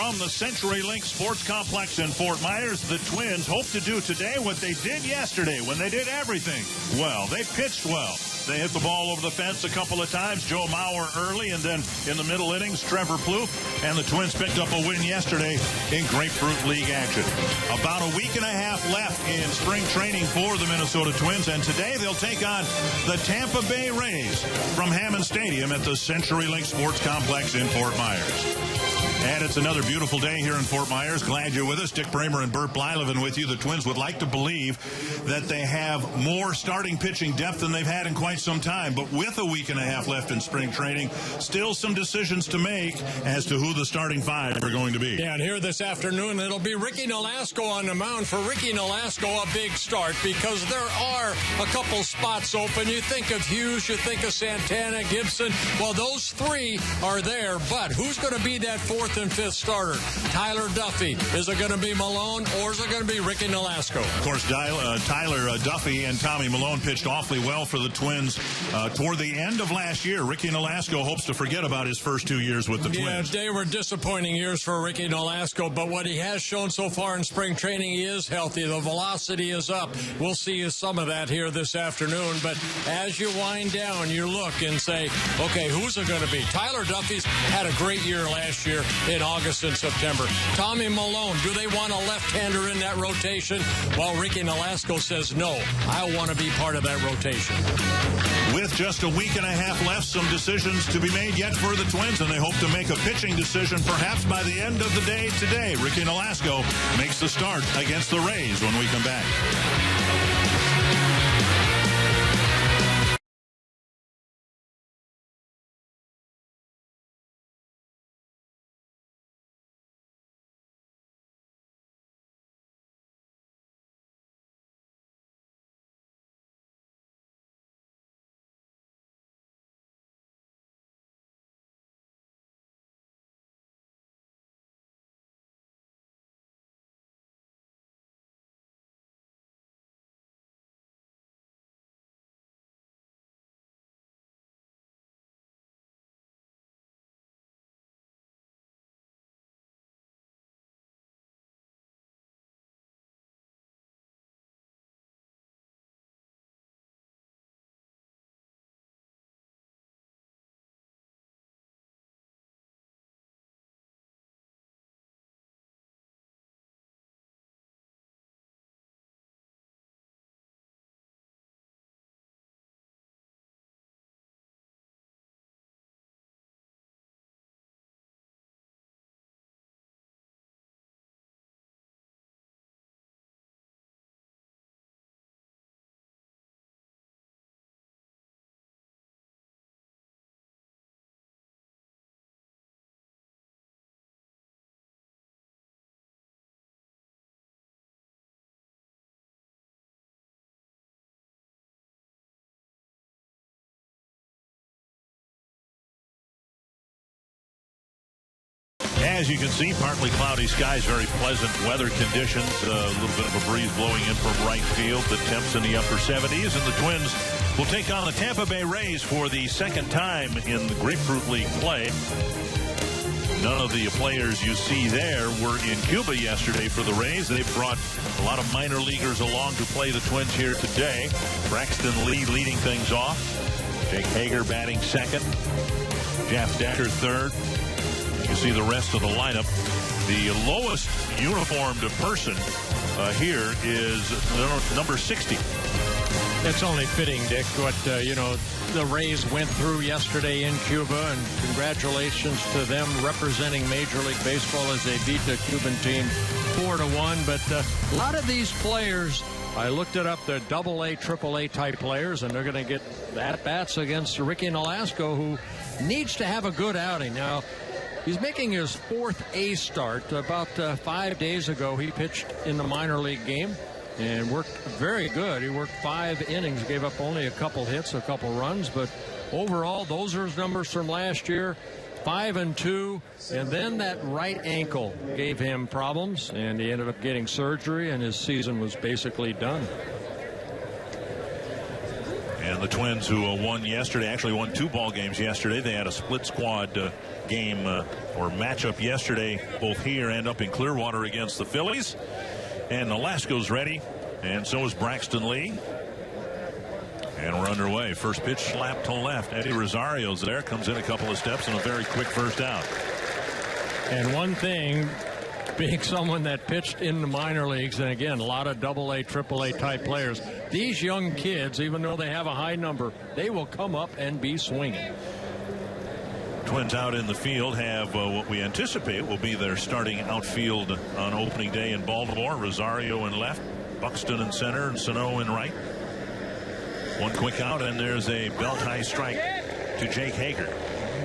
From the CenturyLink Sports Complex in Fort Myers, the Twins hope to do today what they did yesterday when they did everything well. They pitched well. They hit the ball over the fence a couple of times. Joe Mauer early, and then in the middle innings, Trevor Plouffe. And the Twins picked up a win yesterday in Grapefruit League action. About a week and a half left in spring training for the Minnesota Twins, and today they'll take on the Tampa Bay Rays from Hammond Stadium at the CenturyLink Sports Complex in Fort Myers. And it's another beautiful day here in Fort Myers. Glad you're with us. Dick Bramer and Bert Blyleven with you. The Twins would like to believe that they have more starting pitching depth than they've had in quite some time. But with a week and a half left in spring training, still some decisions to make as to who the starting five are going to be. Yeah, and here this afternoon, it'll be Ricky Nolasco on the mound. For Ricky Nolasco, a big start because there are a couple spots open. You think of Hughes, you think of Santana, Gibson. Well, those three are there, but who's going to be that fourth and fifth starter? Tyler Duffy. Is it going to be Malone, or is it going to be Ricky Nolasco? Of course, Tyler Duffy and Tommy Malone pitched awfully well for the Twins toward the end of last year. Ricky Nolasco hopes to forget about his first 2 years with the Twins. Yeah, they were disappointing years for Ricky Nolasco, but what he has shown so far in spring training, he is healthy. The velocity is up. We'll see some of that here this afternoon, but as you wind down, you look and say, okay, who's it going to be? Tyler Duffy's had a great year last year in August and September. Tommy Malone, do they want a left-hander in that rotation? Well, Ricky Nolasco says no. I want to be part of that rotation. With just a week and a half left, some decisions to be made yet for the Twins, and they hope to make a pitching decision perhaps by the end of the day today. Ricky Nolasco makes the start against the Rays when we come back. As you can see, partly cloudy skies, very pleasant weather conditions. A little bit of a breeze blowing in from right field. The temps in the upper 70s, and the Twins will take on the Tampa Bay Rays for the second time in the Grapefruit League play. None of the players you see there were in Cuba yesterday for the Rays. They brought a lot of minor leaguers along to play the Twins here today. Braxton Lee leading things off. Jake Hager batting second. Jeff Decker third. You see the rest of the lineup. The lowest uniformed person here is number 60. It's only fitting, Dick, what, the Rays went through yesterday in Cuba, and congratulations to them representing Major League Baseball as they beat the Cuban team 4-1. But a lot of these players, I looked it up, they're AA, AAA type players, and they're going to get at-bats against Ricky Nolasco, who needs to have a good outing. Now, he's making his fourth A start. About 5 days ago, he pitched in the minor league game and worked very good. He worked 5 innings, gave up only a couple hits, a couple runs, but overall, those are his numbers from last year. 5-2, and then that right ankle gave him problems, and he ended up getting surgery, and his season was basically done. And And the Twins, who won yesterday, actually won 2 ball games yesterday. They had a split squad game or matchup yesterday, both here and up in Clearwater against the Phillies. And Nolasco's ready, and so is Braxton Lee. And we're underway. First pitch slapped to left. Eddie Rosario's there, comes in a couple of steps and a very quick first out. And one thing, being someone that pitched in the minor leagues, and again, a lot of AA, AAA type players, these young kids, even though they have a high number, they will come up and be swinging. Twins out in the field have what we anticipate will be their starting outfield on opening day in Baltimore. Rosario in left, Buxton in center, and SANO in right. One quick out, and there's a belt-high strike to Jake Hager.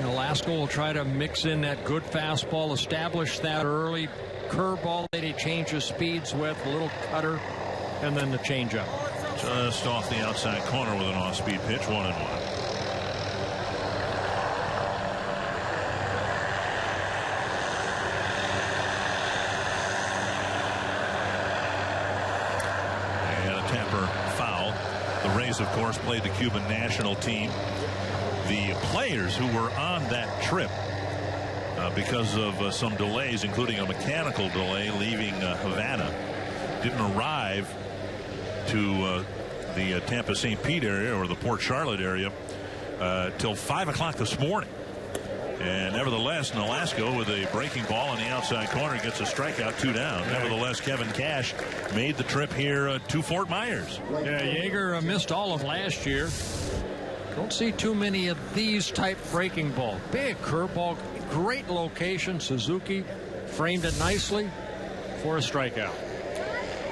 Nolasco will try to mix in that good fastball, establish that early curveball that he changes speeds with, a little cutter, and then the changeup. Just off the outside corner with an off-speed pitch, 1-1. And a Tampa foul. The Rays, of course, played the Cuban national team. The players who were on that trip because of some delays, including a mechanical delay leaving Havana, didn't arrive to the Tampa St. Pete area or the Port Charlotte area till 5 o'clock this morning. And nevertheless, Nolasco with a breaking ball on the outside corner gets a strikeout, 2 down. Nevertheless, Kevin Cash made the trip here to Fort Myers. Yeah, Yeager missed all of last year. Don't see too many of these type breaking ball. Big curveball, great location. Suzuki framed it nicely for a strikeout.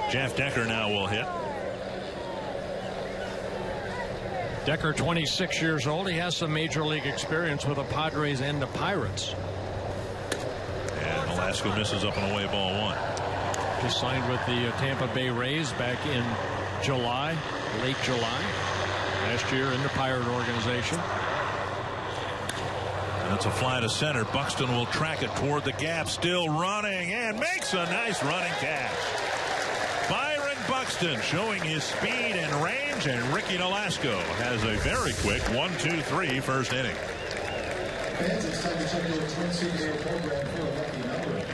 Jeff Decker now will hit. Decker, 26 years old. He has some major league experience with the Padres and the Pirates. And Nolasco misses up and away, ball 1. Just signed with the Tampa Bay Rays back in July, late July. Last year in the Pirate organization. And it's a fly to center. Buxton will track it toward the gap, still running, and makes a nice running catch. Byron Buxton showing his speed and range, and Ricky Nolasco has a very quick 1-2-3 first inning. Fans, it's time to check your Twin CBA program for a lucky number.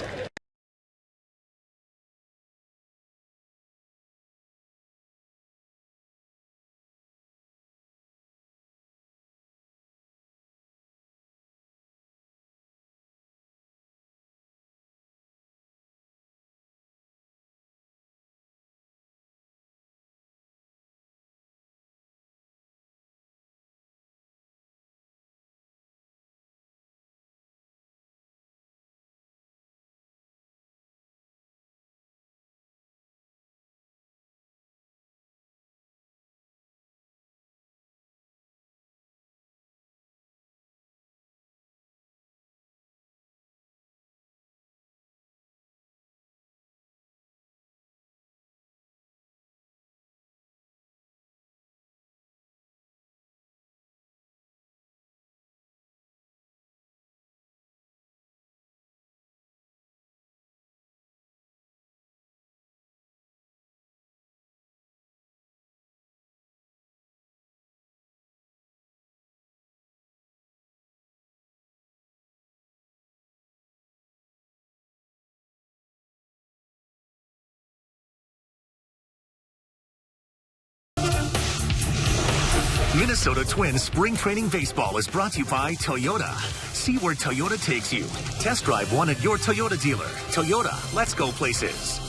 Minnesota Twins Spring Training Baseball is brought to you by Toyota. See where Toyota takes you. Test drive one at your Toyota dealer. Toyota, let's go places.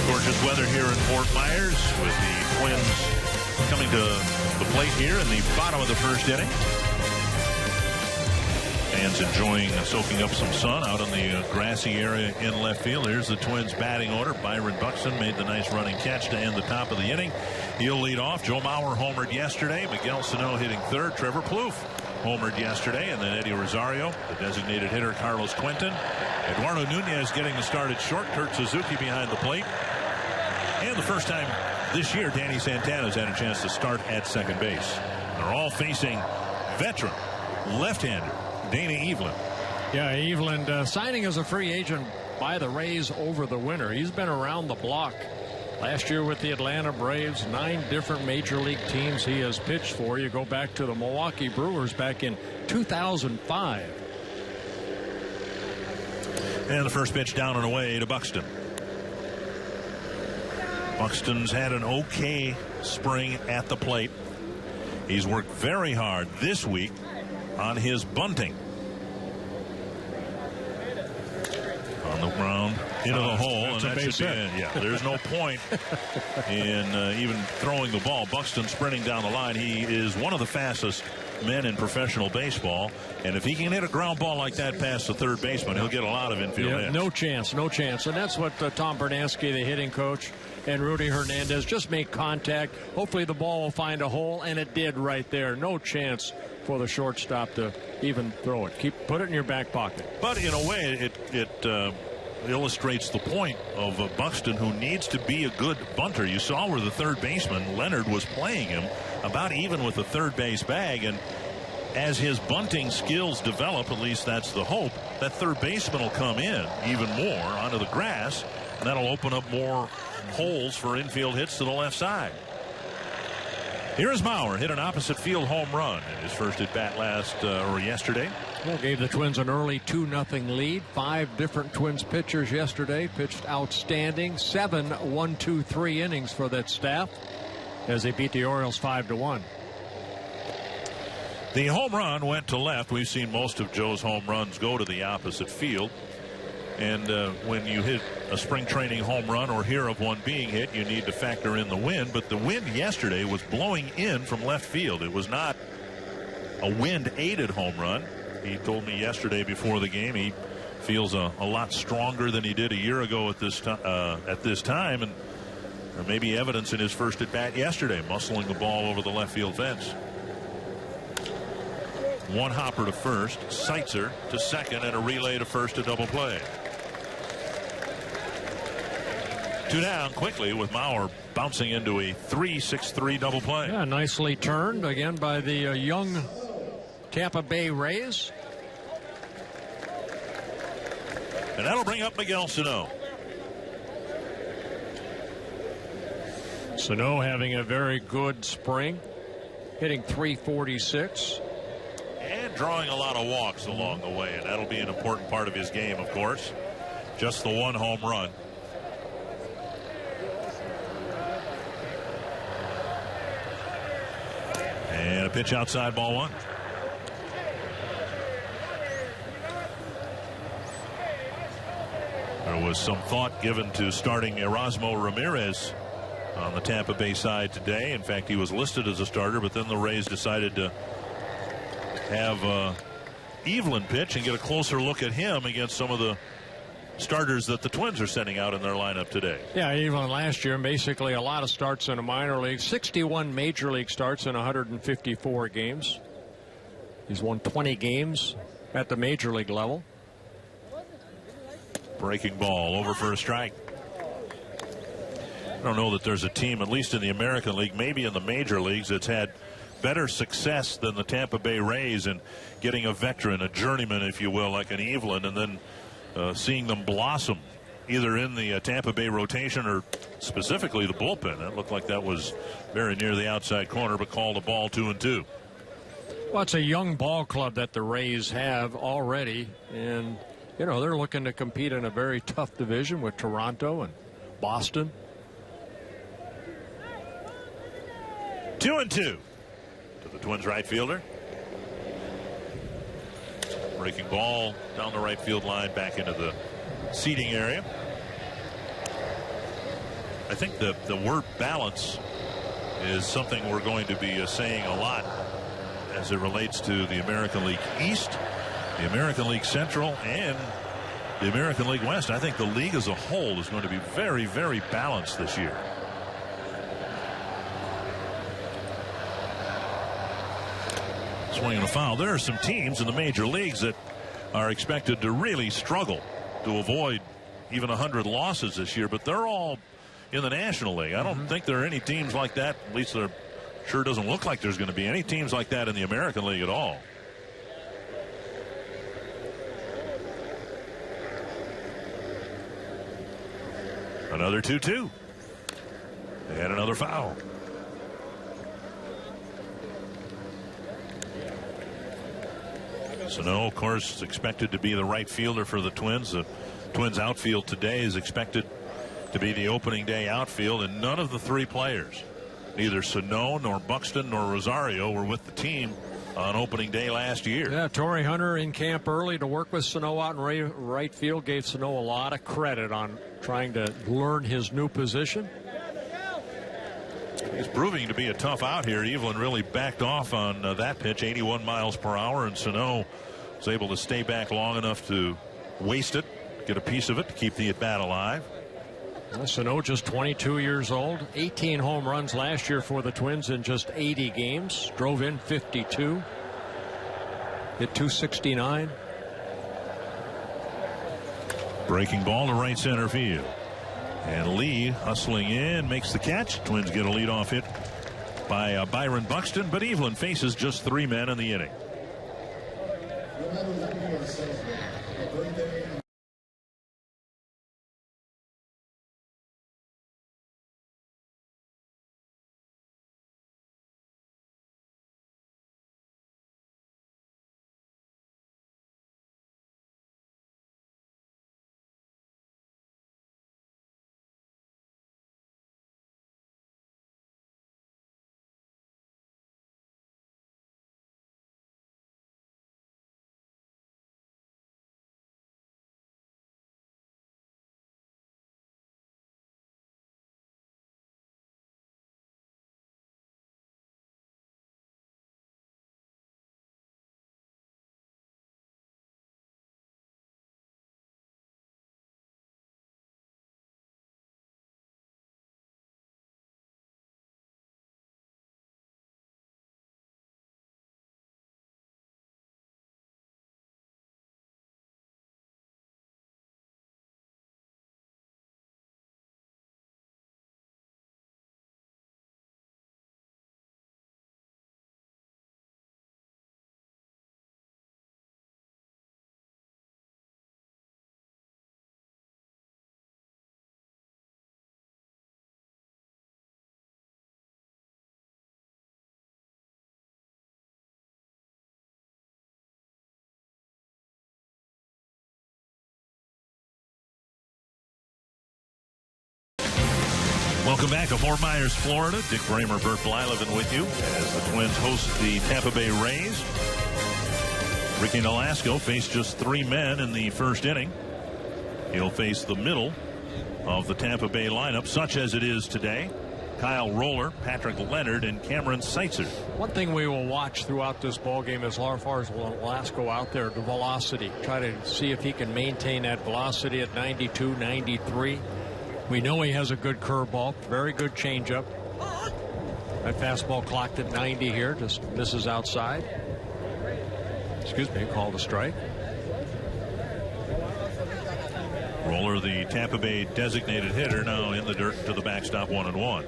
Gorgeous weather here in Fort Myers with the Twins coming to the plate here in the bottom of the first inning. Fans enjoying soaking up some sun out in the grassy area in left field. Here's the Twins batting order. Byron Buxton made the nice running catch to end the top of the inning. He'll lead off. Joe Mauer homered yesterday. Miguel Sano hitting third. Trevor Plouffe homered yesterday. And then Eddie Rosario, the designated hitter, Carlos Quentin. Eduardo Nunez getting the start at short. Kurt Suzuki behind the plate. And the first time this year, Danny Santana's had a chance to start at second base. They're all facing veteran left-hander Dana Eveland. Yeah, Eveland signing as a free agent by the Rays over the winter. He's been around the block Last year with the Atlanta Braves, 9 different major league teams he has pitched for. You go back to the Milwaukee Brewers back in 2005. And the first pitch down and away to Buxton. Buxton's had an okay spring at the plate. He's worked very hard this week on his bunting. On the ground, into the hole, and that should be in. Yeah, there's no point in even throwing the ball. Buxton sprinting down the line. He is one of the fastest men in professional baseball, and if he can hit a ground ball like that past the third baseman, he'll get a lot of infield hits. No chance, no chance. And that's what Tom Bernansky, the hitting coach, and Rudy Hernandez just make contact. Hopefully the ball will find a hole, and it did right there. No chance for the shortstop to even throw it. Put it in your back pocket. But in a way, it illustrates the point of Buxton, who needs to be a good bunter. You saw where the third baseman, Leonard, was playing him about even with the third base bag, and as his bunting skills develop, at least that's the hope, that third baseman will come in even more onto the grass, and that'll open up more holes for infield hits to the left side. Here's Mauer, hit an opposite field home run in his first at bat yesterday. Well, gave the Twins an early 2-0 lead. 5 different Twins pitchers yesterday pitched outstanding. 7 1-2-3 innings for that staff as they beat the Orioles 5-1. The home run went to left. We've seen most of Joe's home runs go to the opposite field. And when you hit a spring training home run or hear of one being hit, you need to factor in the wind. But the wind yesterday was blowing in from left field. It was not a wind-aided home run. He told me yesterday before the game he feels a lot stronger than he did a year ago at this time, and there may be evidence in his first at bat yesterday, muscling the ball over the left field fence. One hopper to first, Seitzer to second, and a relay to first to double play. 2 down quickly with Mauer bouncing into a 3-6-3 double play. Yeah, nicely turned again by the young Tampa Bay Rays. And that'll bring up Miguel Sano. Sano having a very good spring, hitting .346. And drawing a lot of walks along the way, and that'll be an important part of his game, of course. Just the one home run. And a pitch outside, ball 1. There was some thought given to starting Erasmo Ramirez on the Tampa Bay side today. In fact, he was listed as a starter, but then the Rays decided to have Evelyn pitch and get a closer look at him against some of the starters that the Twins are sending out in their lineup today. Yeah, Evelyn last year, basically a lot of starts in the minor league, 61 major league starts in 154 games. He's won 20 games at the major league level. Breaking ball over for a strike. I don't know that there's a team, at least in the American League, maybe in the major leagues, that's had better success than the Tampa Bay Rays in getting a veteran, a journeyman, if you will, like an Evelyn, and then seeing them blossom either in the Tampa Bay rotation or specifically the bullpen. That looked like that was very near the outside corner, but called a ball 2-2. Well, it's a young ball club that the Rays have already, and you know they're looking to compete in a very tough division with Toronto and Boston. 2-2 to the Twins right fielder. Breaking ball down the right field line back into the seating area. I think the word balance is something we're going to be saying a lot as it relates to the American League East, the American League Central, and the American League West. I think the league as a whole is going to be very, very balanced this year. Swing and a foul. There are some teams in the major leagues that are expected to really struggle to avoid even 100 losses this year, but they're all in the National League. I don't think there are any teams like that. At least there sure doesn't look like there's going to be any teams like that in the American League at all. Another 2-2. And another foul. SANO, of course, is expected to be the right fielder for the Twins. The Twins outfield today is expected to be the opening day outfield, and none of the three players, neither SANO nor Buxton nor Rosario, were with the team on opening day last year. Yeah, Torrey Hunter in camp early to work with SANO out in right field. Gave SANO a lot of credit on trying to learn his new position. It's proving to be a tough out here. Evelyn really backed off on that pitch, 81 miles per hour, and SANO was able to stay back long enough to waste it, get a piece of it to keep the at-bat alive. SANO just 22 years old, 18 home runs last year for the Twins in just 80 games. Drove in 52, hit 269. Breaking ball to right center field. And Lee hustling in, makes the catch. Twins get a leadoff hit by Byron Buxton, but Evelyn faces just three men in the inning. Welcome back to Fort Myers, Florida. Dick Bramer, Bert Blyleven with you as the Twins host the Tampa Bay Rays. Ricky Nolasco faced just three men in the first inning. He'll face the middle of the Tampa Bay lineup, such as it is today. Kyle Roller, Patrick Leonard, and Cameron Seitzer. One thing we will watch throughout this ballgame as far as Nolasco out there, the velocity. Try to see if he can maintain that velocity at 92, 93. We know he has a good curveball, very good changeup. That fastball clocked at 90 here, just misses outside. Excuse me, called a strike. Roller, the Tampa Bay designated hitter, now in the dirt to the backstop, 1-1.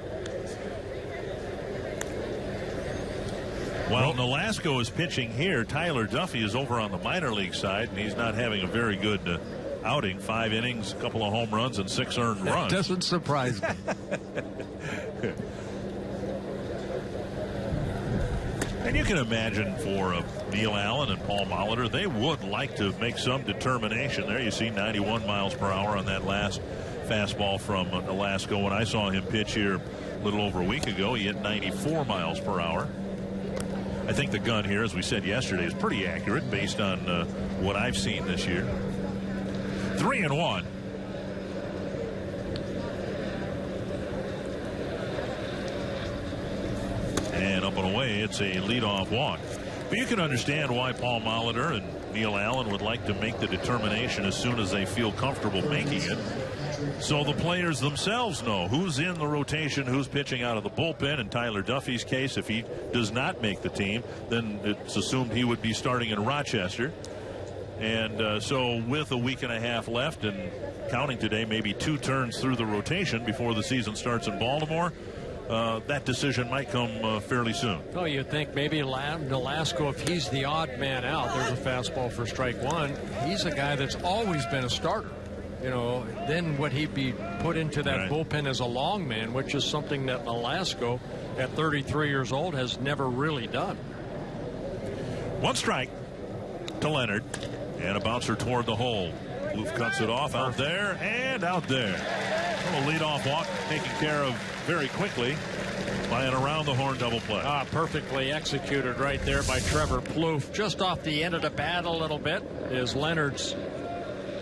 While Nolasco is pitching here, Tyler Duffy is over on the minor league side, and he's not having a very good outing. 5 innings, a couple of home runs, and 6 earned runs. That doesn't surprise me. And you can imagine for Neil Allen and Paul Molitor, they would like to make some determination there. You see 91 miles per hour on that last fastball from Nolasco. When I saw him pitch here a little over a week ago, he hit 94 miles per hour. I think the gun here, as we said yesterday, is pretty accurate based on what I've seen this year. 3-1. And up and away, it's a leadoff walk. But you can understand why Paul Molitor and Neil Allen would like to make the determination as soon as they feel comfortable making it. So the players themselves know who's in the rotation, who's pitching out of the bullpen. In Tyler Duffy's case, if he does not make the team, then it's assumed he would be starting in Rochester. And so with a week and a half left and counting today, maybe 2 turns through the rotation before the season starts in Baltimore, that decision might come fairly soon. Oh, you'd think maybe Nolasco, if he's the odd man out, there's a fastball for strike one. He's a guy that's always been a starter. you know, then would he be put into that bullpen as a long man, which is something that Nolasco at 33 years old has never really done. One strike to Leonard, and a bouncer toward the hole. Plouffe cuts it off out there and out there. A leadoff walk taken care of very quickly by an around the horn double play. Perfectly executed right there by Trevor Plouffe. Just off the end of the bat a little bit is Leonard's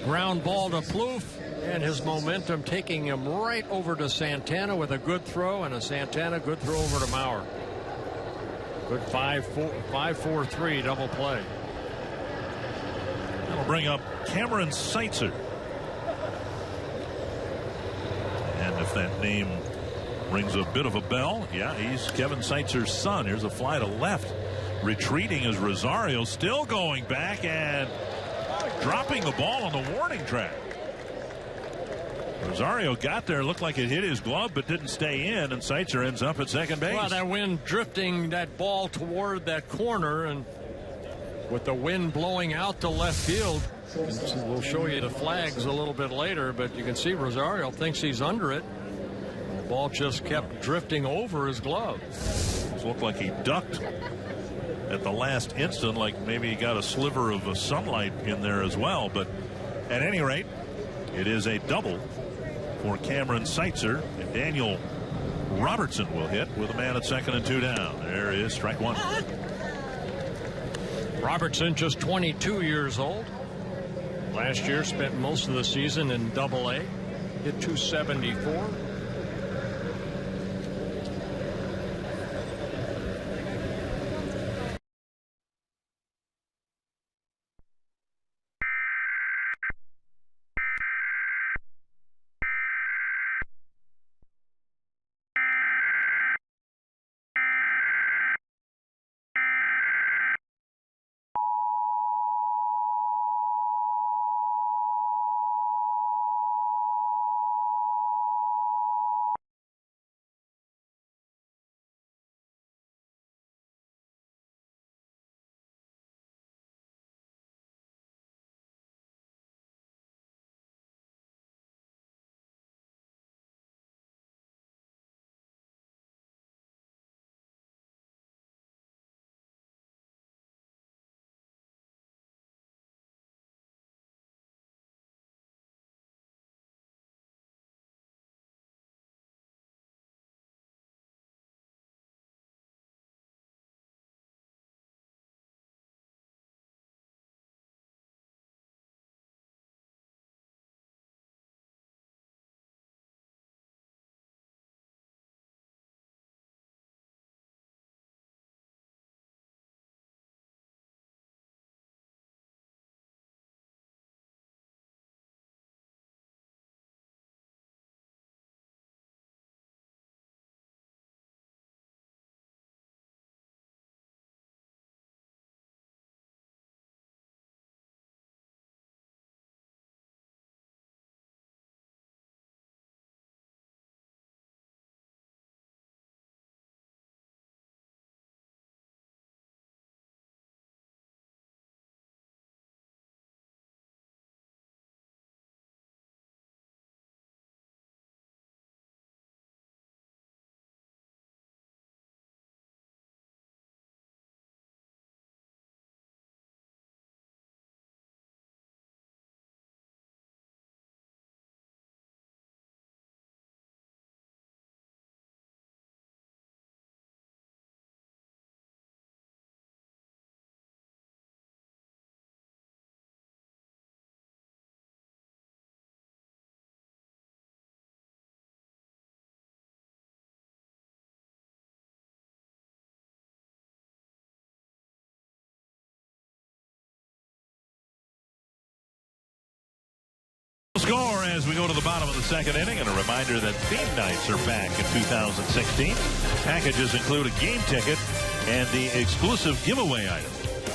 ground ball to Plouffe, and his momentum taking him right over to Santana with a good throw, and a Santana good throw over to Mauer. Good 5-4-3 double play. That'll bring up Cameron Seitzer. And if that name rings a bit of a bell, yeah, he's Kevin Seitzer's son. Here's a fly to left. Retreating is Rosario, still going back and dropping the ball on the warning track. Rosario got there, looked like it hit his glove, but didn't stay in, and Seitzer ends up at second base. Well, that wind drifting that ball toward that corner, and with the wind blowing out to left field, we'll show you the flags a little bit later, but you can see Rosario thinks he's under it. The ball just kept drifting over his glove. It looked like he ducked at the last instant, like maybe he got a sliver of sunlight in there as well. But at any rate, it is a double for Cameron Seitzer, and Daniel Robertson will hit with a man at second and 2 down. There is strike one. Robertson, just 22 years old. Last year spent most of the season in Double-A. Hit .274. Score as we go to the bottom of the second inning, and a reminder that theme nights are back in 2016. Packages include a game ticket and the exclusive giveaway item.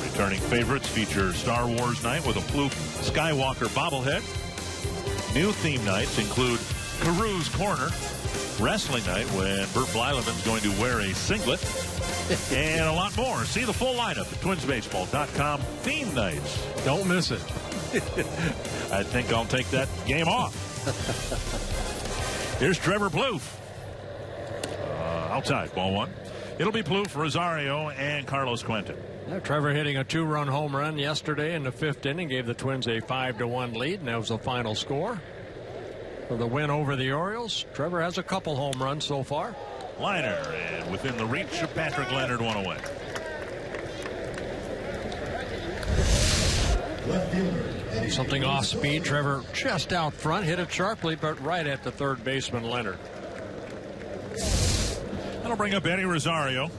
Returning favorites feature Star Wars night with a Plouffe Skywalker bobblehead. New theme nights include Caru's Corner, wrestling night when Bert Blyleven's going to wear a singlet, and a lot more. See the full lineup at twinsbaseball.com. Theme nights. Don't miss it. I think I'll take that game off. Here's Trevor Plouffe. Outside, ball one. It'll be Plouffe, Rosario, and Carlos Quentin. Yeah, Trevor hitting a 2-run home run yesterday in the 5th inning, gave the Twins a 5-1 lead, and that was the final score. For the win over the Orioles, Trevor has a couple home runs so far. Liner, and within the reach of Patrick Leonard, one away. Something off speed. Trevor just out front, hit it sharply, but right at the third baseman, Leonard. That'll bring up Eddie Rosario.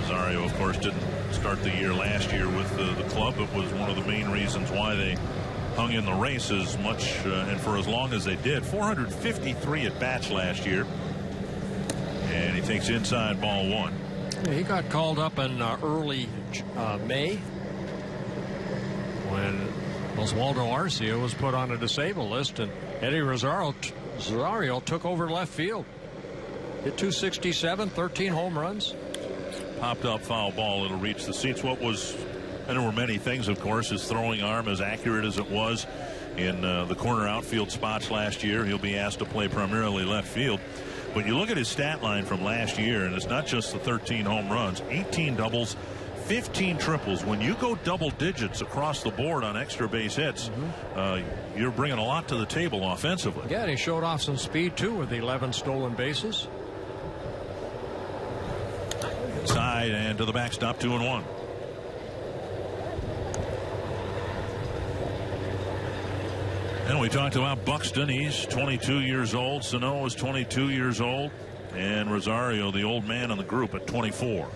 Rosario, of course, didn't start the year last year with the club. It was one of the main reasons why they hung in the race as much and for as long as they did. 453 at bats last year. And he takes inside ball one. Yeah, he got called up in early May when Oswaldo Arcia was put on a disabled list, and Eddie Rosario took over left field. Hit 267, 13 home runs. Popped up foul ball. It'll reach the seats. What was, and there were many things, of course, his throwing arm, as accurate as it was in the corner outfield spots last year. He'll be asked to play primarily left field. But you look at his stat line from last year, and it's not just the 13 home runs, 18 doubles, 15 triples. When you go double digits across the board on extra base hits, you're bringing a lot to the table offensively. Yeah, and he showed off some speed, too, with the 11 stolen bases. Inside and to the backstop, 2-1. And we talked about Buxton. He's 22 years old. Sano is 22 years old. And Rosario, the old man in the group, at 24.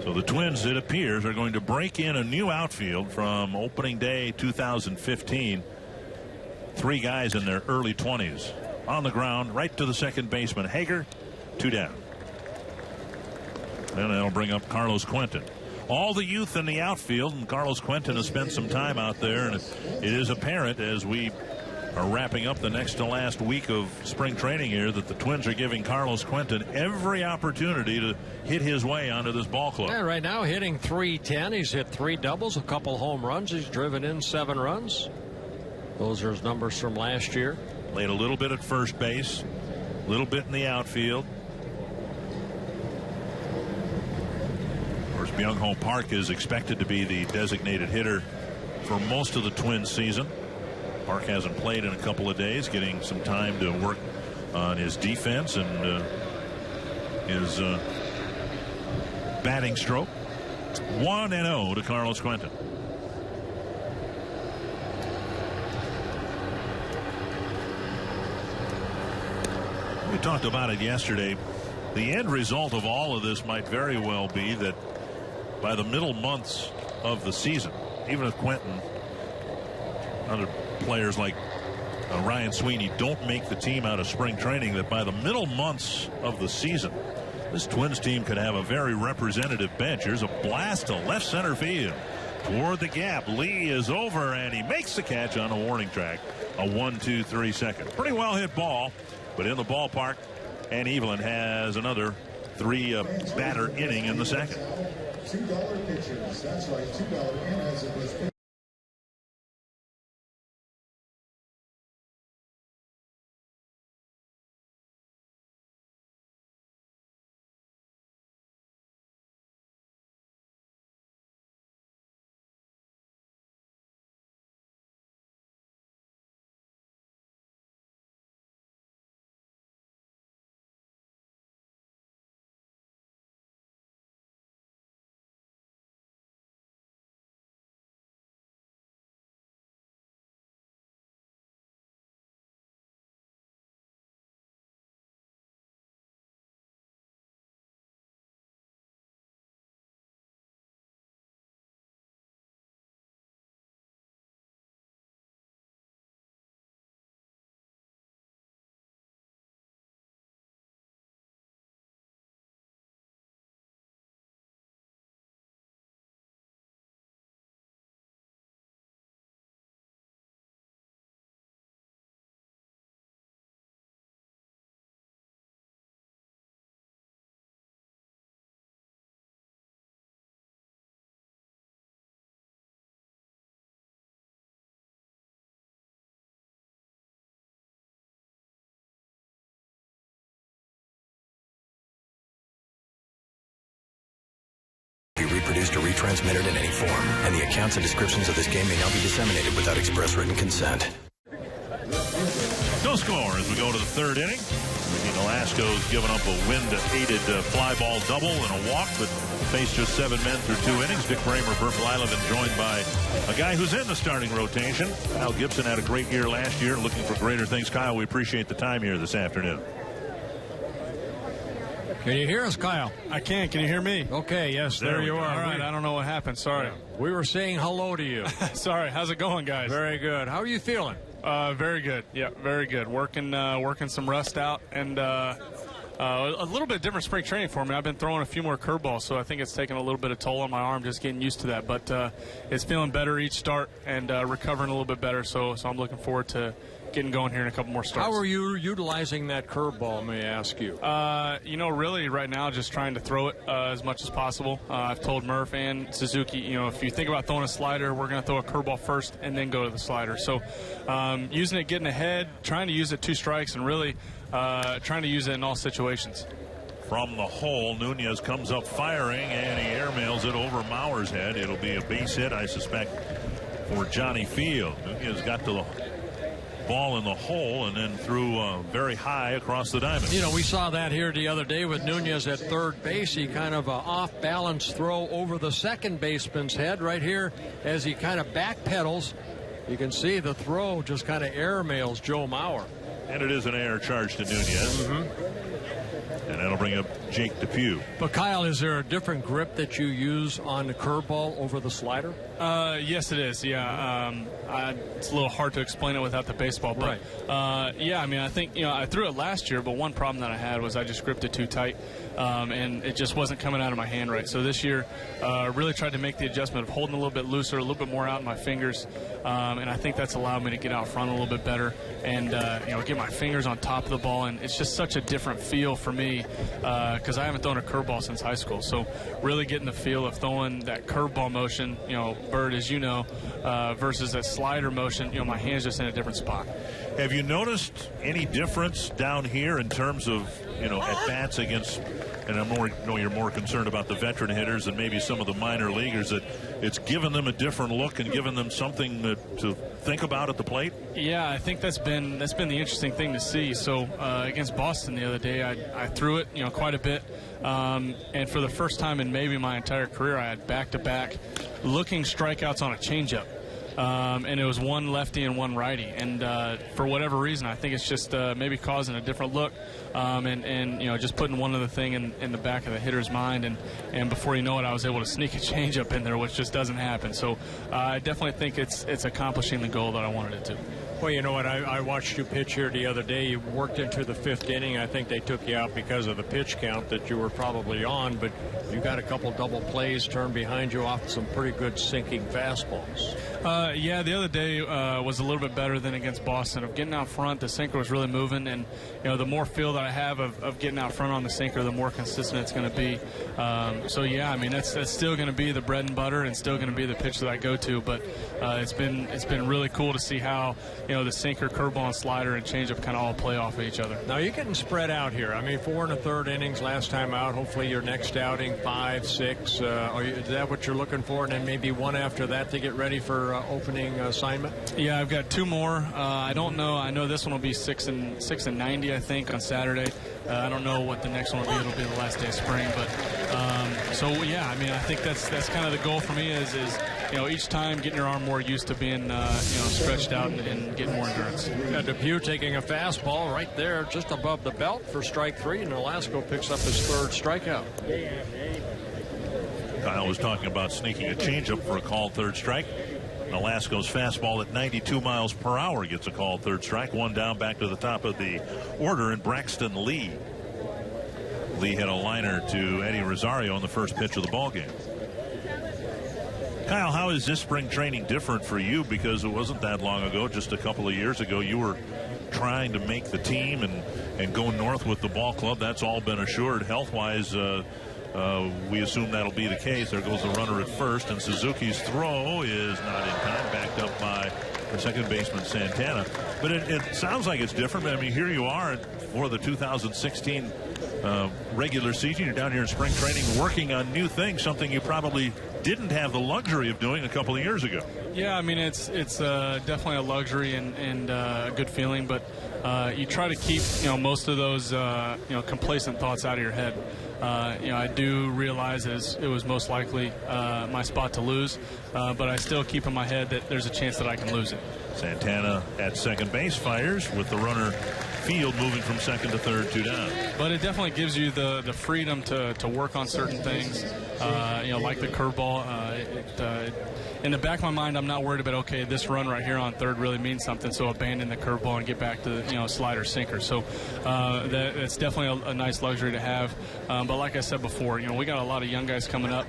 So the Twins, it appears, are going to break in a new outfield from opening day 2015. 3 guys in their early 20s. On the ground, right to the second baseman. Hager, 2 down. And that'll bring up Carlos Quentin. All the youth in the outfield, and Carlos Quentin has spent some time out there, and it is apparent as we are wrapping up the next to last week of spring training here that the Twins are giving Carlos Quentin every opportunity to hit his way onto this ball club. Yeah, right now hitting .310. He's hit 3 doubles, a couple home runs. He's driven in 7 runs. Those are his numbers from last year. Played a little bit at first base, a little bit in the outfield. Byung-Ho Park is expected to be the designated hitter for most of the Twins season. Park hasn't played in a couple of days, getting some time to work on his defense and his batting stroke. 1-0 to Carlos Quentin. We talked about it yesterday. The end result of all of this might very well be that by the middle months of the season, even if Quentin, other players like Ryan Sweeney don't make the team out of spring training, that by the middle months of the season, this Twins team could have a very representative bench. Here's a blast to left center field. Toward the gap, Lee is over, and he makes the catch on a warning track. A 1-2-3 second. Pretty well hit ball, but in the ballpark, and Evelyn has another 3-batter inning in the second. $2 pitchers. That's right, $2 in as it was. reproduced or retransmitted in any form, and the accounts and descriptions of this game may not be disseminated without express written consent. No score as we go to the third inning. The Lasco's given up a wind-aided fly ball double and a walk, but faced just 7 men through 2 innings. Dick Bramer, Bert Blyleven joined by a guy who's in the starting rotation. Kyle Gibson had a great year last year, looking for greater things. Kyle, we appreciate the time here this afternoon. Can you hear us, Kyle? I can. Can you hear me? Okay, yes, there you are. All right, I don't know what happened. Sorry. We were saying hello to you. Sorry. How's it going, guys? Very good. How are you feeling? Very good. Yeah, very good. Working some rust out, and a little bit different spring training for me. I've been throwing a few more curveballs, so I think it's taken a little bit of toll on my arm, just getting used to that. But it's feeling better each start and recovering a little bit better. So I'm looking forward to getting going here in a couple more starts. How are you utilizing that curveball, may I ask you? Really right now just trying to throw it as much as possible. I've told Murph and Suzuki, if you think about throwing a slider, we're going to throw a curveball first and then go to the slider. So using it, getting ahead, trying to use it 2 strikes, and really trying to use it in all situations. From the hole, Nunez comes up firing, and he airmails it over Mauer's head. It'll be a base hit, I suspect, for Johnny Field. Nunez got to the ball in the hole and then threw very high across the diamond. We saw that here the other day with Nunez at third base. He kind of off-balance throw over the second baseman's head right here as he kind of backpedals. You can see the throw just kind of airmails Joe Mauer. And it is an air charge to Nunez. And that'll bring up Jake Depew. But Kyle, is there a different grip that you use on the curveball over the slider? Yes, it is. Yeah, it's a little hard to explain it without the baseball. But yeah, I think I threw it last year, but one problem that I had was I just gripped it too tight, and it just wasn't coming out of my hand right. So this year, really tried to make the adjustment of holding a little bit looser, a little bit more out in my fingers, and I think that's allowed me to get out front a little bit better and get my fingers on top of the ball. And it's just such a different feel for me because I haven't thrown a curveball since high school. So really getting the feel of throwing that curveball motion, Bird, as you know, versus that slider motion, my hand's just in a different spot. Have you noticed any difference down here in terms of, at-bats against, and you're more concerned about the veteran hitters and maybe some of the minor leaguers, that it's given them a different look and given them something to think about at the plate? Yeah, I think that's been the interesting thing to see. So against Boston the other day, I threw it, quite a bit. And for the first time in maybe my entire career, I had back-to-back looking strikeouts on a changeup. And it was one lefty and one righty. And for whatever reason, I think it's just maybe causing a different look and just putting one other thing in the back of the hitter's mind. And before you know it, I was able to sneak a changeup in there, which just doesn't happen. So I definitely think it's accomplishing the goal that I wanted it to. Well, you know what? I watched you pitch here the other day. You worked into the 5th inning. I think they took you out because of the pitch count that you were probably on, but you got a couple double plays turned behind you off some pretty good sinking fastballs. Yeah, the other day was a little bit better than against Boston. Of getting out front, the sinker was really moving, and the more feel that I have of getting out front on the sinker, the more consistent it's going to be. So yeah, that's still going to be the bread and butter, and still going to be the pitch that I go to. But it's been really cool to see how the sinker, curveball, and slider and changeup kind of all play off of each other. Now you're getting spread out here. 4 1/3 innings last time out. Hopefully your next outing 5, 6. Is that what you're looking for? And then maybe one after that to get ready for opening assignment? Yeah, I've got 2 more. I don't know. I know this one will be 6 and 90, I think, on Saturday. I don't know what the next one will be. It'll be the last day of spring, but so yeah. I think that's kind of the goal for me is each time getting your arm more used to being stretched out and getting more endurance. Depew taking a fastball right there just above the belt for strike 3, and Nolasco picks up his 3rd strikeout. Kyle was talking about sneaking a changeup for a called 3rd strike. Nolasco's fastball at 92 miles per hour gets a called 3rd strike. 1 down, back to the top of the order, and Braxton Lee. Lee hit a liner to Eddie Rosario on the first pitch of the ballgame. Kyle, how is this spring training different for you? Because it wasn't that long ago, just a couple of years ago, you were trying to make the team and go north with the ball club. That's all been assured health-wise. We assume that'll be the case. There goes the runner at first, and Suzuki's throw is not in time, backed up by the second baseman Santana. But it sounds like it's different. Here you are for the 2016 regular season. You're down here in spring training working on new things, something you probably didn't have the luxury of doing a couple of years ago. Yeah, I mean, it's definitely a luxury and a good feeling, but you try to keep, most of those, complacent thoughts out of your head. I do realize it was most likely my spot to lose, but I still keep in my head that there's a chance that I can lose it. Santana at second base fires with the runner field moving from second to third, 2 down. But it definitely gives you the freedom to work on certain things, like the curveball. In the back of my mind, I'm not worried about, okay, this run right here on third really means something, so abandon the curveball and get back to slider sinker. So it's definitely a nice luxury to have. But like I said before, we got a lot of young guys coming up,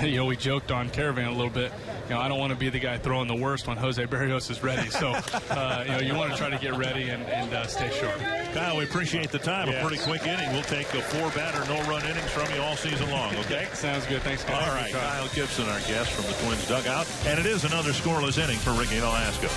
we joked on Caravan a little bit. I don't want to be the guy throwing the worst when Jose Berrios is ready. So, you want to try to get ready and stay sharp. Kyle, we appreciate the time. Yes. A pretty quick inning. We'll take a 4-batter, no-run innings from you all season long, okay? Sounds good. Thanks, guys. All right, Kyle Gibson, our guest from the Twins dugout. And it is another scoreless inning for Ricky Nolasco.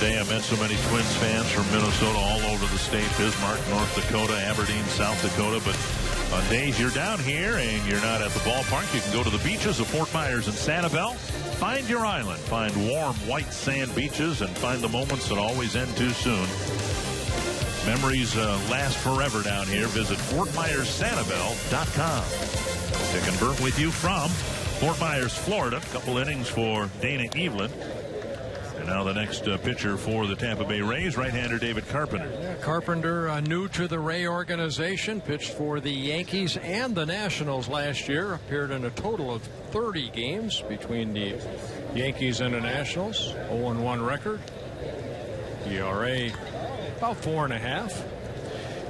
I met so many Twins fans from Minnesota all over the state, Bismarck, North Dakota, Aberdeen, South Dakota. But on days you're down here and you're not at the ballpark, you can go to the beaches of Fort Myers and Sanibel. Find your island. Find warm, white sand beaches and find the moments that always end too soon. Memories last forever down here. Visit FortMyersSanibel.com. To convert with you from Fort Myers, Florida. A couple innings for Dana Evelyn. And now the next pitcher for the Tampa Bay Rays, right-hander David Carpenter. Yeah, Carpenter, new to the Ray organization, pitched for the Yankees and the Nationals last year. Appeared in a total of 30 games between the Yankees and the Nationals. 0-1 record. ERA about 4.5.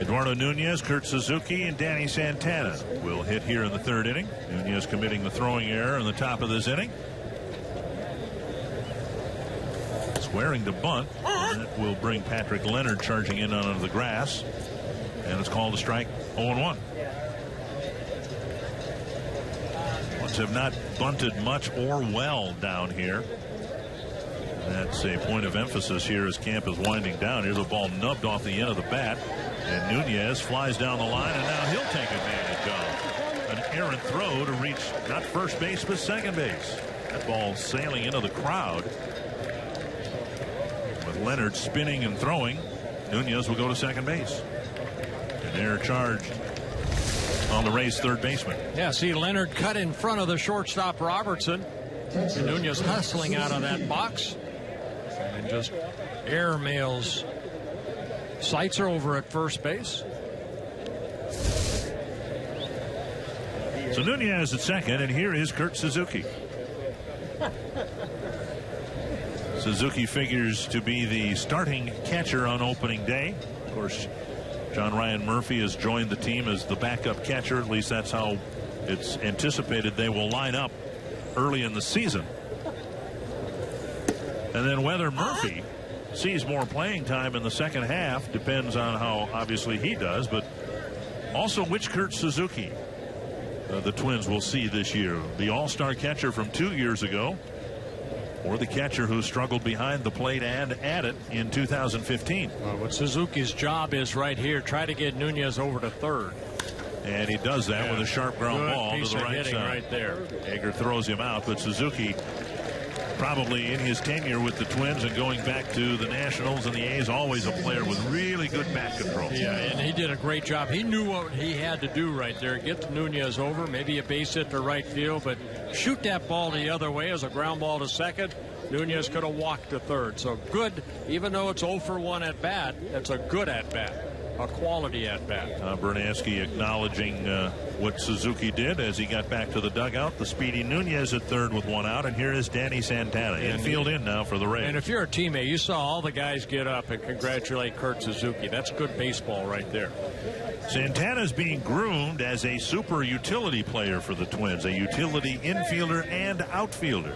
Eduardo Nunez, Kurt Suzuki, and Danny Santana will hit here in the third inning. Nunez committing the throwing error in the top of this inning. Squaring to bunt. That will bring Patrick Leonard charging in onto the grass. And it's called a strike, 0-1. Twins have not bunted much or well down here. That's a point of emphasis here as camp is winding down. Here's a ball nubbed off the end of the bat. And Nunez flies down the line, and now he'll take advantage of an errant throw to reach not first base, but second base. That ball sailing into the crowd. With Leonard spinning and throwing, Nunez will go to second base. And they're charged on the Rays' third baseman. Yeah, see Leonard cut in front of the shortstop Robertson. And Nunez hustling out of that box. And just airmails. Sights are over at first base. So Nunez at second, and here is Kurt Suzuki. Suzuki figures to be the starting catcher on opening day. Of course, John Ryan Murphy has joined the team as the backup catcher. At least that's how it's anticipated they will line up early in the season. And then whether Murphy sees more playing time in the second half depends on how obviously he does, but also which Kurt Suzuki the Twins will see this year. The all-star catcher from 2 years ago, or the catcher who struggled behind the plate and at it in 2015. Well, what Suzuki's job is right here, try to get Nunez over to third. And he does that with a sharp ground ball to the right side. Right there. Hager throws him out, but Suzuki, probably in his tenure with the Twins and going back to the Nationals and the A's, always a player with really good bat control. Yeah, and he did a great job. He knew what he had to do right there. Get Nunez over, maybe a base hit to right field, but shoot that ball the other way as a ground ball to second. Nunez could have walked to third. So good, even though it's 0 for 1 at bat, that's a good at bat. A quality at bat. Bernansky acknowledging what Suzuki did as he got back to the dugout. The speedy Nunez at third with 1 out, and here is Danny Santana. Infield in now for the Rays. And if you're a teammate, you saw all the guys get up and congratulate Kurt Suzuki. That's good baseball right there. Santana's being groomed as a super utility player for the Twins, a utility infielder and outfielder.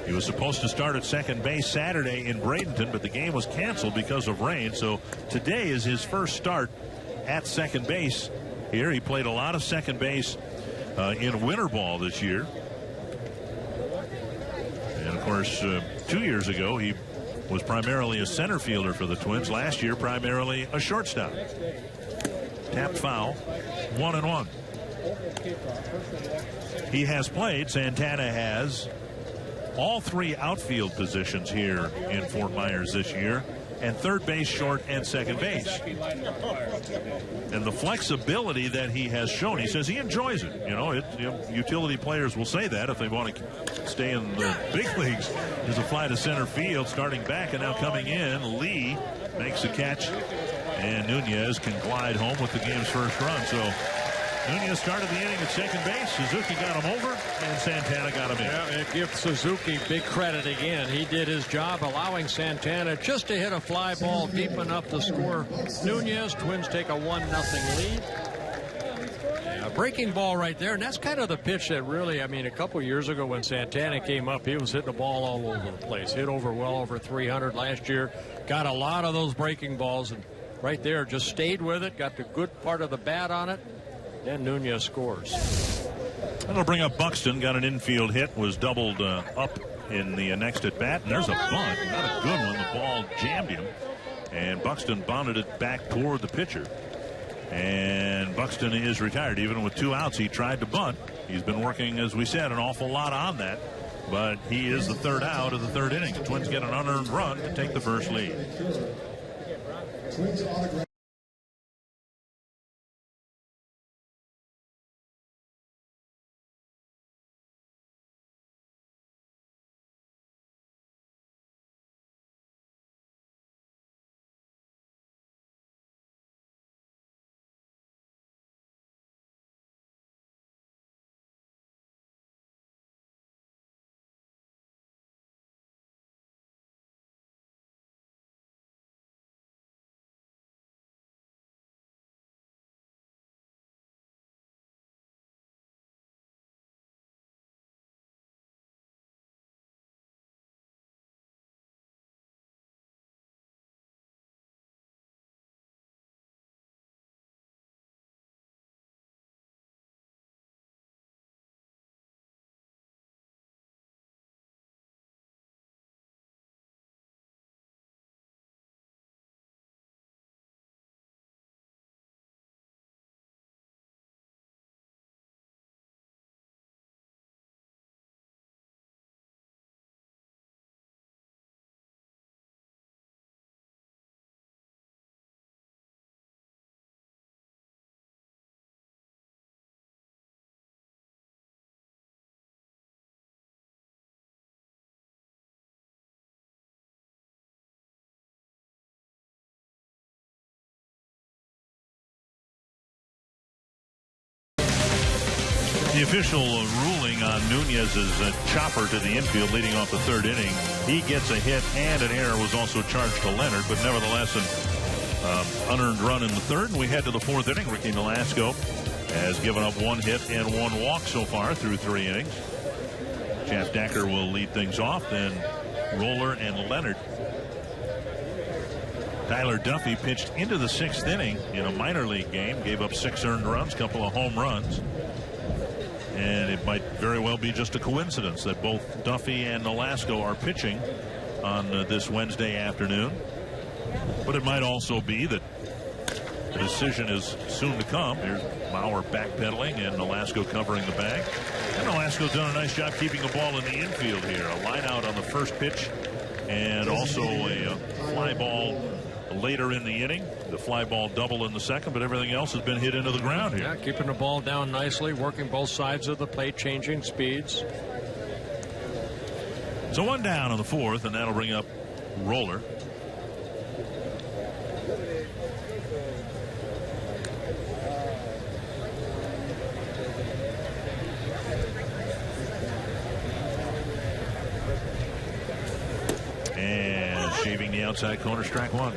He was supposed to start at second base Saturday in Bradenton, but the game was canceled because of rain. So today is his first start at second base here. He played a lot of second base in winter ball this year. And, of course, 2 years ago, he was primarily a center fielder for the Twins. Last year, primarily a shortstop. Tapped foul, 1-1. He has played, Santana has, all 3 outfield positions here in Fort Myers this year, and third base, short, and second base. And the flexibility that he has shown, he says he enjoys it. Utility players will say that if they want to stay in the big leagues. There's a fly to center field, starting back, and now coming in. Lee makes a catch, and Nunez can glide home with the game's first run. So Nunez started the inning at second base. Suzuki got him over, and Santana got him in. Yeah, and give Suzuki big credit again. He did his job, allowing Santana just to hit a fly ball deep enough to score Nunez. Twins take a 1-0 lead. A breaking ball right there, and that's kind of the pitch that really, a couple years ago when Santana came up, he was hitting the ball all over the place. Hit well over 300 last year. Got a lot of those breaking balls, and right there just stayed with it, got the good part of the bat on it. Then Nunez scores. That'll bring up Buxton. Got an infield hit. Was doubled up in the next at bat. And there's a bunt. Not a good one. The ball jammed him. And Buxton bunted it back toward the pitcher. And Buxton is retired. Even with 2 outs, he tried to bunt. He's been working, as we said, an awful lot on that. But he is the 3rd out of the 3rd inning. The Twins get an unearned run to take the first lead. The official ruling on Nunez's chopper to the infield leading off the 3rd inning. He gets a hit, and an error was also charged to Leonard, but nevertheless an unearned run in the 3rd. And we head to the 4th inning. Ricky Nolasco has given up 1 hit and 1 walk so far through 3 innings. Jeff Decker will lead things off. Then Roller, and Leonard. Tyler Duffy pitched into the 6th inning in a minor league game, gave up 6 earned runs, couple of home runs. And it might very well be just a coincidence that both Duffy and Nolasco are pitching on this Wednesday afternoon. But it might also be that the decision is soon to come. Here's Mauer backpedaling and Nolasco covering the bag. And Nolasco's done a nice job keeping the ball in the infield here. A line out on the first pitch and also a fly ball later in the inning. The fly ball double in the second, but everything else has been hit into the ground here. Yeah, keeping the ball down nicely, working both sides of the plate, changing speeds. So 1 down on the 4th, and that'll bring up Roller. And shaving the outside corner, strike 1.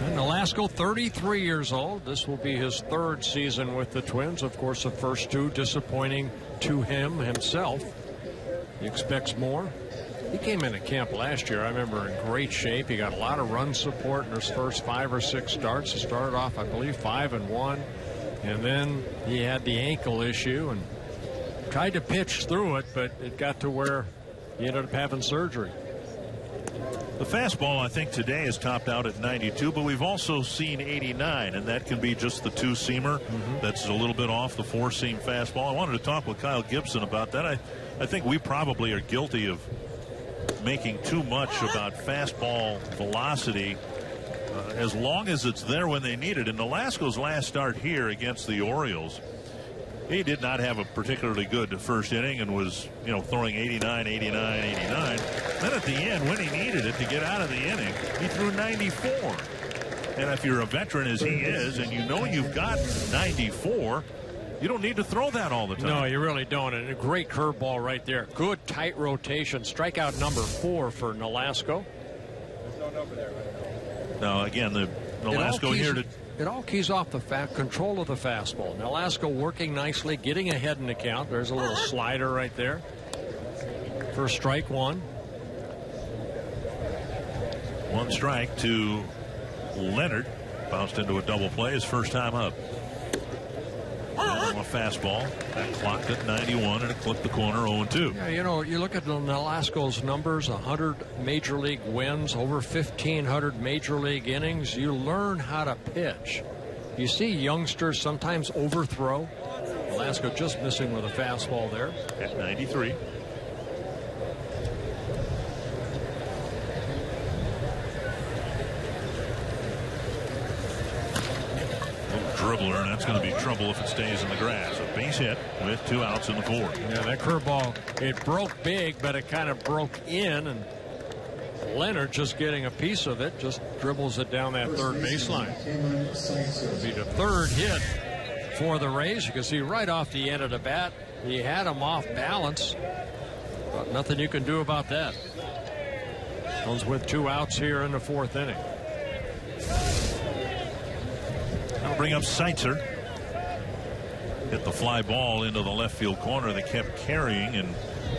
And Nolasco, 33 years old. This will be his 3rd season with the Twins. Of course, the first 2 disappointing to him himself. He expects more. He came into camp last year, I remember, in great shape. He got a lot of run support in his first 5 or 6 starts. He started off, I believe, 5-1. And then he had the ankle issue and tried to pitch through it, but it got to where he ended up having surgery. The fastball, I think, today is topped out at 92, but we've also seen 89, and that can be just the 2-seamer. That's a little bit off the 4-seam fastball. I wanted to talk with Kyle Gibson about that. I think we probably are guilty of making too much about fastball velocity as long as it's there when they need it. In Nolasco's last start here against the Orioles, he did not have a particularly good first inning and was, throwing 89, 89, 89. Then at the end, when he needed it to get out of the inning, he threw 94. And if you're a veteran as he is, and you've got 94, you don't need to throw that all the time. No, you really don't. And a great curveball right there. Good tight rotation. Strikeout number 4 for Nolasco. Now, again, the Nolasco here to... It all keys off the control of the fastball. Nolasco working nicely, getting ahead in the count. There's a little slider right there. First strike 1. 1 strike to Leonard. Bounced into a double play his first time up. A fastball that clocked at 91, and it clipped the corner 0-2. Yeah, you look at Nolasco's numbers: 100 major league wins, over 1,500 major league innings. You learn how to pitch. You see youngsters sometimes overthrow. Nolasco just missing with a fastball there at 93. Dribbler, and that's going to be trouble if it stays in the grass. A base hit with 2 outs in the 4th. Yeah, that curveball, it broke big, but it kind of broke in, and Leonard, just getting a piece of it, just dribbles it down that third baseline. It'll be the 3rd hit for the Rays. You can see right off the end of the bat, he had him off balance, but nothing you can do about that. Comes with 2 outs here in the 4th inning. That'll bring up Seitzer. Hit the fly ball into the left field corner. They kept carrying and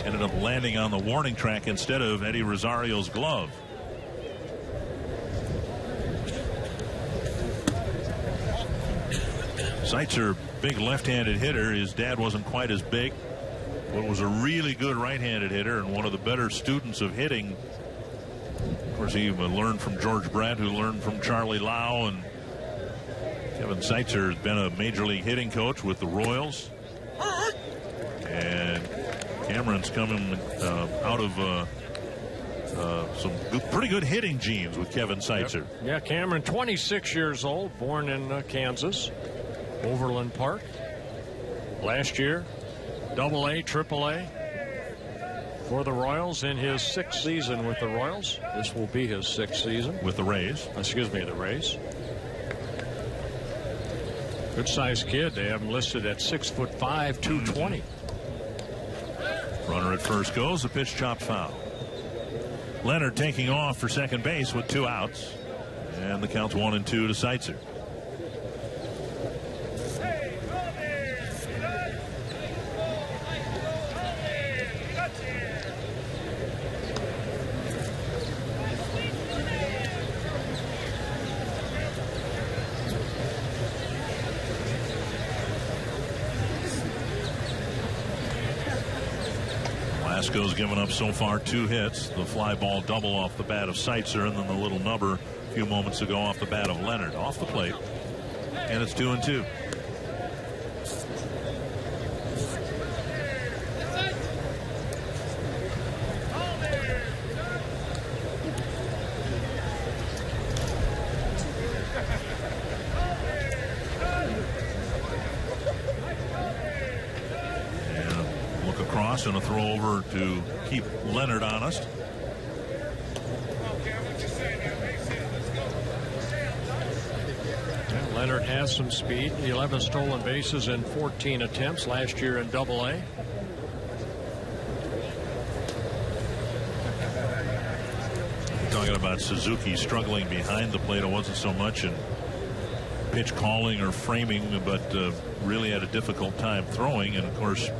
ended up landing on the warning track instead of Eddie Rosario's glove. Seitzer, big left-handed hitter. His dad wasn't quite as big, but was a really good right-handed hitter and one of the better students of hitting. Of course, he learned from George Brett, who learned from Charlie Lau, and Kevin Seitzer has been a major league hitting coach with the Royals. And Cameron's coming out of some pretty good hitting genes with Kevin Seitzer. Yep. Yeah, Cameron, 26 years old, born in Kansas, Overland Park. Last year, AA, AAA for the Royals in his 6th season with the Royals. This will be his 6th season. With the Rays. Excuse me, the Rays. Good sized kid. They have him listed at 6'5", 220. Runner at first goes. The pitch chopped foul. Leonard taking off for second base with 2 outs. And the count's 1-2 to Seitzer. Velasco's given up so far 2 hits. The fly ball double off the bat of Seitzer, and then the little number a few moments ago off the bat of Leonard. Off the plate, and it's 2-2. And a throw over to keep Leonard honest. Yeah, Leonard has some speed. 11 stolen bases in 14 attempts last year in AA. Talking about Suzuki struggling behind the plate. It wasn't so much in pitch calling or framing, but really had a difficult time throwing. And of course,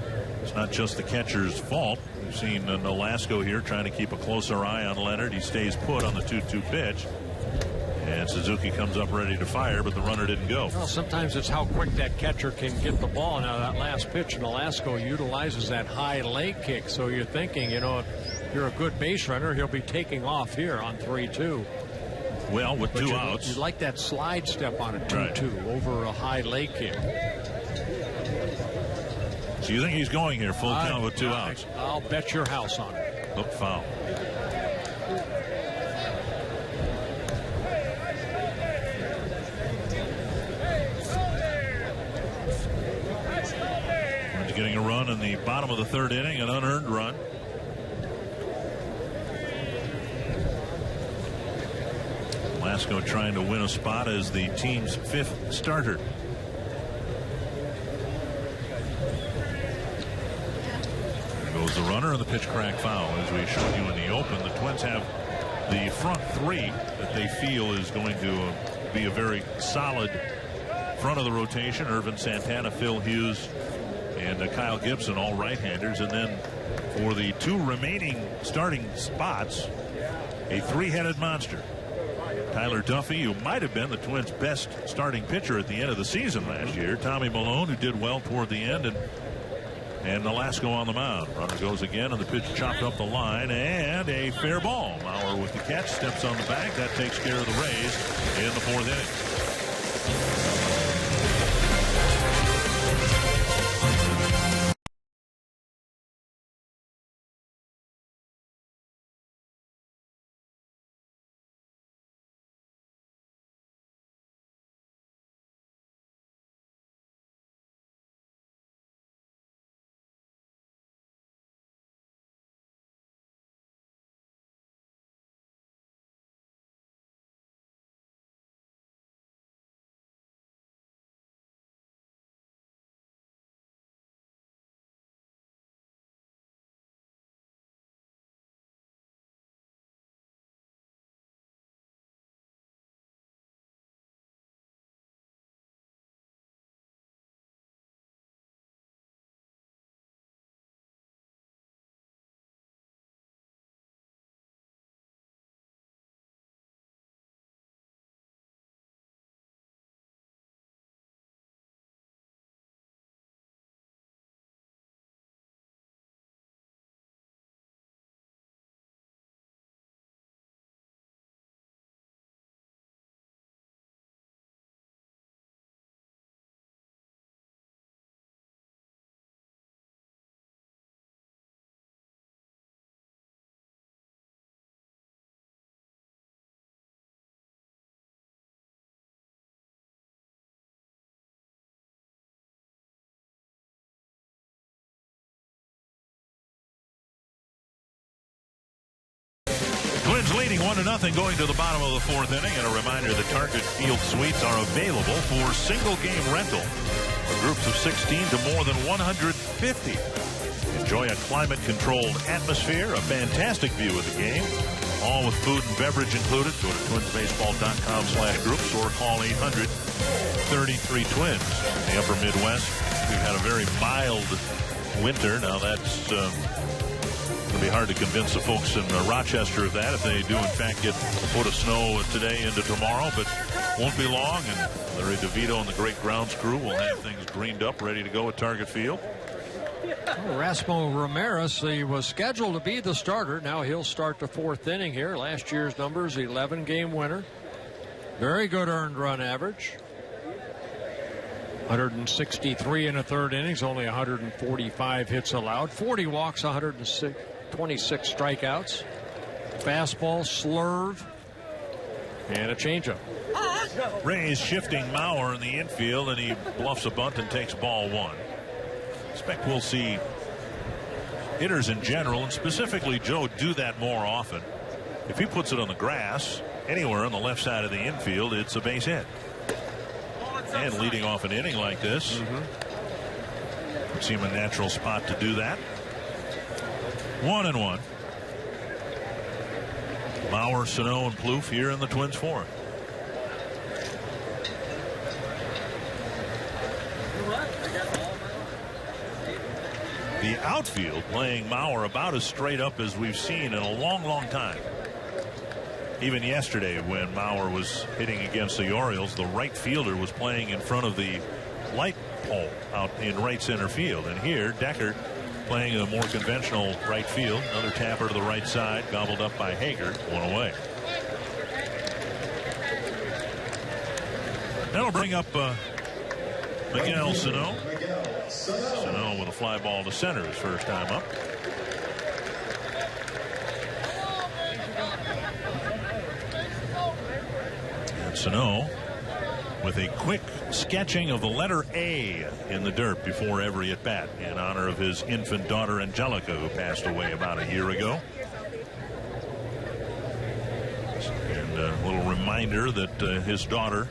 it's not just the catcher's fault. We've seen Nolasco here trying to keep a closer eye on Leonard. He stays put on the 2-2 pitch. And Suzuki comes up ready to fire, but the runner didn't go. Well, sometimes it's how quick that catcher can get the ball. Now, that last pitch, Nolasco utilizes that high leg kick. So you're thinking, you know, if you're a good base runner, he'll be taking off here on 3-2. Well, with 2 outs. You like that slide step on a 2-2 over a high leg kick. So you think he's going here full count with 2 outs? I'll bet your house on it. Hook foul. He's getting a run in the bottom of the 3rd inning, an unearned run. Velasco trying to win a spot as the team's 5th starter. Goes the runner, and the pitch crack foul. As we showed you in the open, the Twins have the front 3 that they feel is going to be a very solid front of the rotation. Irvin Santana, Phil Hughes, and Kyle Gibson, all right-handers. And then for the 2 remaining starting spots, a 3-headed monster. Tyler Duffy, who might have been the Twins' best starting pitcher at the end of the season last year. Tommy Malone, who did well toward the end, and Nolasco on the mound. Runner goes again, and the pitch chopped up the line, and a fair ball. Mauer with the catch, steps on the bag. That takes care of the Rays in the 4th inning. Twins leading 1-0 going to the bottom of the 4th inning. And a reminder that Target Field Suites are available for single game rental for groups of 16 to more than 150. Enjoy a climate-controlled atmosphere, a fantastic view of the game, all with food and beverage included. Go to twinsbaseball.com/groups or call 800-33-TWINS. In the upper Midwest, we've had a very mild winter. Now that's it'll be hard to convince the folks in Rochester of that if they do in fact get a foot of snow today into tomorrow, but won't be long, and Larry DeVito and the great grounds crew will have things greened up, ready to go at Target Field. Erasmo Ramirez, he was scheduled to be the starter. Now he'll start the 4th inning here. Last year's numbers, 11-game winner. Very good earned run average. 163 in the 3rd innings, only 145 hits allowed. 40 walks, 126 strikeouts. Fastball, slurve, and a changeup. Rays shifting Mauer in the infield, and he bluffs a bunt and takes ball 1. Expect we'll see hitters in general, and specifically Joe, do that more often. If he puts it on the grass anywhere on the left side of the infield, it's a base hit. And leading off an inning like this, would seem a natural spot to do that. 1-1. Mauer, Sano, and Plouffe here in the Twins' 4th. The outfield playing Mauer about as straight up as we've seen in a long, long time. Even yesterday when Mauer was hitting against the Orioles, the right fielder was playing in front of the light pole out in right center field. And here, Deckard playing a more conventional right field. Another tapper to the right side, gobbled up by Hager, 1 away. That'll bring up Miguel Sano. Sano with a fly ball to center his first time up. And Sano with a quick sketching of the letter A in the dirt before every at bat in honor of his infant daughter Angelica, who passed away about a year ago. And a little reminder that his daughter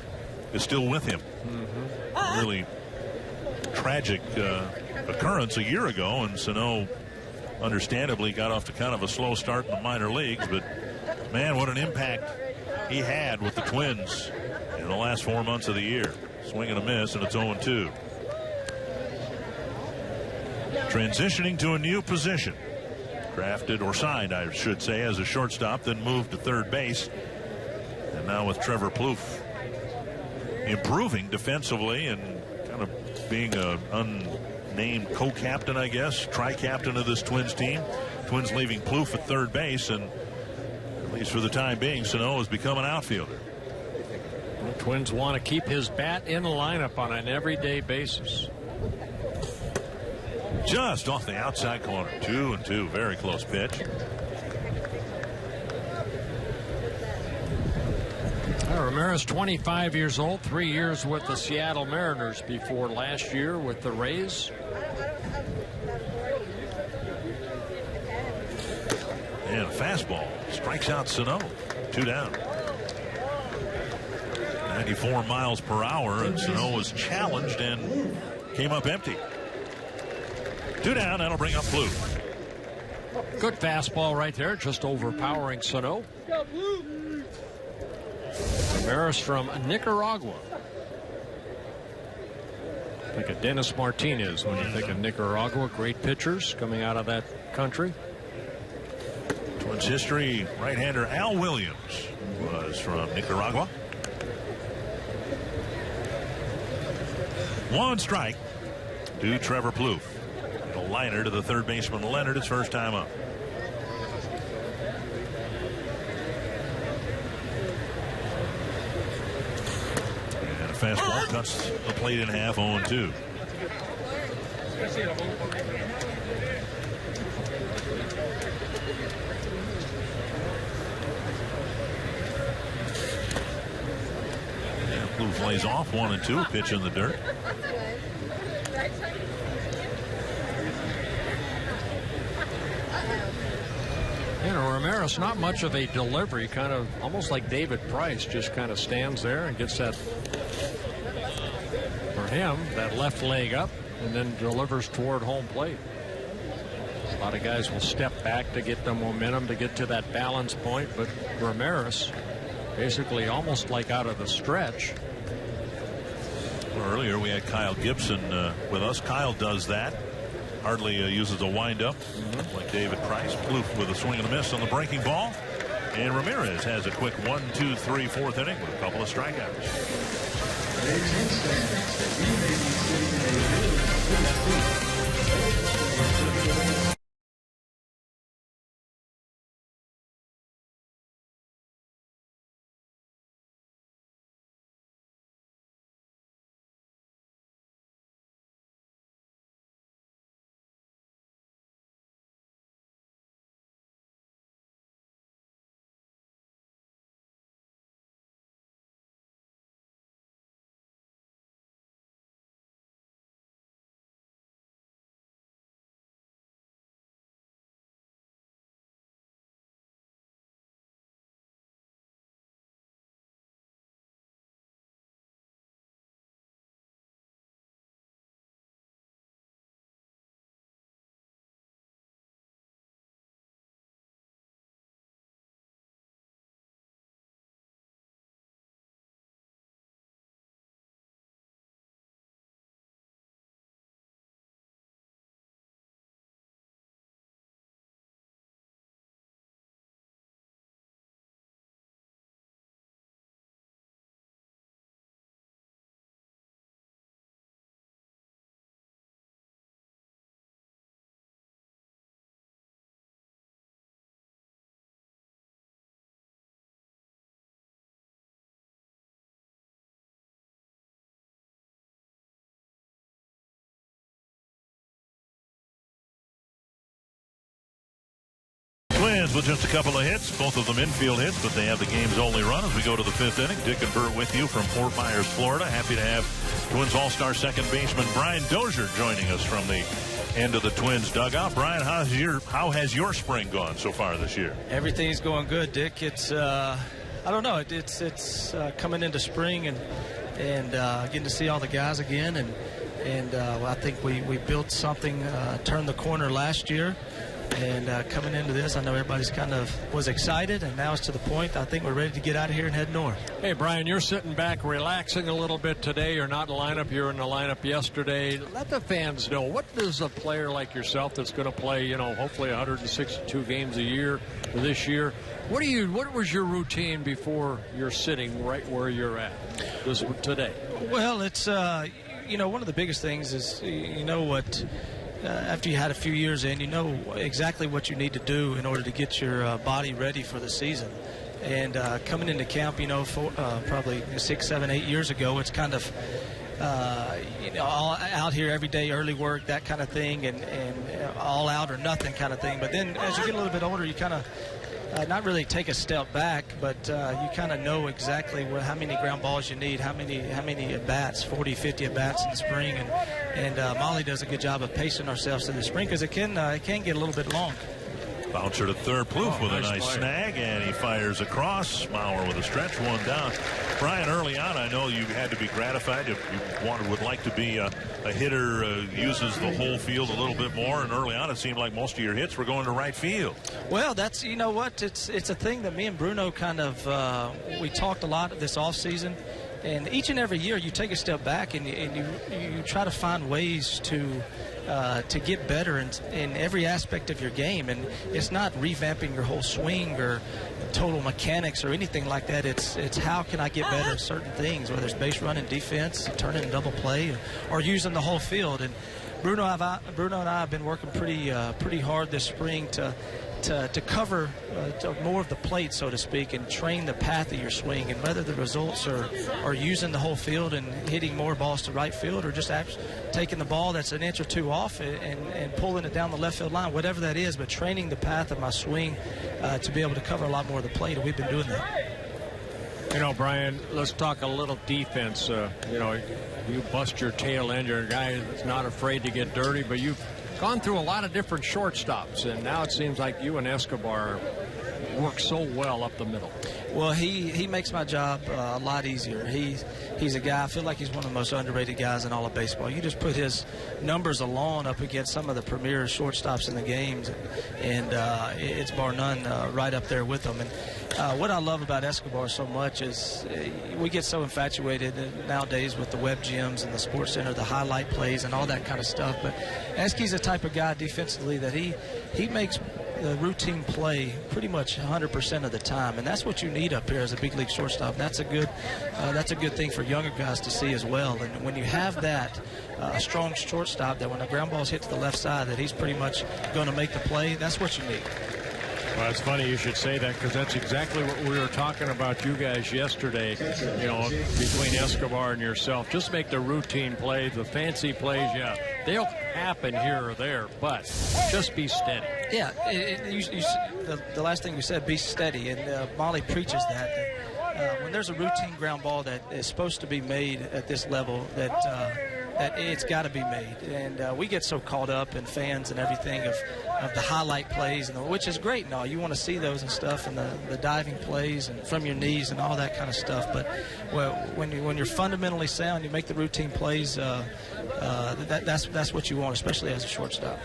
is still with him. Really tragic occurrence a year ago, and Sano understandably got off to kind of a slow start in the minor leagues, but man, what an impact he had with the Twins in the last 4 months of the year. Swing and a miss, and it's 0-2. Transitioning to a new position. Drafted or signed, I should say, as a shortstop, then moved to third base. And now with Trevor Plouffe improving defensively and kind of being an unnamed co-captain, I guess, tri-captain of this Twins team. Twins leaving Plouffe at third base, and at least for the time being, Sano has become an outfielder. The Twins want to keep his bat in the lineup on an everyday basis. Just off the outside corner. 2-2. Very close pitch. Ramirez, 25 years old, 3 years with the Seattle Mariners before last year with the Rays. And a fastball strikes out Sano. 2 down. 94 miles per hour, and Sano was challenged and came up empty. 2 down. That'll bring up Plouffe. Good fastball right there, just overpowering Sano. Ramirez from Nicaragua. Think of Dennis Martinez when you think of Nicaragua. Great pitchers coming out of that country. Twins history, right-hander Al Williams was from Nicaragua. 1 strike to Trevor Plouffe. A liner to the third baseman Leonard, his first time up. And a fastball cuts the plate in half, 0-2. Plouffe lays off 1-2, pitch in the dirt. You know, Ramirez, not much of a delivery, kind of almost like David Price, just kind of stands there and gets that, for him, that left leg up and then delivers toward home plate. A lot of guys will step back to get the momentum, to get to that balance point, but Ramirez basically almost like out of the stretch. Well, earlier we had Kyle Gibson with us. Kyle does that. Hardly uses a windup like David Price. Plouffe with a swing and a miss on the breaking ball. And Ramirez has a quick 1-2-3 fourth inning with a couple of strikeouts. They Twins with just a couple of hits, both of them infield hits, but they have the game's only run as we go to the 5th inning. Dick and Bert with you from Fort Myers, Florida. Happy to have Twins All-Star second baseman Brian Dozier joining us from the end of the Twins dugout. Brian, how has your spring gone so far this year? Everything's going good, Dick. It's I don't know. It's coming into spring and getting to see all the guys again, and I think we built something, turned the corner last year. And coming into this, I know everybody's kind of was excited, and now it's to the point I think we're ready to get out of here and head north. Hey, Brian, you're sitting back relaxing a little bit today. You're not in the lineup. You were in the lineup yesterday. Let the fans know, what does a player like yourself that's going to play, hopefully 162 games a year for this year, what was your routine before you're sitting right where you're at today? Well, it's, one of the biggest things is, after you had a few years in, you know exactly what you need to do in order to get your body ready for the season. And coming into camp, probably 6, 7, 8 years ago, it's kind of, all out here every day, early work, that kind of thing, and all out or nothing kind of thing. But then as you get a little bit older, you kind of not really take a step back, but you kind of know exactly how many ground balls you need, how many at-bats, 40, 50 at-bats in the spring, and Molly does a good job of pacing ourselves in the spring because it can get a little bit long. Bouncer to third. Plouffe with a nice snag, and he fires across. Mauer with a stretch, one down. Brian, early on, I know you had to be gratified. If you would like to be a hitter, uses the whole field a little bit more, and early on it seemed like most of your hits were going to right field. Well, that's, it's a thing that me and Bruno kind of, we talked a lot this offseason. And each and every year you take a step back and you try to find ways to get better in every aspect of your game. And it's not revamping your whole swing or total mechanics or anything like that. It's how can I get better at certain things, whether it's base running, defense, turning a double play, or using the whole field. And Bruno and I have been working pretty hard this spring to cover more of the plate, so to speak, and train the path of your swing. And whether the results are using the whole field and hitting more balls to right field, or just taking the ball that's an inch or two off and pulling it down the left field line, whatever that is, but training the path of my swing to be able to cover a lot more of the plate, and we've been doing that. Brian, let's talk a little defense. You bust your tail end. You're a guy that's not afraid to get dirty, but you've gone through a lot of different shortstops, and now it seems like you and Escobar work so well up the middle. Well, he makes my job a lot easier. He's a guy, I feel like he's one of the most underrated guys in all of baseball. You just put his numbers alone up against some of the premier shortstops in the games, and it's bar none right up there with them. And what I love about Escobar so much is we get so infatuated nowadays with the web gyms and the Sports Center, the highlight plays and all that kind of stuff. But Esky's the type of guy defensively that he makes the routine play pretty much 100% of the time, and that's what you need up here as a big league shortstop. That's a good thing for younger guys to see as well. And when you have that strong shortstop, that when the ground balls hit to the left side, that he's pretty much going to make the play, that's what you need. Well, it's funny you should say that, because that's exactly what we were talking about you guys yesterday, you know, between Escobar and yourself. Just make the routine plays, the fancy plays, yeah, they'll happen here or there, but just be steady. Yeah, the last thing you said, be steady, and Molly preaches that when there's a routine ground ball that is supposed to be made at this level, that it's got to be made. And we get so caught up in fans and everything of the highlight plays, which is great and all. You want to see those and stuff, and the diving plays and from your knees and all that kind of stuff. But when you're fundamentally sound, you make the routine plays, that's what you want, especially as a shortstop.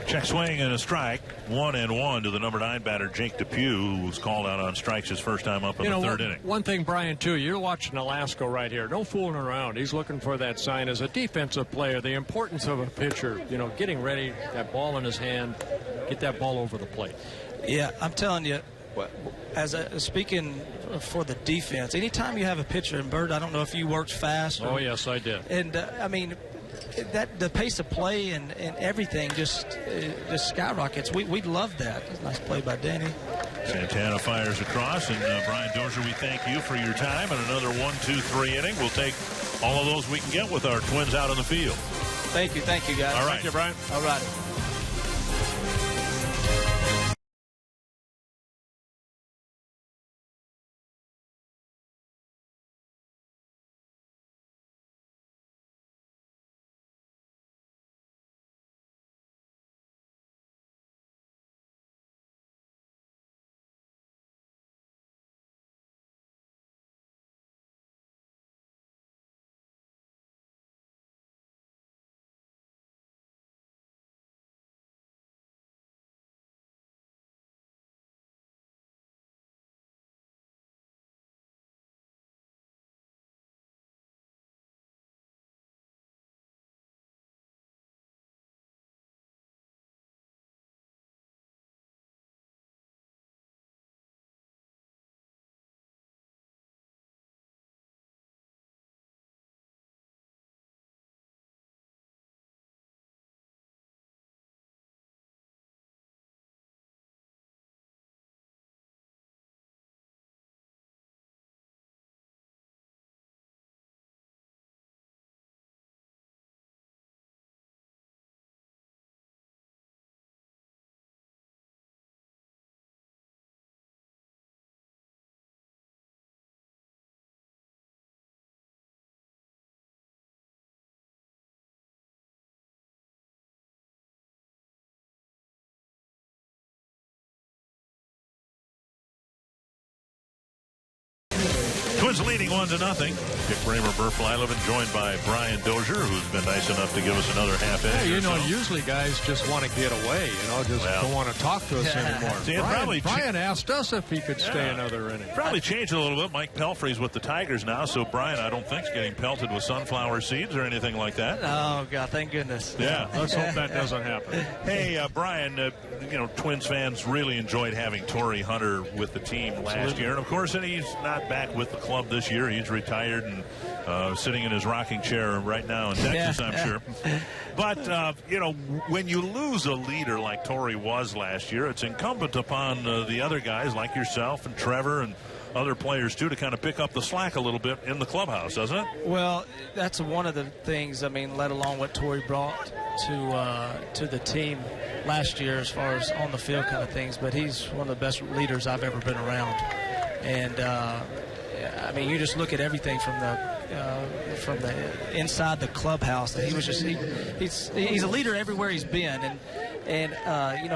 Check swing and a strike. 1-1 to the number 9 batter, Jake Depew, who was called out on strikes his first time up in the third inning. One thing, Brian, too, you're watching Alasko right here. No fooling around. He's looking for that sign as a defensive player, the importance of a pitcher, you know, getting ready, that ball in his hand, get that ball over the plate. Yeah, I'm telling you, speaking for the defense, anytime you have a pitcher, and Bert, I don't know if you worked fast. Oh, yes, I did. And, I mean, the pace of play and everything just skyrockets. We love that. Nice play by Danny. Santana fires across, and Brian Dozier, we thank you for your time. And another 1-2-3 inning. We'll take all of those we can get with our Twins out on the field. Thank you, guys. All right. Thank you, Brian. All right. Twins leading 1-0. Dick Bramer, Burt Flyleven, joined by Brian Dozier, who's been nice enough to give us another half inning. Yeah, you know, usually guys just want to get away, just don't want to talk to us anymore. See, Brian asked us if he could stay another inning. Probably changed a little bit. Mike Pelfrey's with the Tigers now, so Brian, I don't think, is getting pelted with sunflower seeds or anything like that. Oh, God, thank goodness. Yeah. Let's hope that doesn't happen. Hey, Brian, Twins fans really enjoyed having Torrey Hunter with the team last year. And, of course, he's not back with the club this year. He's retired and sitting in his rocking chair right now in Texas, I'm sure. But, when you lose a leader like Torrey was last year, it's incumbent upon the other guys like yourself and Trevor and other players, too, to kind of pick up the slack a little bit in the clubhouse, doesn't it? Well, that's one of the things, let alone what Torrey brought to the team last year as far as on the field kind of things. But he's one of the best leaders I've ever been around. And, you just look at everything from the inside the clubhouse. He was just he's a leader everywhere he's been, and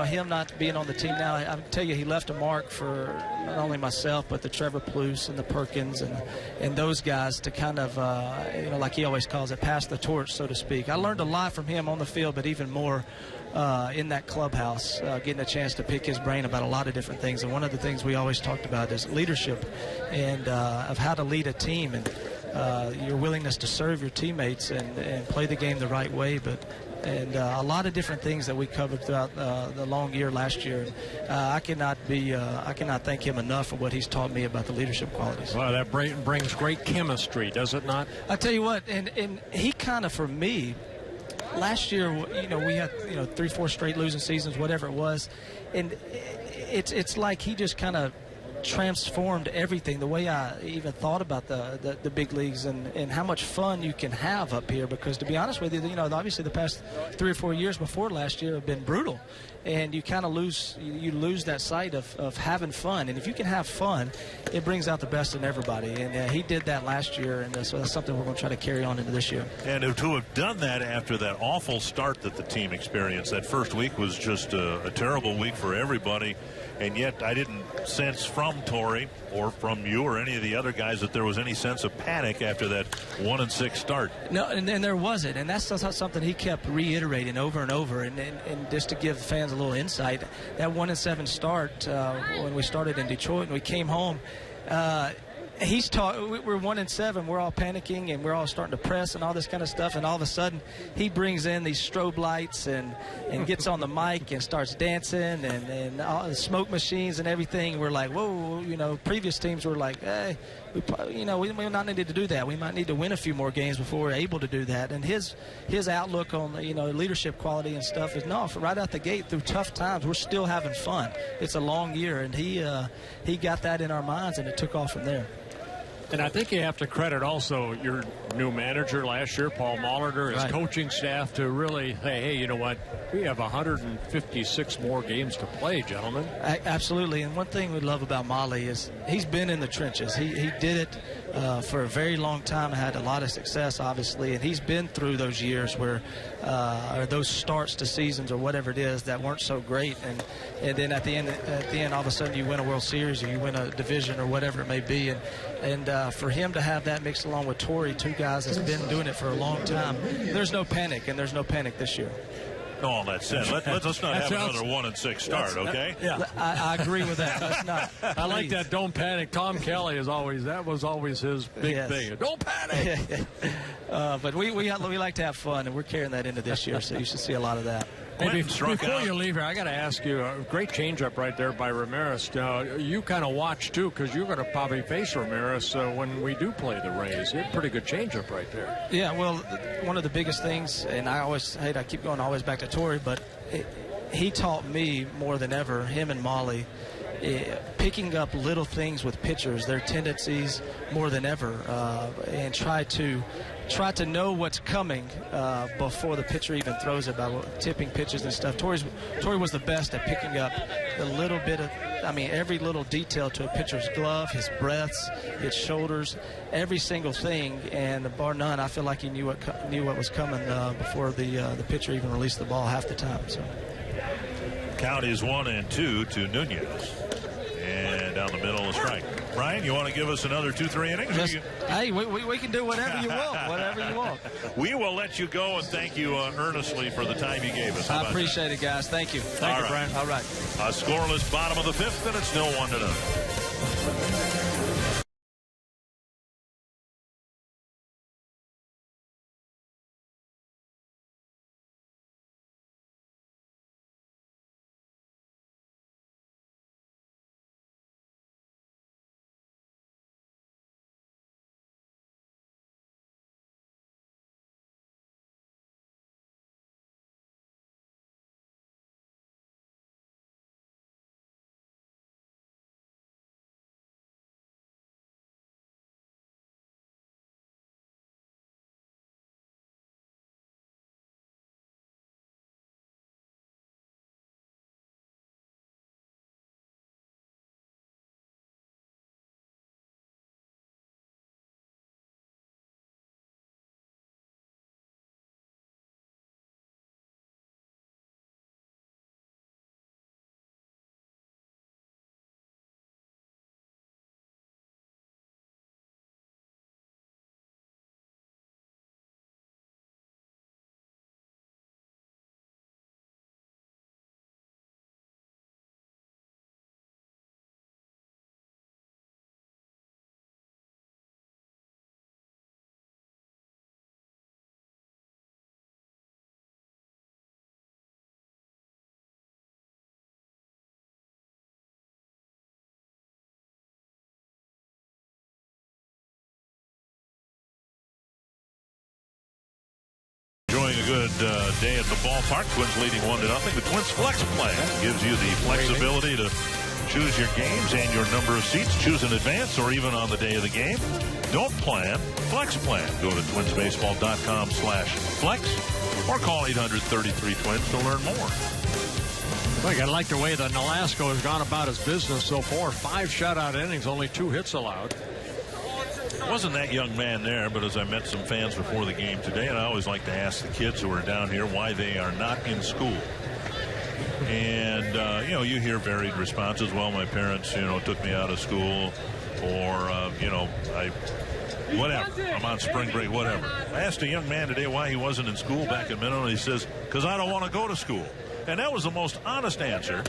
him not being on the team now, I tell you, he left a mark for not only myself but the Trevor Plouffe and the Perkins and those guys to kind of like he always calls it, pass the torch, so to speak. I learned a lot from him on the field, but even more in that clubhouse, getting a chance to pick his brain about a lot of different things. And one of the things we always talked about is leadership and of how to lead a team and your willingness to serve your teammates and play the game the right way. But and a lot of different things that we covered throughout the long year last year. I cannot thank him enough for what he's taught me about the leadership qualities. Well, that brings great chemistry, does it not? I tell you what, and he kind of, for me, last year, we had 3-4 straight losing seasons, whatever it was, and it's like he just kind of transformed everything, the way I even thought about the big leagues and how much fun you can have up here. Because to be honest with you, obviously the past 3 or 4 years before last year have been brutal, and you kind of lose that sight of having fun. And if you can have fun, it brings out the best in everybody. And he did that last year, and so that's something we're going to try to carry on into this year. And to have done that after that awful start that the team experienced, that first week was just a terrible week for everybody. And yet I didn't sense from Torrey or from you or any of the other guys that there was any sense of panic after that 1-6 start. No, and there wasn't. And that's something he kept reiterating over and over. And just to give fans a little insight, that 1-7 start when we started in Detroit and we came home, we're 1-7. We're all panicking and we're all starting to press and all this kind of stuff. And all of a sudden, he brings in these strobe lights and gets on the mic and starts dancing and all the smoke machines and everything. We're like, whoa, previous teams were like, hey, we might not need to do that. We might need to win a few more games before we're able to do that. And his outlook on leadership quality and stuff is right out the gate through tough times. We're still having fun. It's a long year, and he got that in our minds, and it took off from there. And I think you have to credit also your new manager last year, Paul Molitor, his coaching staff, to really say, hey, you know what, we have 156 more games to play, gentlemen. Absolutely. And one thing we love about Molly is he's been in the trenches. He did it for a very long time, had a lot of success, obviously, and he's been through those years where or those starts to seasons or whatever it is that weren't so great, and then at the end, all of a sudden you win a World Series or you win a division or whatever it may be, and for him to have that mixed along with Torrey, two guys that's been doing it for a long time, there's no panic, and there's no panic this year. All that said, let's not have another 1-6 start, okay? Yeah, I agree with that. Let's not. I like that. Don't panic. Tom Kelly was always his big thing. Don't panic. But we like to have fun, and we're carrying that into this year. So you should see a lot of that. Hey, before you leave here, I got to ask you, a great changeup right there by Ramirez. You kind of watch, too, because you're going to probably face Ramirez when we do play the Rays. It's a pretty good changeup right there. Yeah, well, one of the biggest things, and I keep going always back to Torrey, but he taught me more than ever, him and Molly, picking up little things with pitchers, their tendencies more than ever, and try to know what's coming before the pitcher even throws it, by tipping pitches and stuff. Torrey was the best at picking up the little bit of, every little detail to a pitcher's glove, his breaths, his shoulders, every single thing. And bar none, I feel like he knew what was coming before the pitcher even released the ball half the time. So count is 1-2 to Nunez. And down the middle, a strike. Brian, you want to give us another 2-3 innings? Hey, we can do whatever you want. Whatever you want. We will let you go, and thank you earnestly for the time you gave us. I appreciate it, guys. Thank you. Thank you, Brian. All right. A scoreless bottom of the fifth, and it's still 1-0. a good day at the ballpark. Twins leading 1-0. The Twins Flex Plan gives you the flexibility to choose your games and your number of seats. Choose in advance or even on the day of the game. Don't plan, Flex Plan. Go to twinsbaseball.com/flex or call 800-33-TWINS to learn more. Look, I like the way that Nolasco has gone about his business so far. 5 shutout innings, only 2 hits allowed. Wasn't that young man there, but as I met some fans before the game today, and I always like to ask the kids who are down here why they are not in school. And, you hear varied responses. Well, my parents, took me out of school, or, whatever. I'm on spring break, whatever. I asked a young man today why he wasn't in school back in Minnesota, and he says, because I don't want to go to school. And that was the most honest answer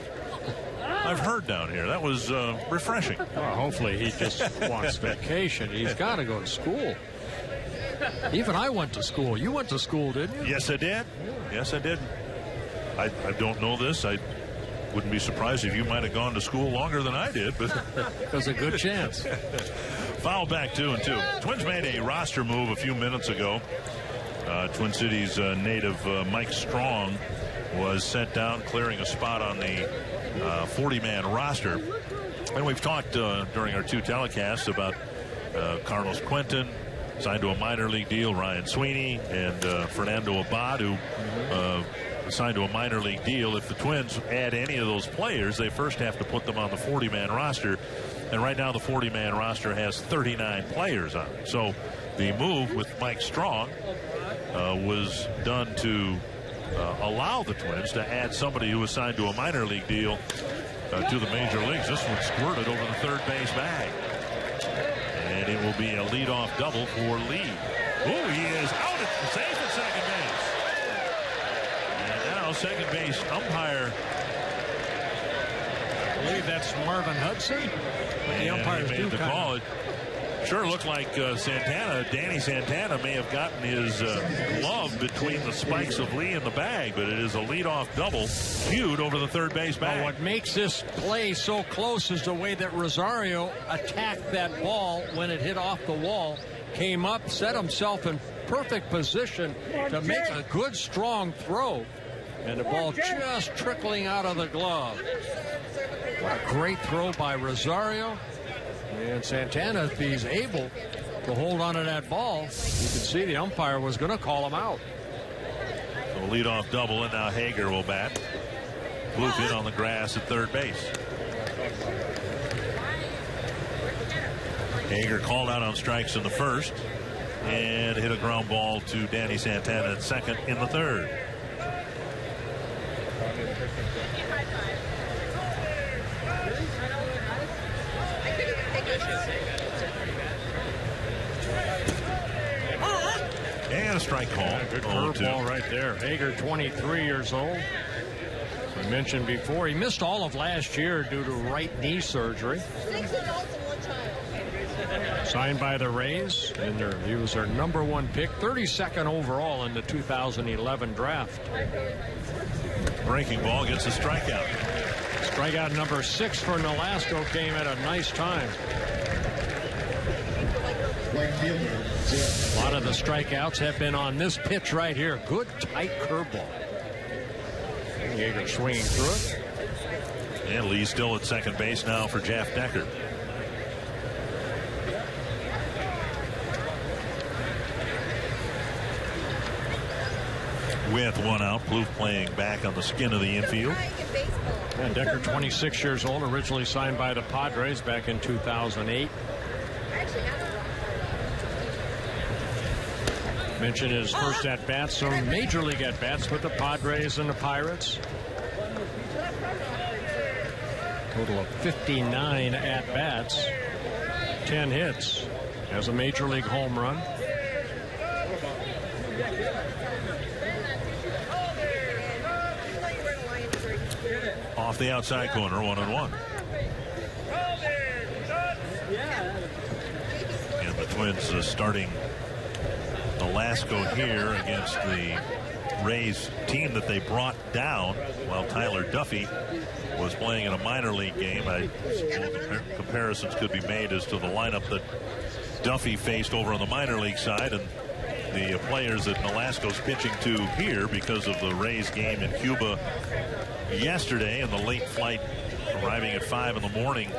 I've heard down here. That was refreshing. Well, hopefully he just wants vacation. He's got to go to school. Even I went to school. You went to school, didn't you? Yes, I did. Yes, I did. I don't know this. I wouldn't be surprised if you might have gone to school longer than I did. But there's a good chance. Foul back 2-2. Twins made a roster move a few minutes ago. Twin Cities native Mike Strong was sent down, clearing a spot on the 40-man roster. And we've talked during our 2 telecasts about Carlos Quentin, signed to a minor league deal, Ryan Sweeney, and Fernando Abad, who signed to a minor league deal. If the Twins add any of those players, they first have to put them on the 40-man roster. And right now the 40-man roster has 39 players on it. So the move with Mike Strong was done to allow the Twins to add somebody who was signed to a minor league deal to the major leagues. This one squirted over the third base bag. And it will be a leadoff double for Lee. Oh, he is out at safe at second base. And now second base umpire. I believe that's Marvin Hudson. But the umpires made the call. It sure looked like Danny Santana may have gotten his glove between the spikes of Lee and the bag, but it is a leadoff double cued over the third base bag. Well, what makes this play so close is the way that Rosario attacked that ball when it hit off the wall, came up, set himself in perfect position to make a good, strong throw, and the ball just trickling out of the glove. What a great throw by Rosario. And Santana, if he's able to hold on to that ball, you can see the umpire was going to call him out. So leadoff double, and now Hager will bat. Blue in on the grass at third base. Hager called out on strikes in the first and hit a ground ball to Danny Santana at second in the third. And a strike call. Yeah, good curveball right there. Hager, 23 years old. As I mentioned before, he missed all of last year due to right knee surgery. Signed by the Rays, and he was their #1 pick, 32nd overall in the 2011 draft. Breaking ball gets a strikeout. Strikeout number 6 for Nolasco came at a nice time. A lot of the strikeouts have been on this pitch right here. Good tight curveball. Yeager swinging through it. And Lee still at second base now for Jeff Decker. With one out, Plouffe playing back on the skin of the infield. And Decker, 26 years old, originally signed by the Padres back in 2008. Mentioned his first at-bats, some major league at-bats with the Padres and the Pirates. Total of 59 at-bats, 10 hits. Has a major league home run. Off the outside corner, 1-1. And the Twins starting Nolasco here against the Rays team that they brought down while Tyler Duffy was playing in a minor league game. I suppose comparisons could be made as to the lineup that Duffy faced over on the minor league side, and the players that Nolasco's pitching to here because of the Rays game in Cuba yesterday and the late flight arriving at 5 in the morning,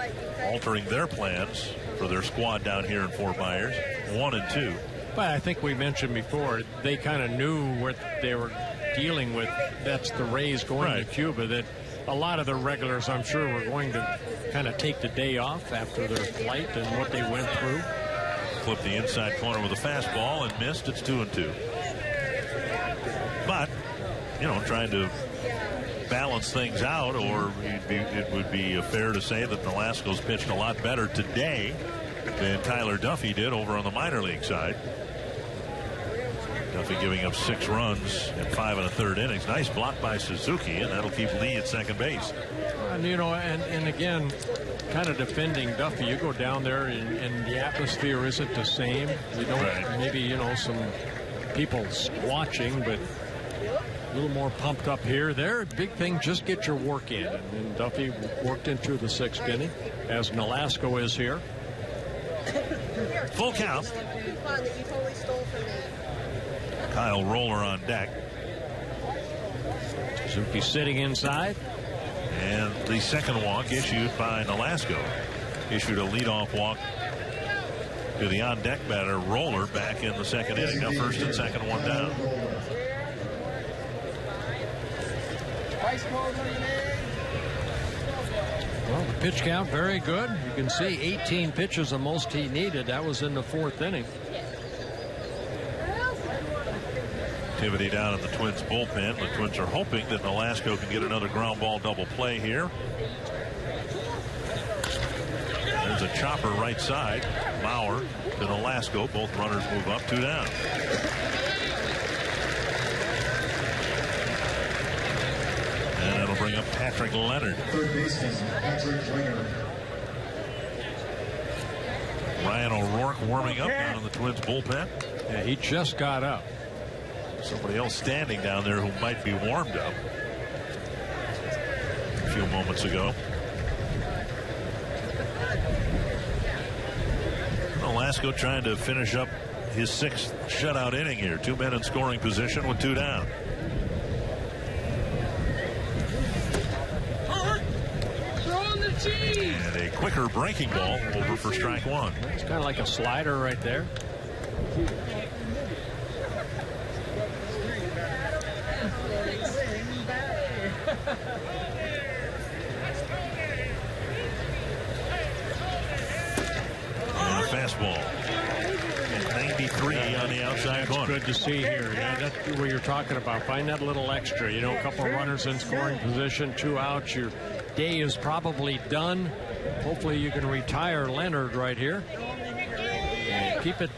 altering their plans for their squad down here in Fort Myers. 1 and 2. But I think we mentioned before, they kind of knew what they were dealing with. That's the Rays going to Cuba, that a lot of the regulars, I'm sure, were going to kind of take the day off after their flight and what they went through. Flipped the inside corner with a fastball and missed. It's 2 and 2. But, you know, trying to balance things out, or it would be fair to say that Nolasco's pitched a lot better today than Tyler Duffy did over on the minor league side. Duffy giving up 6 runs in 5 1/3 innings. Nice block by Suzuki, and that'll keep Lee at second base. And, you know, and again, kind of defending Duffy, you go down there and the atmosphere isn't the same. You don't, maybe, you know, some people watching, but a little more pumped up here. There, big thing, just get your work in. And Duffy worked into the 6th inning, as Nolasco is here. Full count. Kyle Roller on deck. Suzuki sitting inside. And the second walk issued by Nolasco. Issued a leadoff walk to the on-deck batter, Roller, back in the 2nd inning. Now 1st and 2nd, 1 down. Well, the pitch count very good. You can see 18 pitches, the most he needed. That was in the 4th inning. Activity down in the Twins bullpen. The Twins are hoping that Nolasco can get another ground ball double play here. There's a chopper right side. Mauer to Nolasco. Both runners move up, 2 down. And it'll bring up Patrick Leonard. Third baseman, Patrick Leonard. Ryan O'Rourke warming up down in the Twins bullpen. Yeah, he just got up. Somebody else standing down there who might be warmed up a few moments ago. Nolasco trying to finish up his 6th shutout inning here. 2 men in scoring position with 2 down. And a quicker breaking ball over for strike 1. It's kind of like a slider right there. And a fastball. And 93 on the outside corner. Good to see here. Yeah, that's what you're talking about. Find that little extra. You know, a couple of runners in scoring position, 2 outs. Your day is probably done. Hopefully you can retire Leonard right here and keep it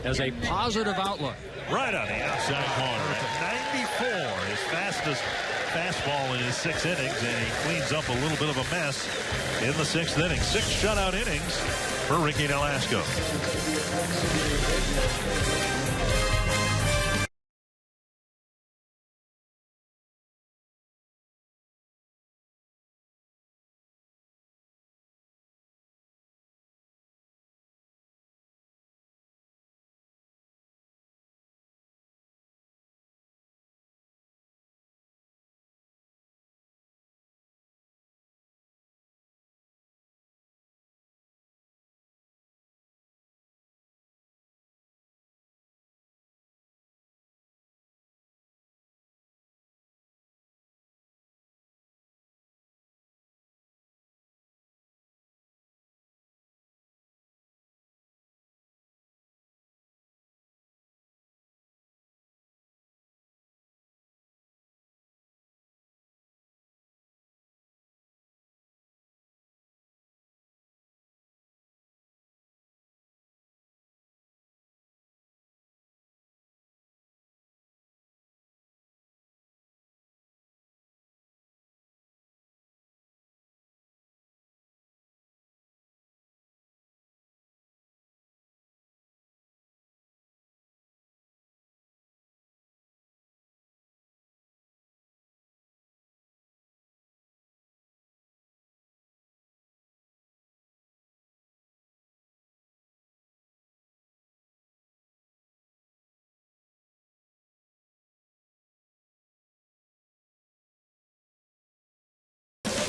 as a positive outlook. Right on the outside corner. 94, his fastest fastball in his 6 innings, and he cleans up a little bit of a mess in the 6th inning. 6 shutout innings for Ricky Nolasco.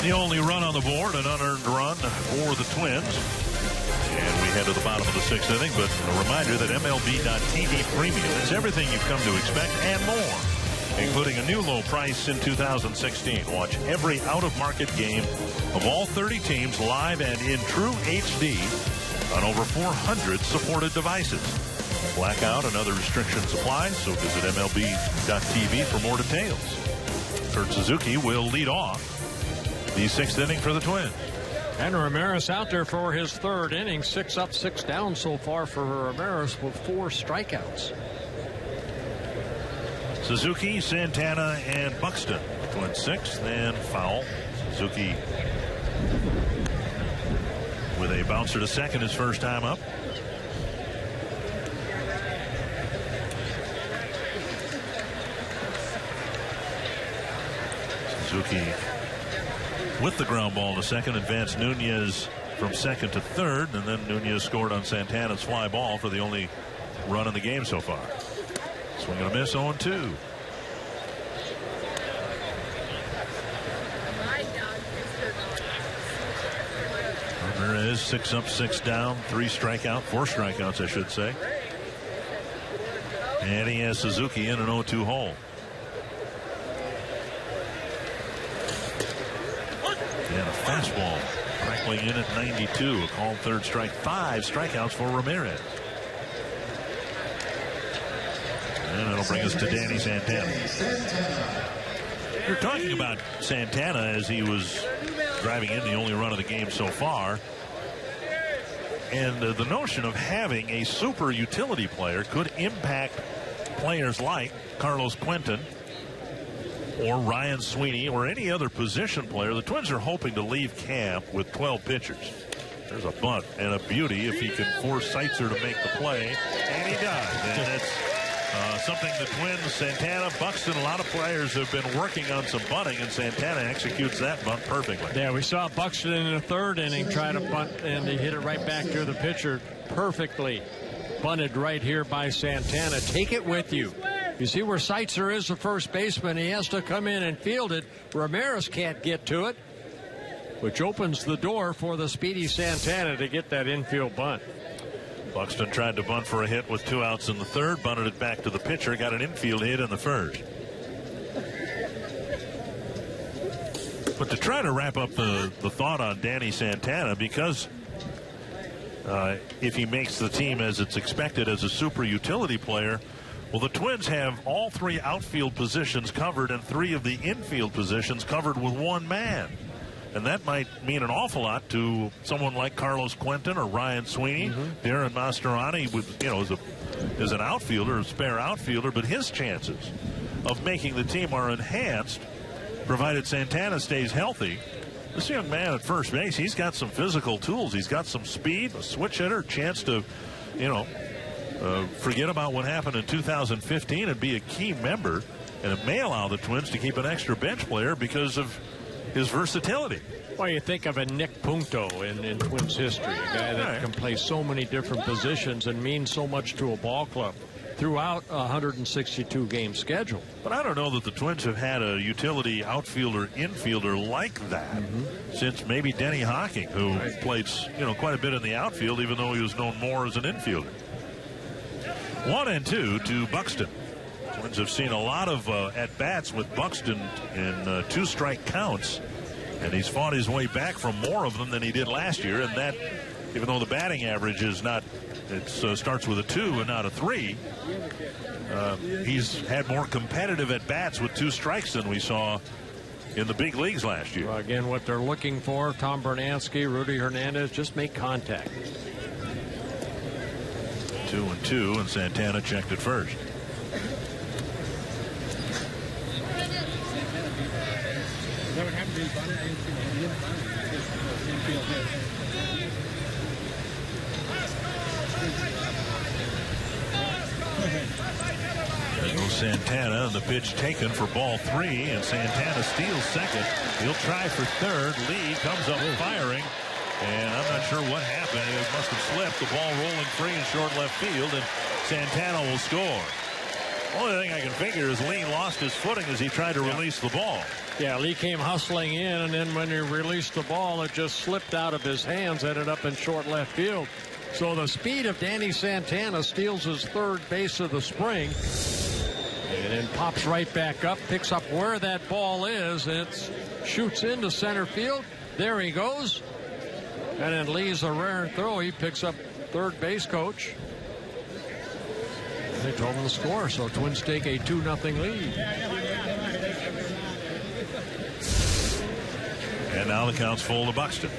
The only run on the board, an unearned run for the Twins. And we head to the bottom of the 6th inning, but a reminder that MLB.TV Premium is everything you've come to expect and more, including a new low price in 2016. Watch every out-of-market game of all 30 teams live and in true HD on over 400 supported devices. Blackout and other restrictions apply, so visit MLB.TV for more details. Kurt Suzuki will lead off the 6th inning for the Twins. And Ramirez out there for his 3rd inning. 6 up, 6 down so far for Ramirez with 4 strikeouts. Suzuki, Santana, and Buxton. Twins 6th and foul. Suzuki with a bouncer to second his first time up. Suzuki with the ground ball to second, advanced Nunez from second to third, and then Nunez scored on Santana's fly ball for the only run in the game so far. Swing and a miss, 0-2. Ramirez 6 up, 6 down, 4 strikeouts, I should say. And he has Suzuki in an 0-2 hole. And a fastball crackling in at 92. A called 3rd strike. 5 strikeouts for Ramirez. And that'll bring us to Danny Santana. You're talking about Santana as he was driving in the only run of the game so far. And the notion of having a super utility player could impact players like Carlos Quentin or Ryan Sweeney or any other position player. The Twins are hoping to leave camp with 12 pitchers. There's a bunt and a beauty if he can force Seitzer to make the play, and he does. And it's something the Twins, Santana, Buxton, a lot of players have been working on some bunting, and Santana executes that bunt perfectly. Yeah, we saw Buxton in the 3rd inning try to bunt, and he hit it right back to the pitcher perfectly. Bunted right here by Santana. Take it with you. You see where Seitzer is, the first baseman. He has to come in and field it. Ramirez can't get to it, which opens the door for the speedy Santana to get that infield bunt. Buxton tried to bunt for a hit with 2 outs in the 3rd, bunted it back to the pitcher, got an infield hit in the 1st. But to try to wrap up the thought on Danny Santana, because if he makes the team as it's expected as a super utility player, well, the Twins have all 3 outfield positions covered and 3 of the infield positions covered with 1 man. And that might mean an awful lot to someone like Carlos Quentin or Ryan Sweeney. Darren Mastroianni is an outfielder, a spare outfielder, but his chances of making the team are enhanced provided Santana stays healthy. This young man at first base, he's got some physical tools. He's got some speed, a switch hitter, chance to, forget about what happened in 2015 and be a key member, and it may allow the Twins to keep an extra bench player because of his versatility. Well, you think of a Nick Punto in Twins history, a guy that can play so many different positions and mean so much to a ball club throughout a 162-game schedule. But I don't know that the Twins have had a utility outfielder, infielder like that since maybe Denny Hocking, who played quite a bit in the outfield, even though he was known more as an infielder. 1-2 to Buxton. Twins have seen a lot of at-bats with Buxton in 2-strike counts, and he's fought his way back from more of them than he did last year. And that, even though the batting average is not, it starts with a 2 and not a 3, he's had more competitive at-bats with 2 strikes than we saw in the big leagues last year. Well, again, what they're looking for, Tom Bernansky, Rudy Hernandez, just make contact. 2-2, and Santana checked it first. There goes Santana, and the pitch taken for ball 3, and Santana steals second. He'll try for third. Lee comes up firing, and I'm not sure what happened. It must have slipped. The ball rolling free in short left field, and Santana will score. Only thing I can figure is Lee lost his footing as he tried to release the ball. Yeah, Lee came hustling in, and then when he released the ball, it just slipped out of his hands, ended up in short left field. So the speed of Danny Santana steals his third base of the spring, and then pops right back up, picks up where that ball is, and it shoots into center field. There he goes. And then Lee's a rare throw. He picks up third base coach. They told him the score, so Twins take a 2-0 lead. And now the count's full to Buxton.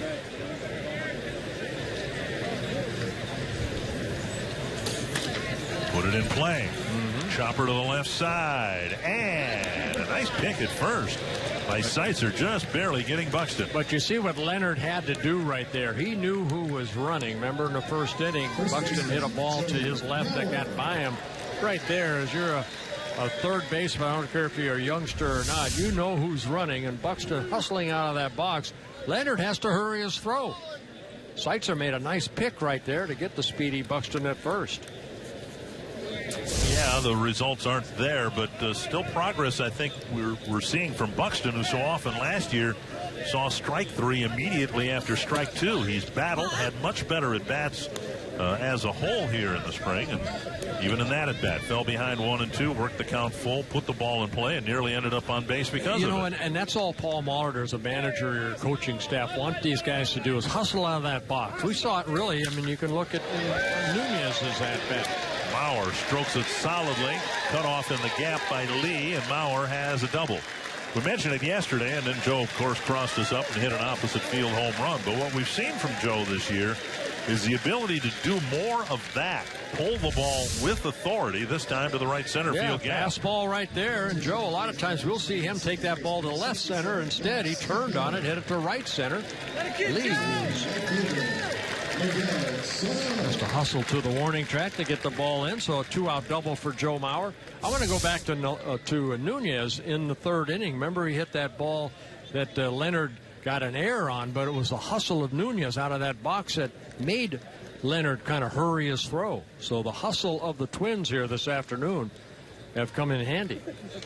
Put it in play. Chopper to the left side. And a nice pick at first by Seitzer, just barely getting Buxton. But you see what Leonard had to do right there. He knew who was running. Remember in the first inning, Buxton hit a ball to his left that got by him. Right there, as you're a third baseman, I don't care if you're a youngster or not, you know who's running, and Buxton hustling out of that box. Leonard has to hurry his throw. Seitzer made a nice pick right there to get the speedy Buxton at first. Yeah, the results aren't there, but still progress I think we're seeing from Buxton, who so often last year saw strike 3 immediately after strike 2. He's battled, had much better at-bats as a whole here in the spring, and even in that at-bat, fell behind 1 and 2, worked the count full, put the ball in play, and nearly ended up on base because of it. And that's all Paul Molitor as a manager or coaching staff want these guys to do is hustle out of that box. We saw it really. I mean, you can look at Nunez's at-bat. Mauer strokes it solidly, cut off in the gap by Lee, and Mauer has a double. We mentioned it yesterday, and then Joe, of course, crossed us up and hit an opposite field home run. But what we've seen from Joe this year is the ability to do more of that. Pull the ball with authority, this time to the right center field gap. Fastball right there. And Joe, a lot of times we'll see him take that ball to left center. Instead, he turned on it, hit it to right center. Lee has to hustle to the warning track to get the ball in. So a 2-out double for Joe Mauer. I want to go back to Nunez in the third inning. Remember, he hit that ball that Leonard got an error on, but it was the hustle of Nunez out of that box that made Leonard kind of hurry his throw. So the hustle of the Twins here this afternoon have come in handy.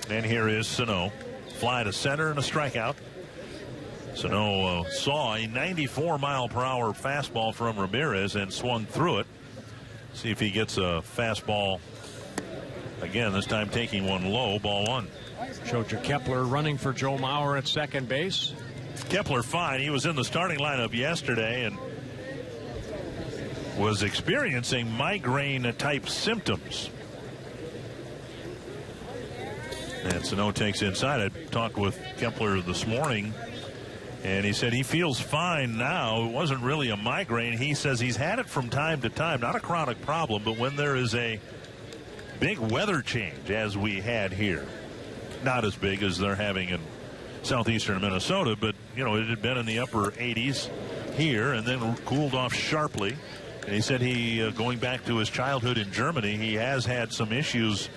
And here is Sano. Fly to center and a strikeout. Sano saw a 94-mile-per-hour fastball from Ramirez and swung through it. See if he gets a fastball again, this time taking one low, ball 1. Showed you Kepler running for Joe Mauer at second base. Kepler fine. He was in the starting lineup yesterday and was experiencing migraine-type symptoms. And Sano takes inside. I talked with Kepler this morning, and he said he feels fine now. It wasn't really a migraine. He says he's had it from time to time, not a chronic problem, but when there is a big weather change, as we had here, not as big as they're having in southeastern Minnesota, but, you know, it had been in the upper 80s here and then cooled off sharply. And he said going back to his childhood in Germany, he has had some issues,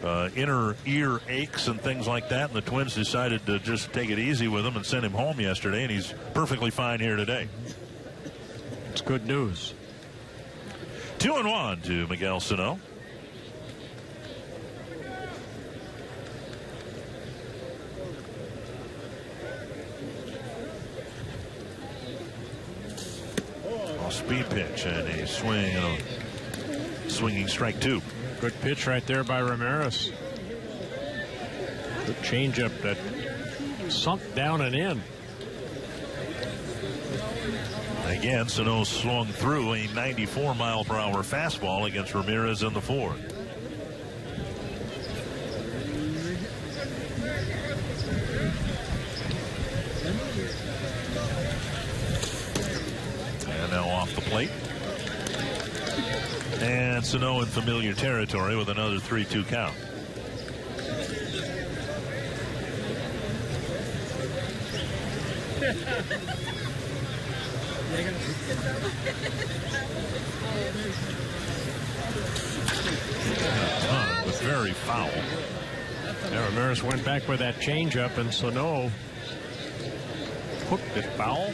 inner ear aches and things like that, and the Twins decided to just take it easy with him and send him home yesterday, and he's perfectly fine here today. It's good news. 2-1 to Miguel Sano. Speed pitch and a swing and a swinging strike 2. Good pitch right there by Ramirez. Good changeup that sunk down and in. Again, Sano swung through a 94-mile-per-hour fastball against Ramirez in the 4th. Now off the plate. And Sano in familiar territory with another 3-2 count. It was very foul. Yeah, Ramirez went back with that changeup, and Sano hooked it foul.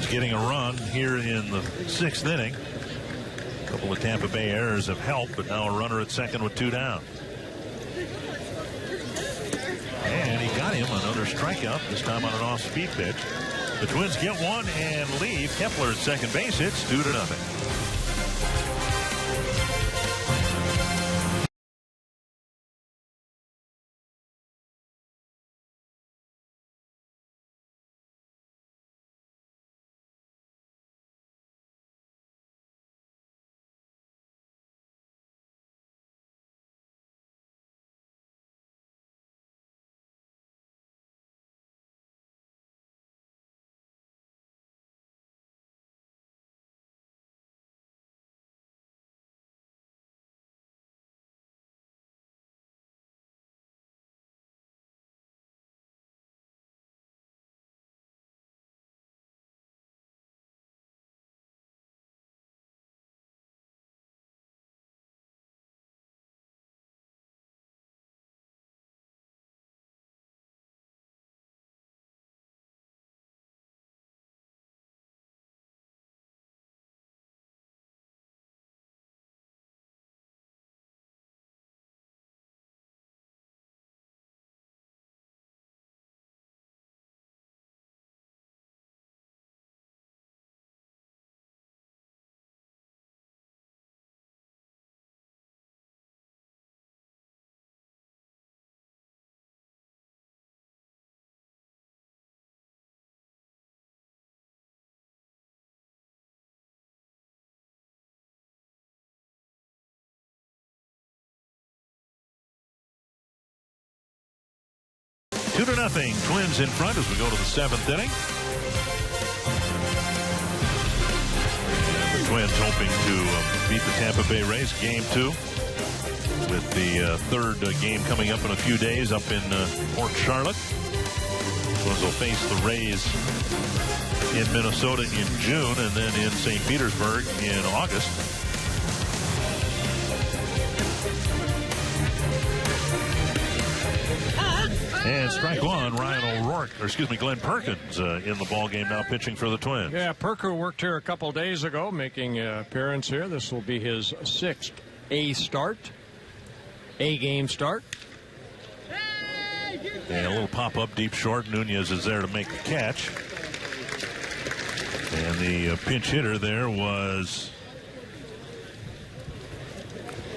Getting a run here in the 6th inning. couple of Tampa Bay errors have helped, but now a runner at second with 2 down. And he got him another strikeout, this time on an off-speed pitch. The Twins get one and leave. Kepler at second base. It's 2-0. Two to nothing. Twins in front as we go to the 7th inning. The Twins hoping to beat the Tampa Bay Rays game 2 with the third game coming up in a few days up in Port Charlotte. Twins will face the Rays in Minnesota in June and then in St. Petersburg in August. And strike one, Ryan O'Rourke, or excuse me, Glenn Perkins in the ball game now pitching for the Twins. Yeah, Perker worked here a couple days ago, making an appearance here. This will be his 6th A-game start. And a little pop-up deep short. Nunez is there to make the catch. And the pinch hitter there was,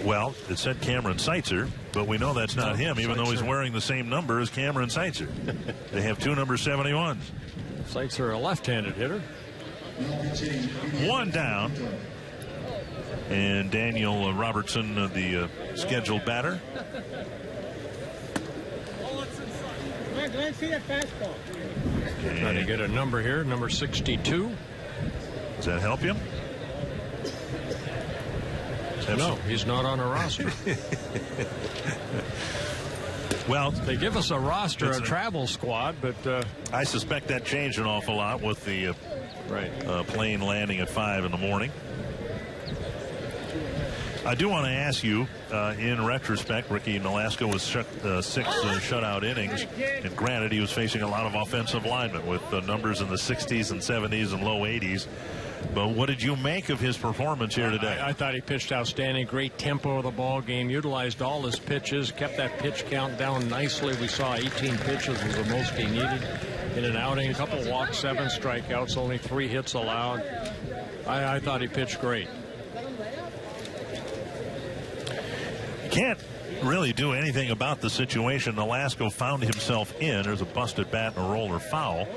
well, it said Cameron Seitzer, but we know that's not him, even though he's wearing the same number as Cameron Seitzer. They have 2 number 71s. Seitzer, a left-handed hitter. 1 down. And Daniel Robertson, the scheduled batter. Trying to get a number here, number 62. Does that help you? No, he's not on a roster. Well, they give us a roster, a travel squad, but I suspect that changed an awful lot with the plane landing at 5 in the morning. I do want to ask you, in retrospect, Ricky Nolasco was 6 shutout innings, and granted, he was facing a lot of offensive linemen with numbers in the 60s and 70s and low 80s. But what did you make of his performance here today? I thought he pitched outstanding. Great tempo of the ball game. Utilized all his pitches. Kept that pitch count down nicely. We saw 18 pitches was the most he needed in an outing. A couple walks, 7 strikeouts, only 3 hits allowed. I thought he pitched great. Can't really do anything about the situation Nolasco found himself in. There's a busted bat and a roller foul.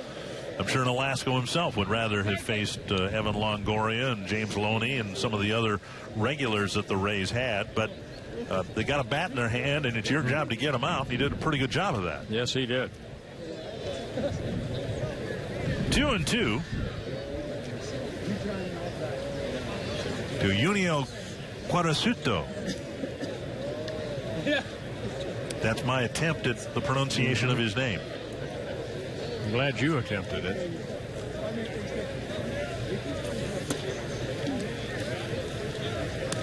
I'm sure Nolasco himself would rather have faced Evan Longoria and James Loney and some of the other regulars that the Rays had, but they got a bat in their hand, and it's your job to get them out. He did a pretty good job of that. Yes, he did. 2-2 to Junio Quarasuto. That's my attempt at the pronunciation of his name. I'm glad you attempted it.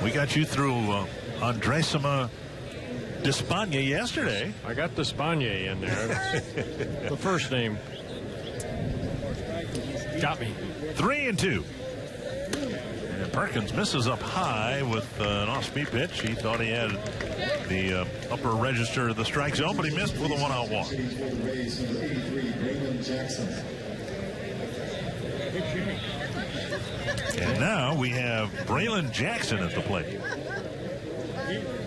We got you through Andresima Despaigne yesterday. I got Despaigne in there. The first name got me. 3-2. And Perkins misses up high with an off-speed pitch. He thought he had the upper register of the strike zone, but he missed with a one-out walk. And now we have Braylon Jackson at the plate.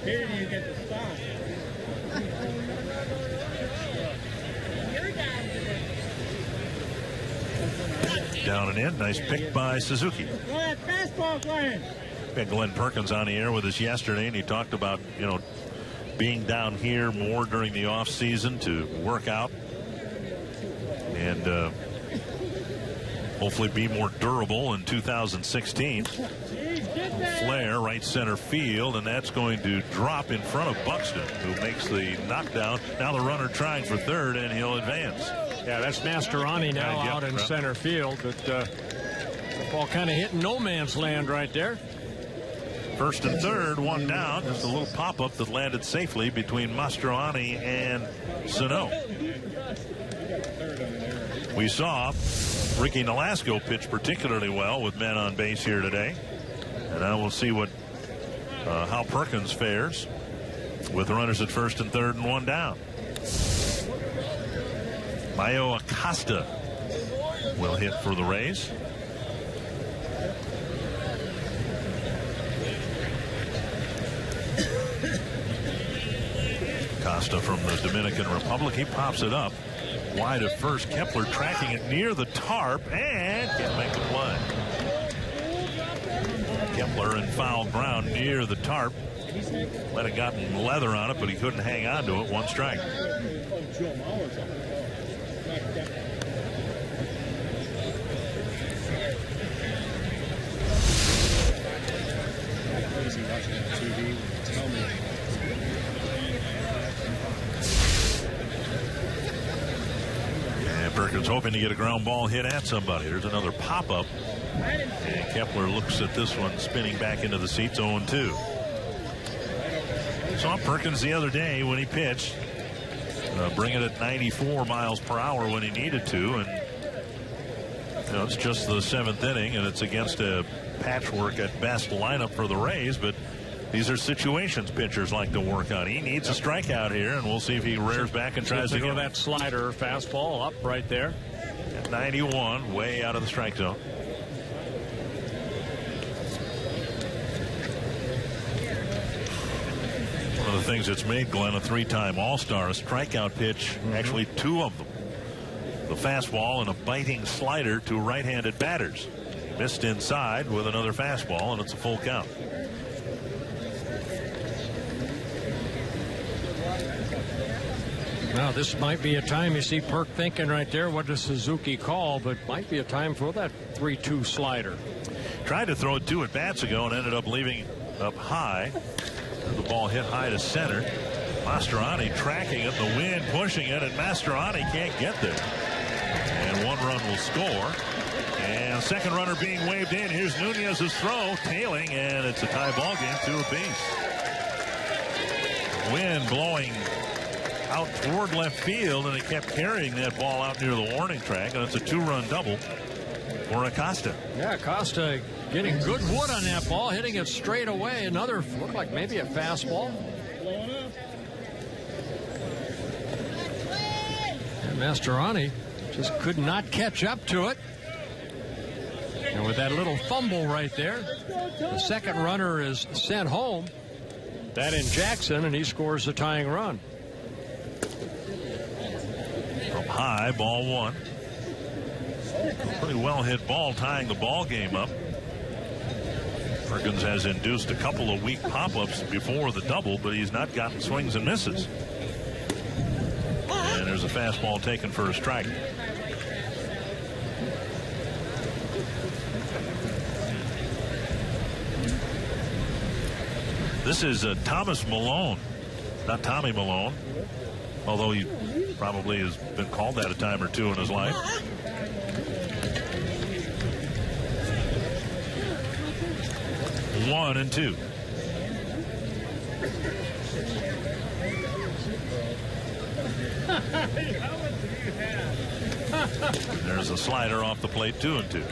Here you get the stop. Down and in. Nice pick by Suzuki. Fastball, Glenn. Had Glenn Perkins on the air with us yesterday, and he talked about, you know, being down here more during the off season to work out and hopefully be more durable in 2016. Flare right center field, and that's going to drop in front of Buxton, who makes the knockdown. Now the runner trying for third, and he'll advance. Yeah, that's Mastroianni now out in center field, but the ball kind of hitting no man's land right there. First and third, one down. Just a little pop-up that landed safely between Mastroianni and SANO. We saw Ricky Nolasco pitch particularly well with men on base here today. And now we'll see what how Perkins fares with runners at first and third and one down. Mayo Acosta will hit for the Rays. Acosta from the Dominican Republic. He pops it up wide of first. Kepler tracking it near the tarp and can't make the play. Kepler in foul ground near the tarp. Might have gotten leather on it, but he couldn't hang on to it. One strike. And Perkins hoping to get a ground ball hit at somebody. There's another pop-up. And Kepler looks at this one, spinning back into the seats, 0-2. Saw Perkins the other day when he pitched, bring it at 94 miles per hour when he needed to, and you know, it's just the seventh inning, and it's against a patchwork at best lineup for the Rays, but these are situations pitchers like to work on. He needs a strikeout here, and we'll see if he rears back and tries to go that slider fastball up right there. At 91, way out of the strike zone. One of the things that's made Glenn a three-time All-Star, a strikeout pitch, actually two of them. The fastball and a biting slider to right-handed batters. He missed inside with another fastball, and it's a full count. Now, this might be a time you see Perk thinking right there, what does Suzuki call, but might be a time for that 3-2 slider. Tried to throw it 2 at-bats ago and ended up leaving up high. The ball hit high to center. Mastroianni tracking it, the wind pushing it, and Mastroianni can't get there. And one run will score. And second runner being waved in. Here's Nunez's throw, tailing, and it's a tie ball game, 2 apiece. Wind blowing out toward left field, and it kept carrying that ball out near the warning track, and it's a 2-run double for Acosta. Yeah, Acosta getting good wood on that ball, hitting it straight away. Another, looked like maybe a fastball. And Mastroianni just could not catch up to it. And with that little fumble right there, the second runner is sent home. That in Jackson, and he scores the tying run. From high, ball 1. Pretty well hit ball, tying the ball game up. Perkins has induced a couple of weak pop-ups before the double, but he's not gotten swings and misses. And there's a fastball taken for a strike. This is Thomas Malone, not Tommy Malone, although he probably has been called that a time or two in his life. One and 2. There's a slider off the plate, 2 and 2.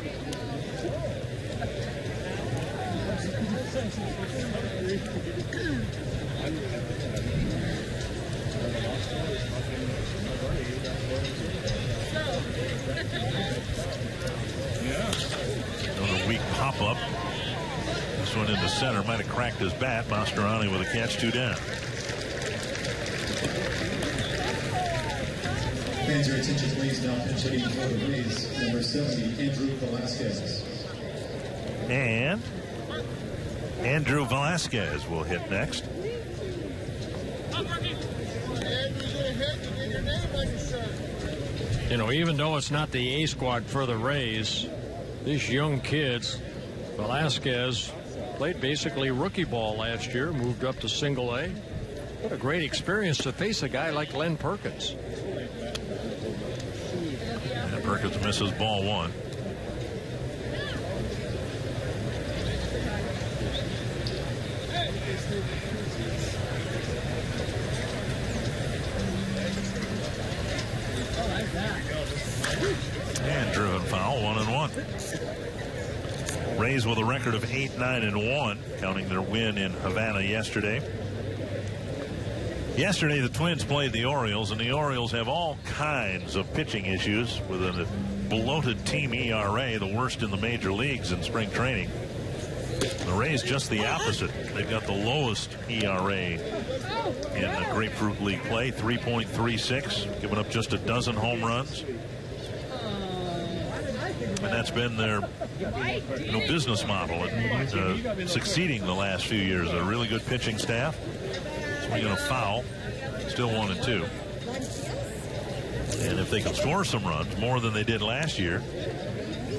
Another weak pop-up. This one into center. Might have cracked his bat. Mastroeni with a catch, 2 down. Fans, your attention please. Now pinch hitting for the Rays, number 70, Andrew Velasquez. And Andrew Velasquez will hit next. You know, even though it's not the A squad for the Rays, these young kids, Velasquez played basically rookie ball last year, moved up to single A. What a great experience to face a guy like Len Perkins. And Perkins misses ball 1. And driven foul, 1-1. Rays with a record of 8-9-1, counting their win in Havana yesterday. Yesterday, the Twins played the Orioles, and the Orioles have all kinds of pitching issues with a bloated team ERA, the worst in the major leagues in spring training. The Rays just the opposite. They've got the lowest ERA in the Grapefruit League play, 3.36, giving up just a dozen home runs. And that's been their business model and succeeding the last few years. A really good pitching staff. Swinging a foul, still 1-2. And if they can score some runs, more than they did last year,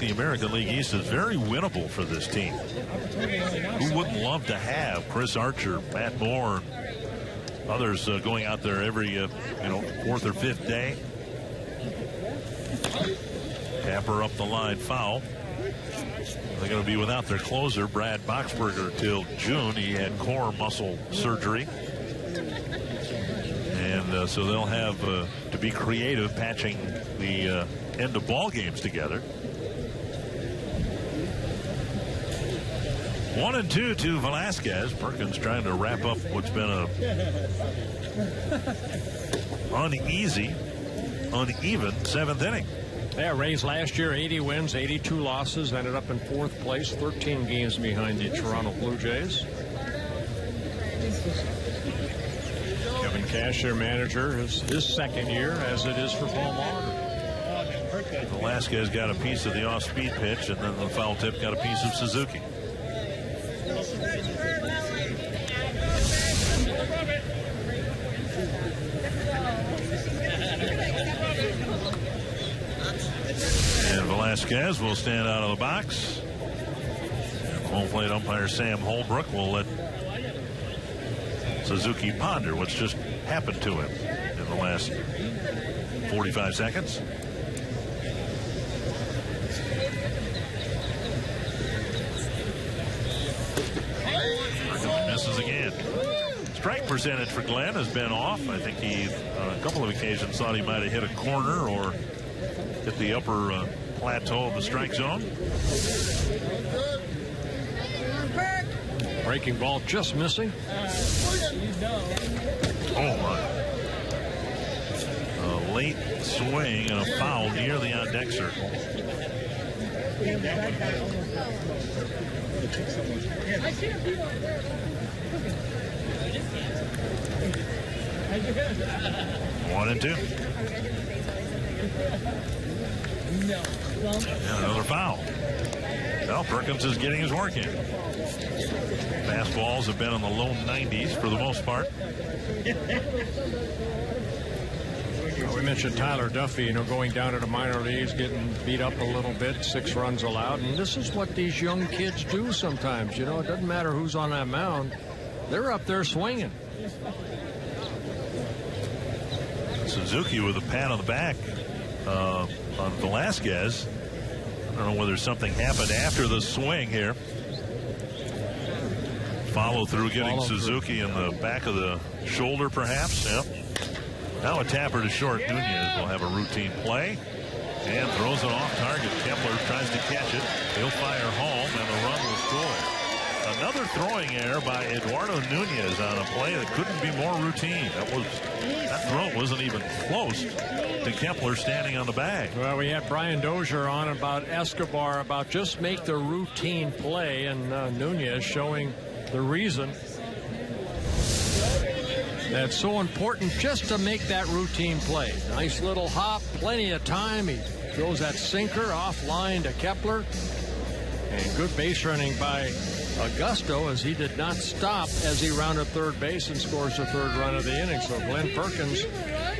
the American League East is very winnable for this team. Who wouldn't love to have Chris Archer, Matt Moore, others going out there every, fourth or fifth day? Tapper up the line, foul. They're going to be without their closer, Brad Boxberger, till June. He had core muscle surgery. And so they'll have to be creative patching the end of ball games together. 1-2 to Velasquez. Perkins trying to wrap up what's been a uneven 7th inning. Yeah, Rays last year, 80 wins, 82 losses, ended up in 4th place, 13 games behind the Toronto Blue Jays. Kevin Cash, their manager, is his 2nd year, as it is for Paul Molitor. Velasquez got a piece of the off-speed pitch, and then the foul tip got a piece of Suzuki. And Velasquez will stand out of the box. Home plate umpire Sam Holbrook will let Suzuki ponder what's just happened to him in the last 45 seconds. Misses again. Strike percentage for Glenn has been off. I think he, on a couple of occasions, thought he might have hit a corner or hit the upper plateau of the strike zone. Breaking ball just missing. Oh, my. A late swing and a foul near the on-deck circle. One and 2. And another foul. Well, Perkins is getting his work in. Fastballs have been in the low 90s for the most part. We mentioned Tyler Duffy, going down to the minor leagues, getting beat up a little bit, 6 runs allowed. And this is what these young kids do sometimes. It doesn't matter who's on that mound. They're up there swinging. Suzuki with a pat on the back on Velasquez. I don't know whether something happened after the swing here. Follow through, getting Suzuki in the back of the shoulder, perhaps. Yep. Now a tapper to short. Nunez will have a routine play and throws it off target. Kepler tries to catch it. He'll fire home, and the run will score. A Another throwing error by Eduardo Nunez on a play that couldn't be more routine. That throw wasn't even close to Kepler standing on the bag. Well, we had Brian Dozier on about Escobar, about just make the routine play, and Nunez showing the reason that's so important just to make that routine play. Nice little hop, plenty of time. He throws that sinker offline to Kepler. And good base running by Augusto, as he did not stop as he rounded third base and scores the third run of the inning. So Glenn Perkins'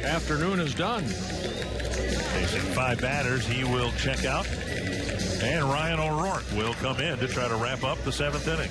afternoon is done. Facing 5 batters, he will check out. And Ryan O'Rourke will come in to try to wrap up the 7th inning.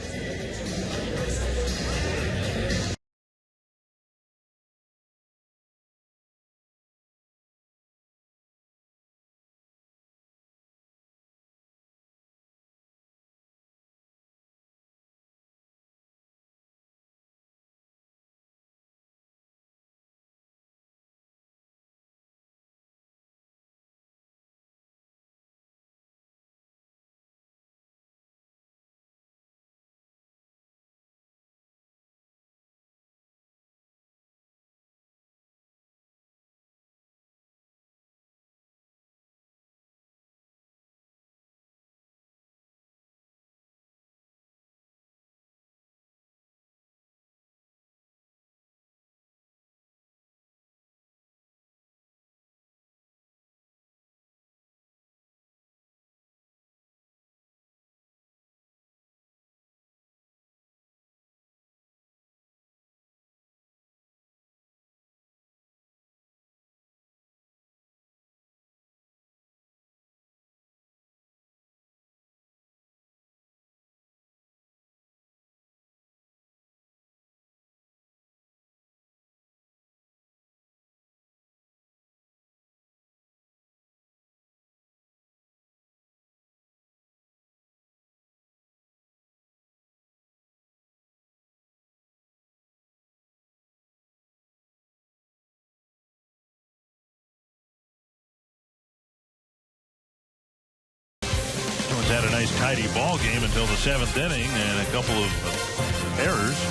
Had a nice tidy ball game until the 7th inning, and a couple of errors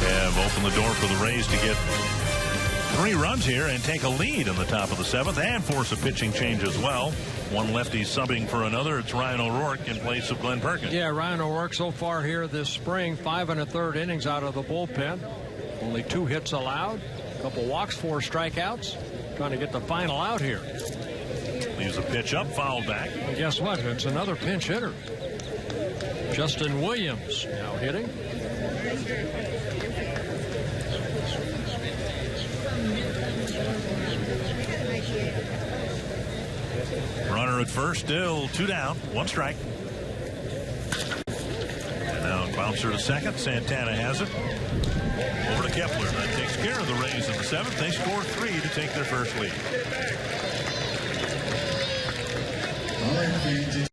have opened the door for the Rays to get 3 runs here and take a lead in the top of the 7th and force a pitching change as well. One lefty subbing for another. It's Ryan O'Rourke in place of Glenn Perkins. Yeah, Ryan O'Rourke so far here this spring, 5 1/3 innings out of the bullpen. Only 2 hits allowed, a couple walks, 4 strikeouts. Trying to get the final out here. Leaves a pitch up, fouled back. And guess what? It's another pinch hitter. Justin Williams now hitting. Runner at first, still 2 down, 1 strike. And now bouncer to second. Santana has it. Over to Kepler. That takes care of the Rays in the 7th. They score 3 to take their first lead. All right, fans.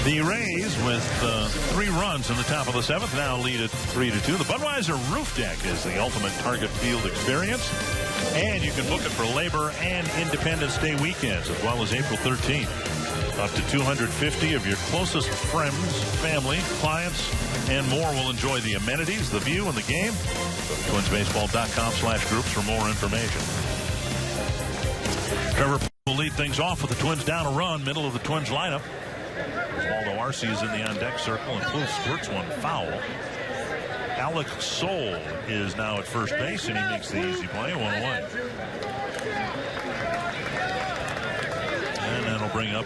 The Rays, with 3 runs in the top of the 7th, now lead at 3-2. The Budweiser Roof Deck is the ultimate Target Field experience. And you can book it for Labor and Independence Day weekends, as well as April 13th. Up to 250 of your closest friends, family, clients, and more will enjoy the amenities, the view, and the game. Go to twinsbaseball.com/groups for more information. Trevor will lead things off with the Twins down a run, middle of the Twins lineup. Oswaldo Arce is in the on-deck circle, and Kloof squirts one foul. Alec Soul is now at first base, and he makes the easy play, 1-1. And that'll bring up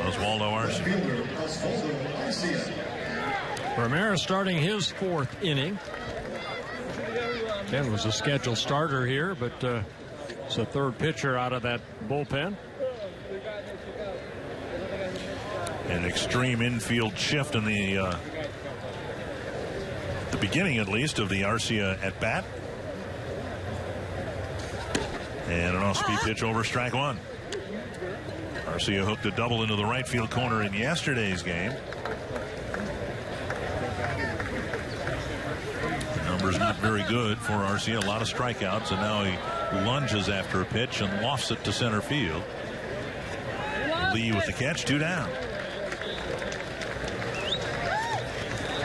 Oswaldo Arce. Ramirez starting his 4th inning. Ken was a scheduled starter here, but it's the 3rd pitcher out of that bullpen. An extreme infield shift in the beginning, at least, of the Arcia at bat. And an off-speed pitch over strike 1. Arcia hooked a double into the right field corner in yesterday's game. The numbers not very good for Arcia. A lot of strikeouts, and now he lunges after a pitch and lofts it to center field. Lee with the catch, 2 down.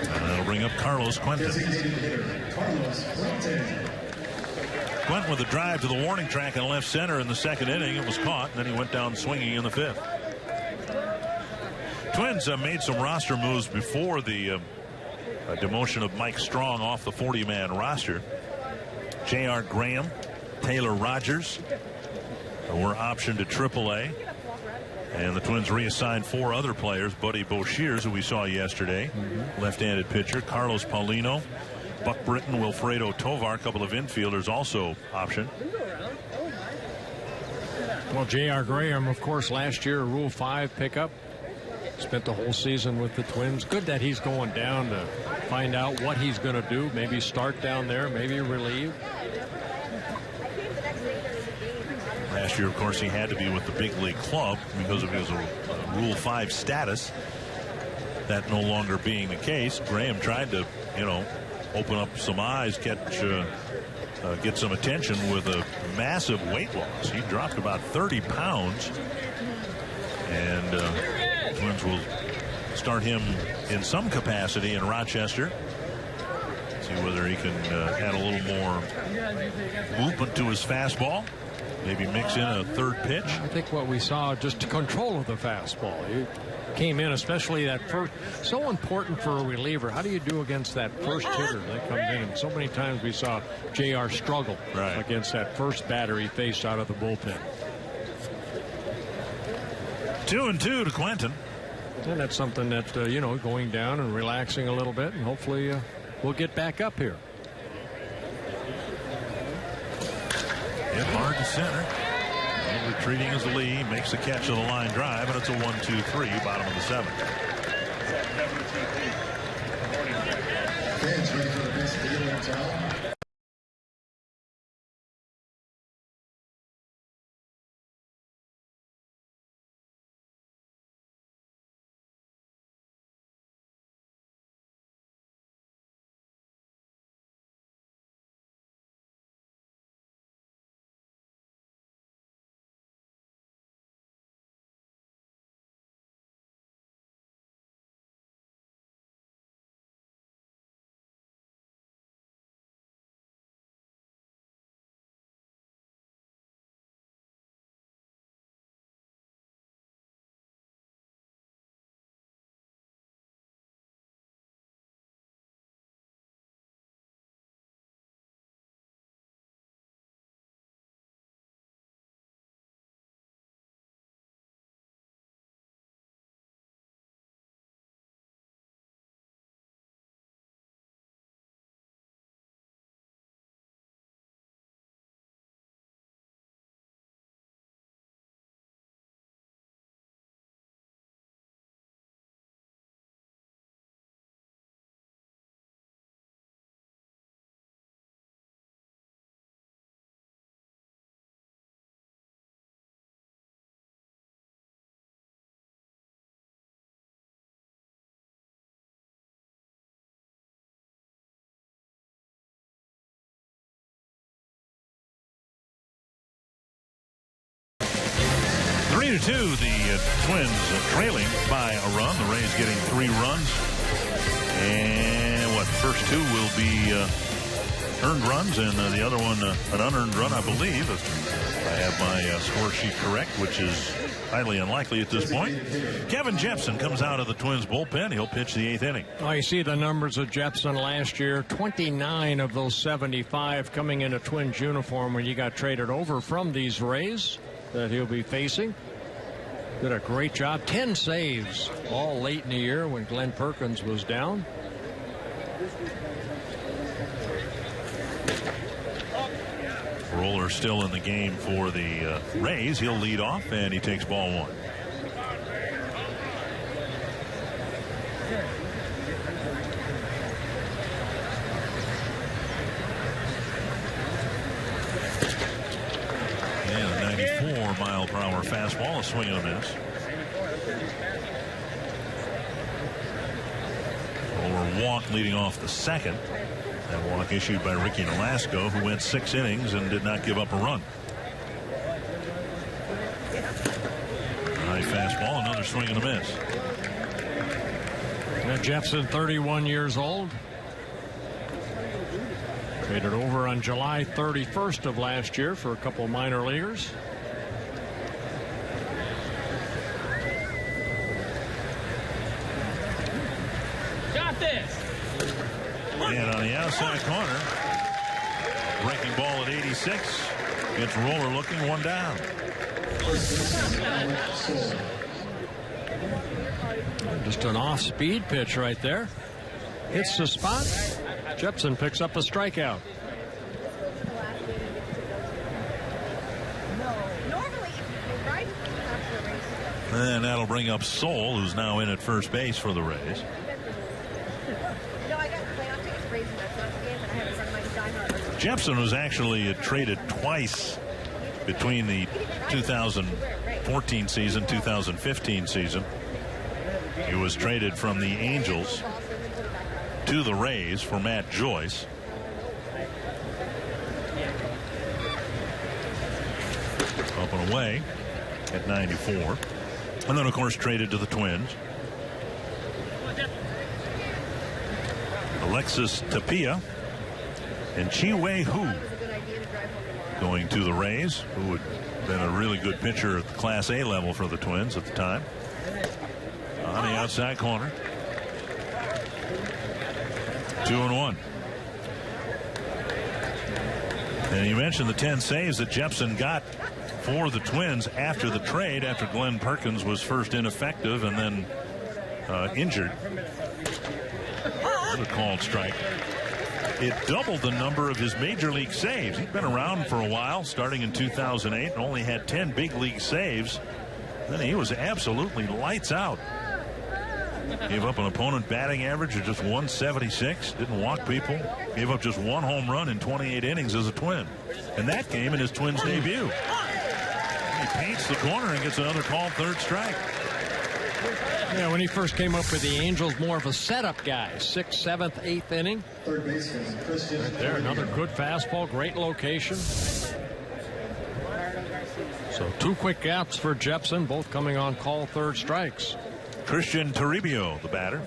And that'll bring up Carlos Quentin. Quentin with a drive to the warning track in left center in the 2nd inning. It was caught, and then he went down swinging in the 5th. Twins made some roster moves before the demotion of Mike Strong off the 40-man roster. J.R. Graham, Taylor Rogers were optioned to AAA. And the Twins reassigned 4 other players. Buddy Boshears, who we saw yesterday, left-handed pitcher. Carlos Paulino, Buck Britton, Wilfredo Tovar, a couple of infielders also optioned. Well, J.R. Graham, of course, last year, a Rule 5 pickup. Spent the whole season with the Twins. Good that he's going down to find out what he's going to do. Maybe start down there, maybe relieve. Last year, of course, he had to be with the big league club because of his Rule 5 status. That no longer being the case, Graham tried to, open up some eyes, get some attention with a massive weight loss. He dropped about 30 pounds, and Twins will start him in some capacity in Rochester. See whether he can add a little more movement to his fastball. Maybe mix in a 3rd pitch. I think what we saw, just control of the fastball. He came in, especially that first. So important for a reliever. How do you do against that first hitter that comes in? And so many times we saw JR struggle against that first batter he faced out of the bullpen. 2-2 to Quentin. And that's something that, going down and relaxing a little bit, and hopefully we'll get back up here. Hit hard to center. And retreating as Lee makes the catch of the line drive, and it's a 1-2-3, bottom of the 7th. Fans ready for the best deal in town? 3-2, the Twins trailing by a run. The Rays getting 3 runs. And first 2 will be earned runs, and the other one an unearned run, I believe, if I have my score sheet correct, which is highly unlikely at this point. Kevin Jepson comes out of the Twins bullpen. He'll pitch the 8th inning. Well, you see the numbers of Jepson last year. 29 of those 75 coming in a Twins uniform when you got traded over from these Rays that he'll be facing. Did a great job. 10 saves all late in the year when Glenn Perkins was down. Roller still in the game for the Rays. He'll lead off, and he takes ball 1. And a 94-mile-per-hour fastball, a swing and a miss. Roller walk leading off the second. That walk issued by Ricky Nolasco, who went 6 innings and did not give up a run. High fastball, another swing and a miss. Now Jepson, 31 years old. Traded over on July 31st of last year for a couple of minor leaguers. Got this. And on the outside corner, breaking ball at 86. Gets Roller looking, 1 down. Just an off-speed pitch right there. Hits the spot. Jepson picks up a strikeout. And that'll bring up Soul, who's now in at first base for the Rays. Jepson was actually traded twice between the 2014 season, 2015 season. He was traded from the Angels to the Rays for Matt Joyce. Up and away at 94. And then, of course, traded to the Twins. Alexis Tapia and Chi-Wei Hu going to the Rays, who had been a really good pitcher at the Class A level for the Twins at the time. On the outside corner. 2-1. And you mentioned the 10 saves that Jepson got for the Twins after the trade, after Glenn Perkins was first ineffective and then injured. Another called strike. It doubled the number of his major league saves. He'd been around for a while, starting in 2008, and only had 10 big league saves. Then he was absolutely lights out. Gave up an opponent batting average of just 176. Didn't walk people. Gave up just 1 home run in 28 innings as a Twin. And that came in his Twins debut. He paints the corner and gets another called 3rd strike. Yeah, when he first came up with the Angels, more of a setup guy. 6th, 7th, 8th inning. Third baseman, Christian. Right there, another good fastball, great location. So 2 quick outs for Jepson, both coming on call 3rd strikes. Christian Toribio, the batter.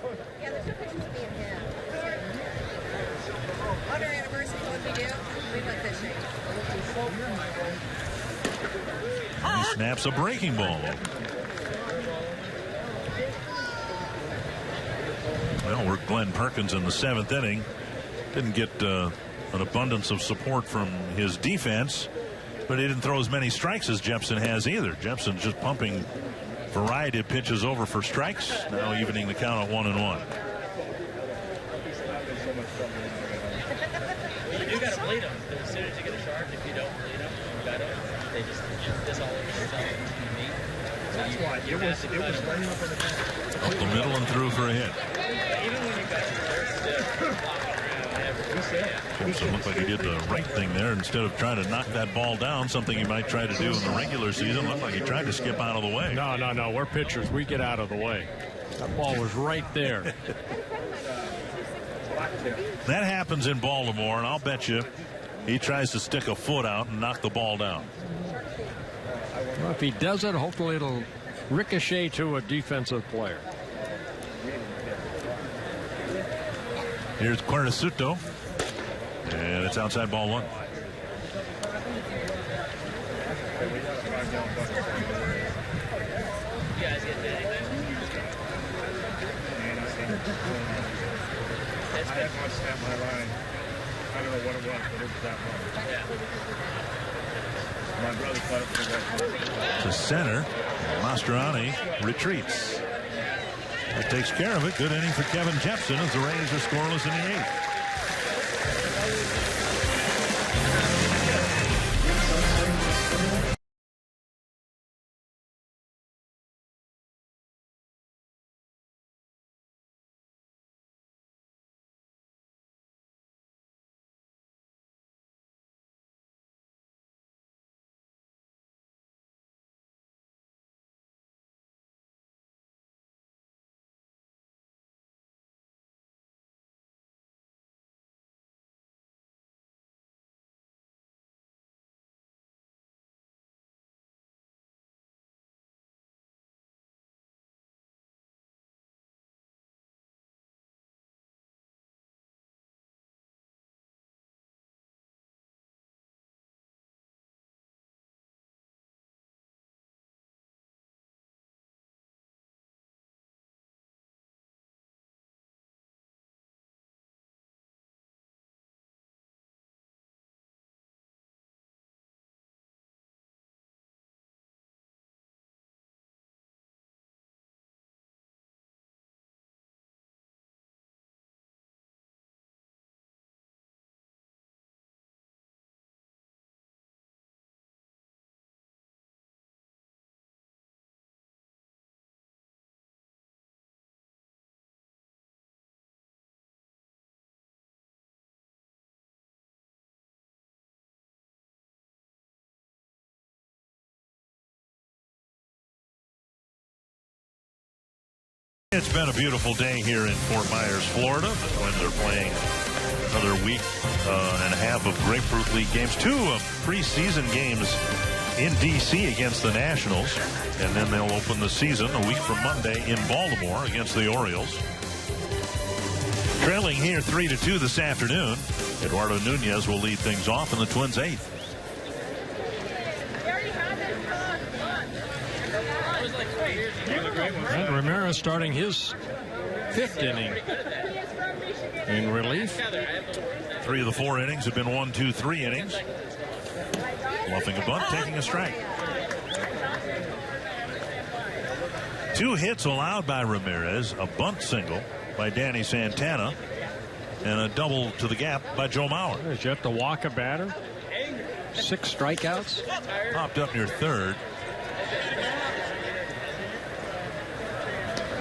He snaps a breaking ball. Well, we're Glenn Perkins in the 7th inning. Didn't get an abundance of support from his defense, but he didn't throw as many strikes as Jepson has either. Jepson's just pumping variety of pitches over for strikes, now evening the count at 1-1. You do got to bleed them, because as soon as you get a charge, if you don't bleed them, you got them, they just this all over yourself. That's why it was laying up in the back. Up the middle and through for a hit. Even when you got your Jepson looked like he did the right thing there. Instead of trying to knock that ball down, something he might try to do in the regular season, looked like he tried to skip out of the way. No. We're pitchers. We get out of the way. That ball was right there. That happens in Baltimore, and I'll bet you he tries to stick a foot out and knock the ball down. Well, if he does it, hopefully it'll ricochet to a defensive player. Here's Quartasuto, and it's outside ball 1. I had one snap my line. I don't know what it was, but it was that one. My brother caught it for that. To center, Mastrani retreats. That takes care of it. Good inning for Kevin Jepson as the Rays are scoreless in the 8th. It's been a beautiful day here in Fort Myers, Florida. The Twins are playing another week and a half of Grapefruit League games. 2 of preseason games in D.C. against the Nationals. And then they'll open the season a week from Monday in Baltimore against the Orioles. Trailing here 3-2 this afternoon. Eduardo Nunez will lead things off in the Twins' 8th. And Ramirez starting his 5th inning in relief. 3 of the 4 innings have been 1-2-3 innings. Bluffing a bunt, taking a strike. 2 hits allowed by Ramirez, a bunt single by Danny Santana, and a double to the gap by Joe Mauer. Did you have to walk a batter? 6 strikeouts. Popped up near 3rd.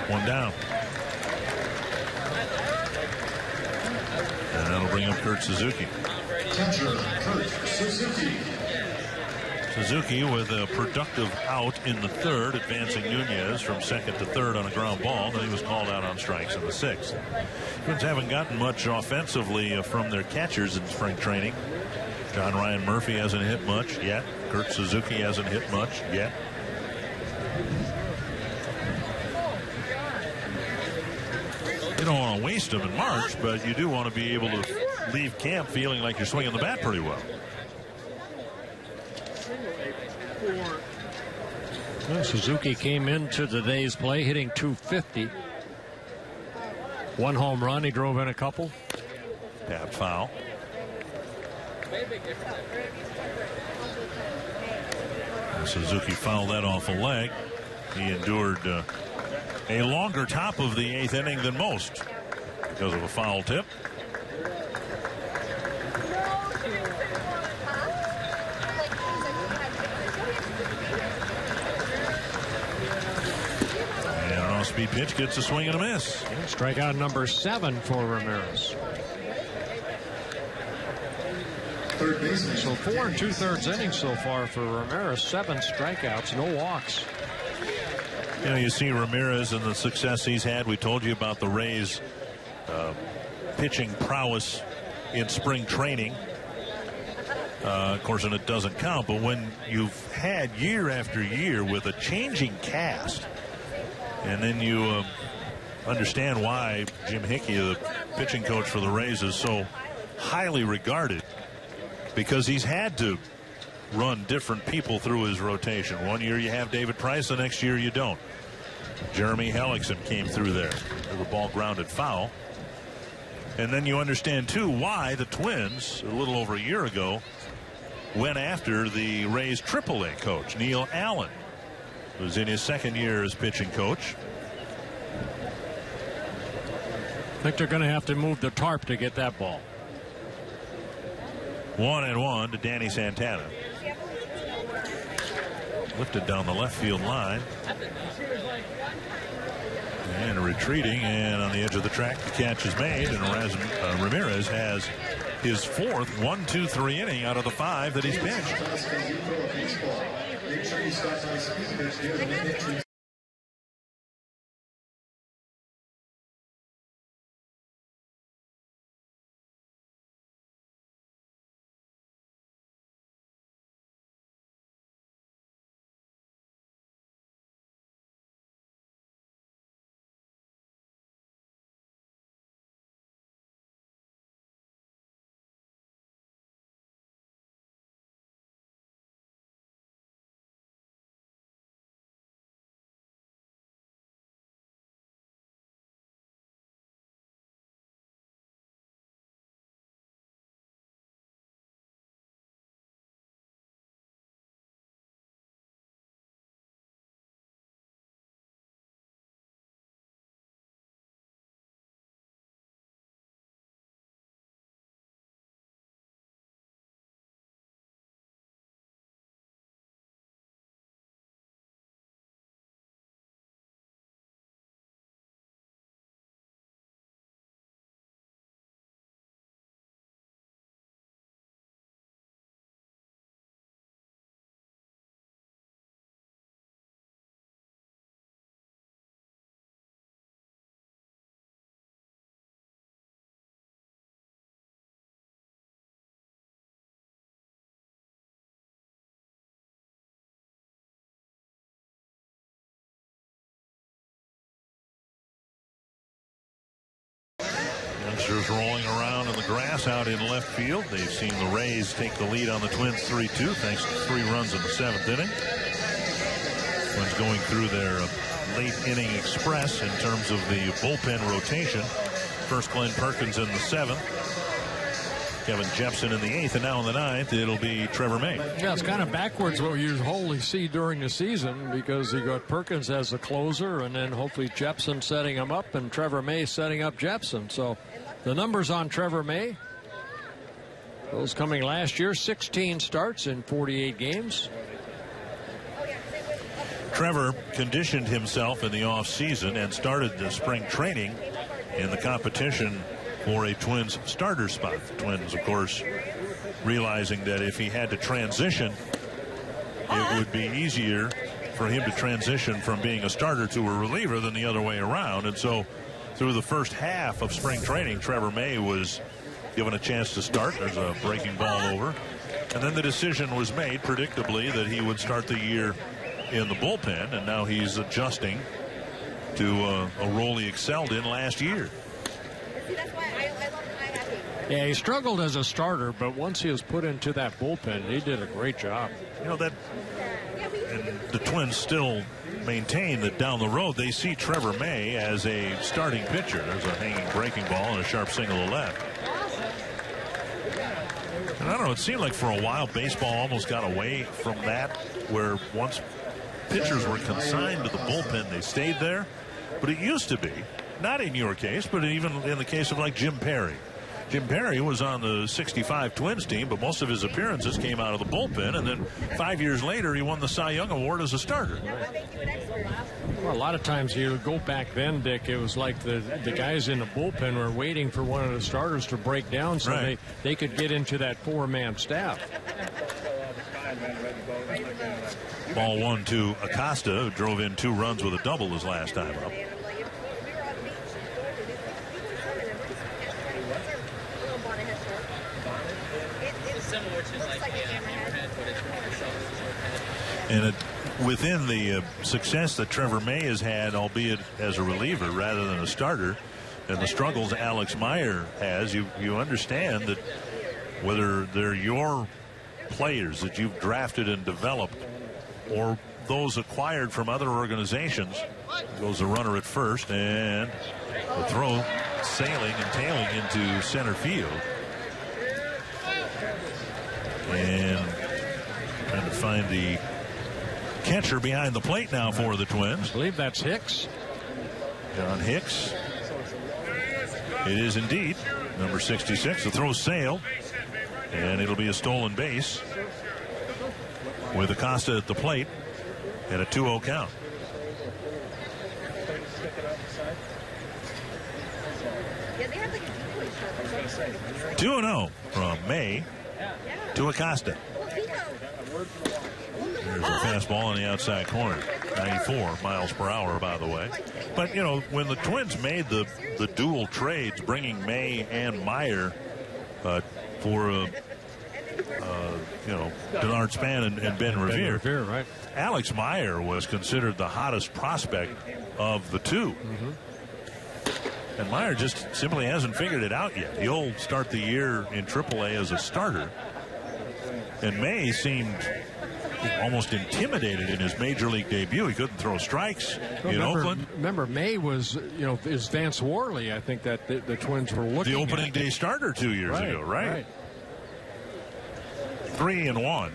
1 down. And that'll bring up Kurt Suzuki. Kurt Suzuki. Suzuki with a productive out in the 3rd, advancing Nunez from 2nd to 3rd on a ground ball. Then he was called out on strikes in the 6th. Twins haven't gotten much offensively from their catchers in spring training. John Ryan Murphy hasn't hit much yet. Kurt Suzuki hasn't hit much yet. You don't want to waste them in March, but you do want to be able to leave camp feeling like you're swinging the bat pretty well. Well, Suzuki came into today's play hitting .250. 1 home run. He drove in a couple. Tapped foul. And Suzuki fouled that off a leg. He endured a longer top of the 8th inning than most because of a foul tip. And an off-speed pitch gets a swing and a miss. Strikeout number 7 for Ramirez. So 4 2/3 innings so far for Ramirez. 7 strikeouts, no walks. You know, you see Ramirez and the success he's had. We told you about the Rays' pitching prowess in spring training. Of course, and it doesn't count, but when you've had year after year with a changing cast, and then you understand why Jim Hickey, the pitching coach for the Rays, is so highly regarded, because he's had to run different people through his rotation. One year you have David Price, the next year you don't. Jeremy Hellickson came through there with a ball grounded foul. And then you understand, too, why the Twins, a little over a year ago, went after the Rays AAA coach, Neil Allen, who's in his second year as pitching coach. I think they're going to have to move the tarp to get that ball. 1-1 to Danny Santana. Lifted down the left field line. And retreating, and on the edge of the track, the catch is made, and Ramirez has his fourth 1-2-3 inning out of the 5 that he's pitched. Make sure you start by speed pitch near the mid-entry. Youngsters rolling around in the grass out in left field. They've seen the Rays take the lead on the Twins 3-2 thanks to 3 runs in the 7th inning. Twins going through their late inning express in terms of the bullpen rotation. First Glenn Perkins in the 7th. Kevin Jepson in the 8th, and now in the 9th, it'll be Trevor May. Yeah, it's kind of backwards what you usually see during the season, because you got Perkins as the closer, and then hopefully Jepson setting him up, and Trevor May setting up Jepson. So the numbers on Trevor May, those coming last year, 16 starts in 48 games. Trevor conditioned himself in the offseason and started the spring training in the competition for a Twins starter spot. The Twins, of course, realizing that if he had to transition, it would be easier for him to transition from being a starter to a reliever than the other way around. And so through the first half of spring training, Trevor May was given a chance to start. There's a breaking ball over. And then the decision was made, predictably, that he would start the year in the bullpen, and now he's adjusting to a role he excelled in last year. Yeah, he struggled as a starter, but once he was put into that bullpen, he did a great job. You know, that, and the Twins still maintain that down the road they see Trevor May as a starting pitcher. There's a hanging breaking ball and a sharp single to left. And I don't know, it seemed like for a while baseball almost got away from that, where once pitchers were consigned to the bullpen, they stayed there. But it used to be, not in your case, but even in the case of like Jim Perry. Jim Perry was on the 65 Twins team, but most of his appearances came out of the bullpen, and then 5 years later he won the Cy Young Award as a starter. Well, a lot of times you go back then, Dick, it was like the guys in the bullpen were waiting for one of the starters to break down so right. they could get into that 4-man staff. Ball 1 to Acosta, who drove in 2 runs with a double his last time up. It's similar to like And within the success that Trevor May has had, albeit as a reliever rather than a starter, and the struggles Alex Meyer has, you understand that whether they're your players that you've drafted and developed or those acquired from other organizations, goes the runner at first, and the throw sailing and tailing into center field. And trying to find the catcher behind the plate now for the Twins. I believe that's Hicks. John Hicks. It is indeed number 66. The throw sailed, and it'll be a stolen base with Acosta at the plate and a 2-0 count. 2-0 from May to Acosta. There's a fastball on the outside corner. 94 miles per hour, by the way. But, you know, when the Twins made the dual trades, bringing May and Meyer for, Denard Span and Ben Revere. Right. Alex Meyer was considered the hottest prospect of the two. Mm-hmm. And Meyer just simply hasn't figured it out yet. He'll start the year in AAA as a starter. And May seemed almost intimidated in his major league debut. He couldn't throw strikes in Oakland. Remember, May was, is Vance Worley, I think, that the Twins were looking the opening day starter 2 years ago, right? 3-1.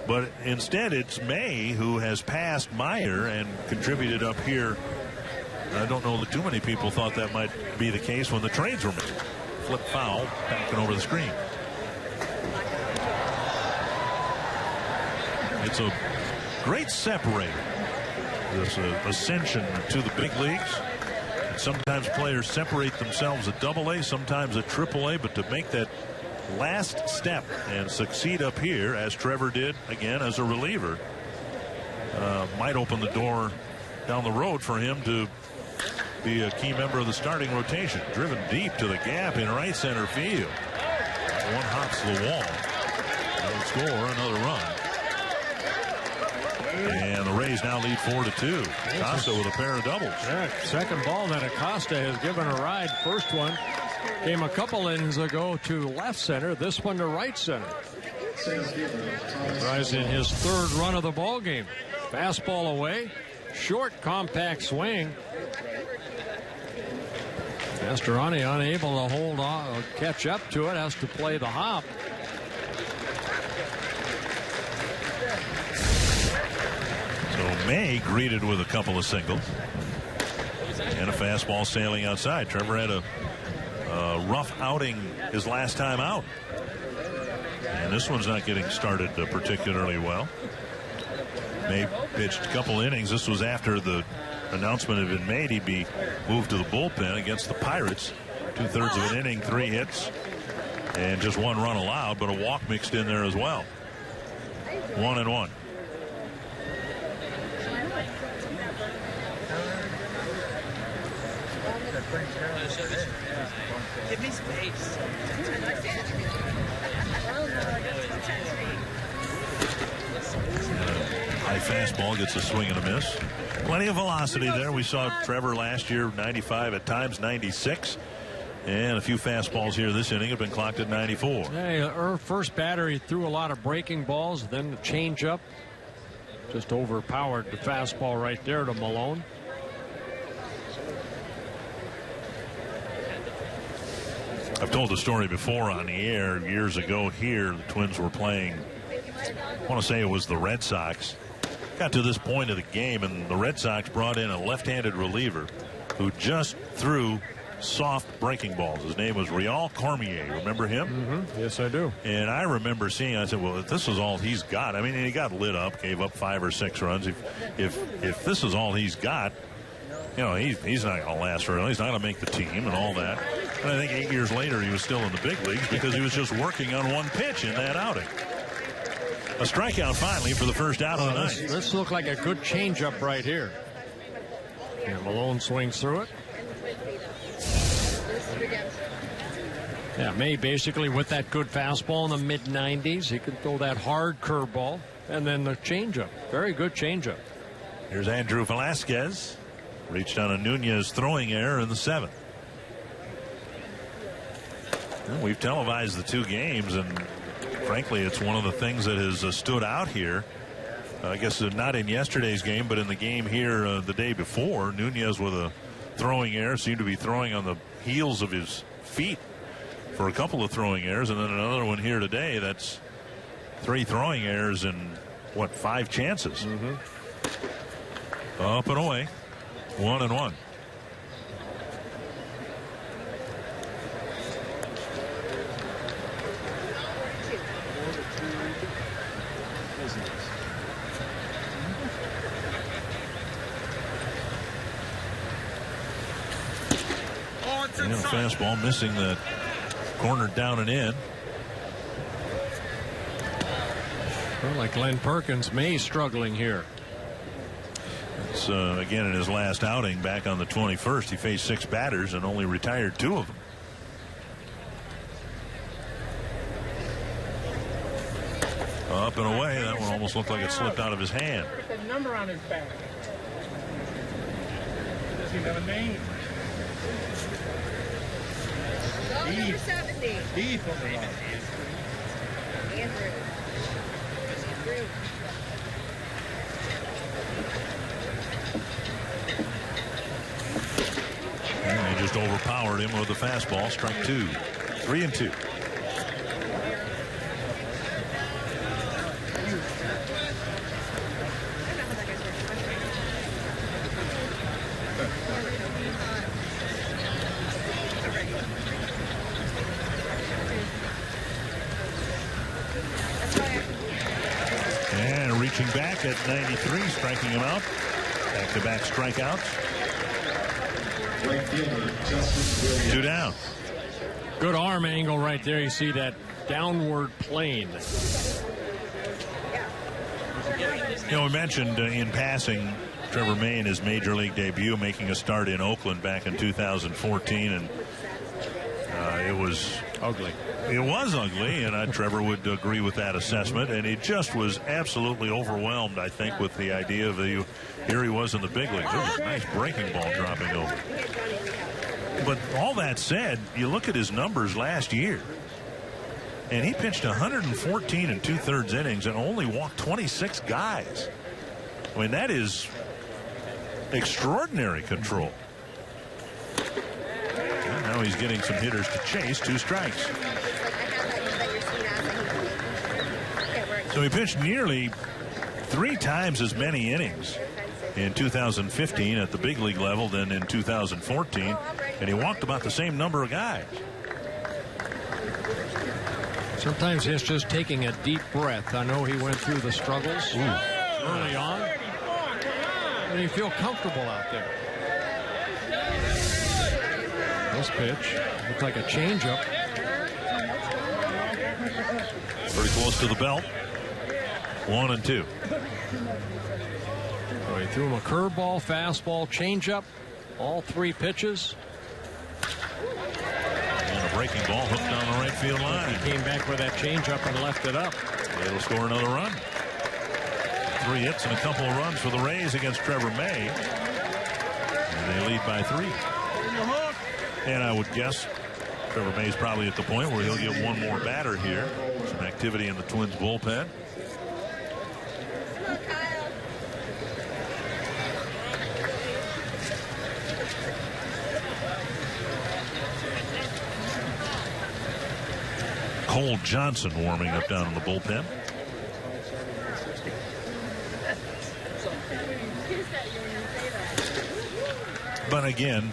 But instead, it's May who has passed Meyer and contributed up here. I don't know that too many people thought that might be the case when the trades were made. Flip foul, backing over the screen. It's a great separator, this ascension to the big leagues. Sometimes players separate themselves at AA, sometimes at AAA, but to make that last step and succeed up here, as Trevor did, again, as a reliever, might open the door down the road for him to be a key member of the starting rotation. Driven deep to the gap in right center field. One hops the wall. They'll score another run. And the Rays now lead 4-2. Acosta with a pair of doubles. Yeah, second ball that Acosta has given a ride. First one came a couple innings ago to left center. This one to right center. Rising his third run of the ball game. Fastball away. Short, compact swing. Mastroianni unable to hold on, catch up to it, has to play the hop. So May greeted with a couple of singles and a fastball sailing outside. Trevor had a rough outing his last time out, and this one's not getting started particularly well. May pitched a couple innings. This was after the announcement had been made he'd be moved to the bullpen against the Pirates. 2/3 of an inning, 3 hits, and just 1 run allowed, but a walk mixed in there as well. 1-1. Give me space. High fastball gets a swing and a miss. Plenty of velocity there. We saw Trevor last year, 95, at times 96. And a few fastballs here this inning have been clocked at 94. Hey, our first batter, he threw a lot of breaking balls, then the changeup. Just overpowered the fastball right there to Malone. I've told the story before on the air. Years ago here, the Twins were playing, I want to say it was the Red Sox. Got to this point of the game, and the Red Sox brought in a left-handed reliever who just threw soft breaking balls. His name was Real Cormier. Remember him? Mm-hmm. Yes, I do. And I remember seeing, I said, well, if this is all he's got, I mean, he got lit up, gave up 5 or 6 runs. If this is all he's got, you know, he's not going to last very long. He's not going to make the team and all that. And I think 8 years later, he was still in the big leagues because he was just working on one pitch in that outing. A strikeout finally for the first out of the night. This looked like a good changeup right here. And Malone swings through it. Yeah, May basically with that good fastball in the mid-90s. He could throw that hard curveball. And then the changeup. Very good changeup. Here's Andrew Velasquez. Reached on a Nunez throwing error in the 7th. Well, we've televised the 2 games, and frankly, it's one of the things that has stood out here. I guess not in yesterday's game, but in the game here the day before. Nunez with a throwing error, seemed to be throwing on the heels of his feet for a couple of throwing errors, and then another one here today. That's 3 throwing errors in, what, 5 chances. Up and away. 1-1. Fastball missing the corner down and in. Well, like Glenn Perkins, May struggling here. It's again in his last outing back on the 21st. He faced 6 batters and only retired 2 of them. Up and away. That one almost looked like it slipped out of his hand. Put the number on his back. Does he have a name? Number 70. Heath on the line. Andrew. And he just overpowered him with the fastball. Strike 2. 3-2. And reaching back at 93, striking him out. Back-to-back strikeouts. 2 down. Good arm angle right there. You see that downward plane. You know, we mentioned in passing Trevor May in his major league debut, making a start in Oakland back in 2014, and it was ugly. It was ugly, and Trevor would agree with that assessment. And he just was absolutely overwhelmed, I think, with the idea of here he was in the big leagues. It was a nice breaking ball dropping over. But all that said, you look at his numbers last year, and he pitched 114 and 2/3 innings and only walked 26 guys. I mean, that is extraordinary control. And now he's getting some hitters to chase. 2 strikes. So he pitched nearly 3 times as many innings in 2015 at the big league level than in 2014, and he walked about the same number of guys. Sometimes it's just taking a deep breath. I know he went through the struggles early on, and you feel comfortable out there. This pitch looked like a changeup. Pretty close to the belt. 1-2. So he threw him a curveball, fastball, changeup, all 3 pitches. And a breaking ball hooked down the right field line. He came back with that changeup and left it up. It'll score another run. 3 hits and a couple of runs for the Rays against Trevor May. And they lead by 3. And I would guess Trevor May's probably at the point where he'll get one more batter here. Some activity in the Twins bullpen. Cole Johnson warming up down in the bullpen. But again,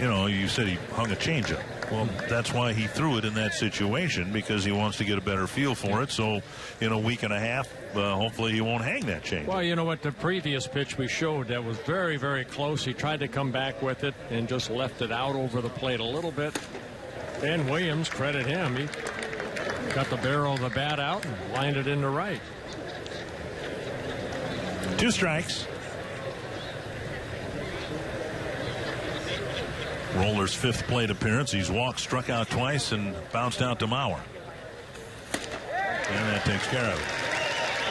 you know, you said he hung a changeup. Well, that's why he threw it in that situation, because he wants to get a better feel for it. So in a week and a half, hopefully he won't hang that changeup. Well, you know what? The previous pitch we showed that was very, very close. He tried to come back with it and just left it out over the plate a little bit. And Williams, credit him. He got the barrel of the bat out and lined it into right. 2 strikes. Roller's 5th plate appearance. He's walked, struck out twice, and bounced out to Mauer. And that takes care of it.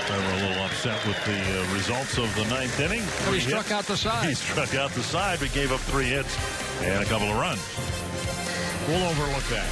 They were a little upset with the results of the ninth inning. But he struck out the side. He struck out the side, but gave up 3 hits and a couple of runs. We'll overlook that.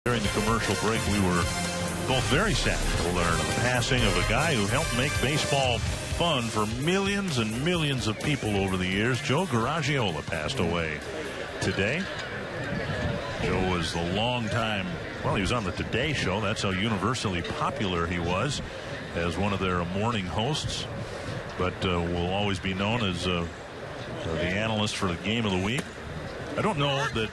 During the commercial break, we were both very sad to learn of the passing of a guy who helped make baseball fun for millions and millions of people over the years. Joe Garagiola passed away today. Joe was the longtime, well, he was on the Today Show. That's how universally popular he was as one of their morning hosts. But will always be known as the analyst for the Game of the Week. I don't know that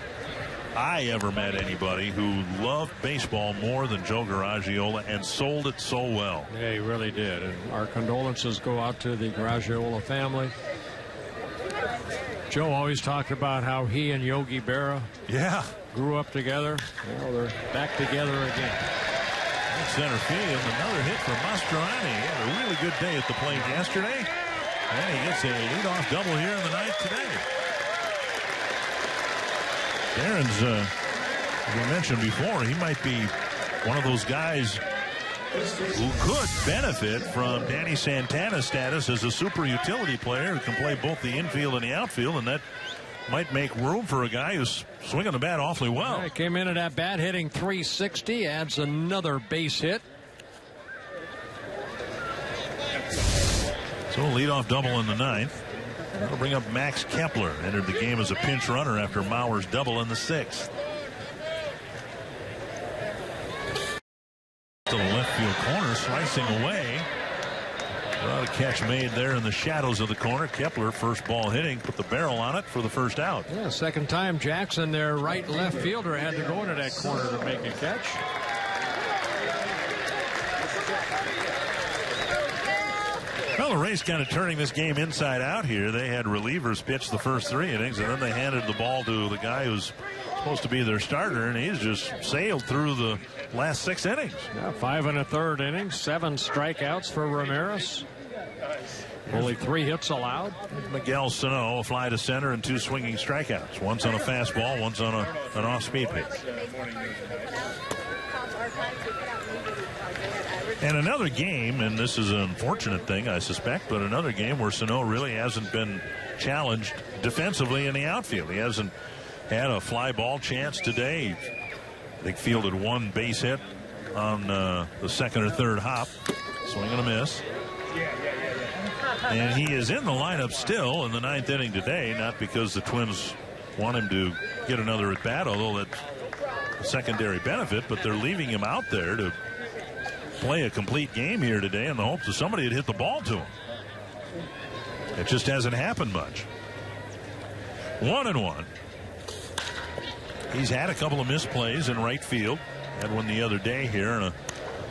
I ever met anybody who loved baseball more than Joe Garagiola and sold it so well. Yeah, he really did. And our condolences go out to the Garagiola family. Joe always talked about how he and Yogi Berra grew up together. Well, they're back together again. In center field, another hit from Mastroianni. He had a really good day at the plate yesterday. And he gets a leadoff double here in the ninth today. Darren's, as we mentioned before, he might be one of those guys who could benefit from Danny Santana's status as a super utility player who can play both the infield and the outfield, and that might make room for a guy who's swinging the bat awfully well. Yeah, he came in at that bat hitting .360, adds another base hit. So leadoff double in the ninth. That'll bring up Max Kepler. Entered the game as a pinch runner after Mauer's double in the sixth. To the left field corner, slicing away. Well, a catch made there in the shadows of the corner. Kepler, first ball hitting, put the barrel on it for the first out. Yeah, second time Jackson, their right left fielder, had to go into that corner to make a catch. Well, the Rays kind of turning this game inside out here. They had relievers pitch the first 3 innings, and then they handed the ball to the guy who's supposed to be their starter, and he's just sailed through the last 6 innings. Yeah, 5 1/3 innings, 7 strikeouts for Ramirez. Only 3 hits allowed. Miguel Sano, a fly to center and 2 swinging strikeouts. One's on a fastball, one's on an off-speed pitch. And another game, and this is an unfortunate thing, I suspect, but another game where Sano really hasn't been challenged defensively in the outfield. He hasn't had a fly ball chance today. I think fielded 1 base hit on the second or third hop. Swing and a miss. And he is in the lineup still in the 9th inning today, not because the Twins want him to get another at bat, although that's a secondary benefit, but they're leaving him out there to play a complete game here today in the hopes that somebody would hit the ball to him. It just hasn't happened much. 1-1. He's had a couple of misplays in right field. Had one the other day here, and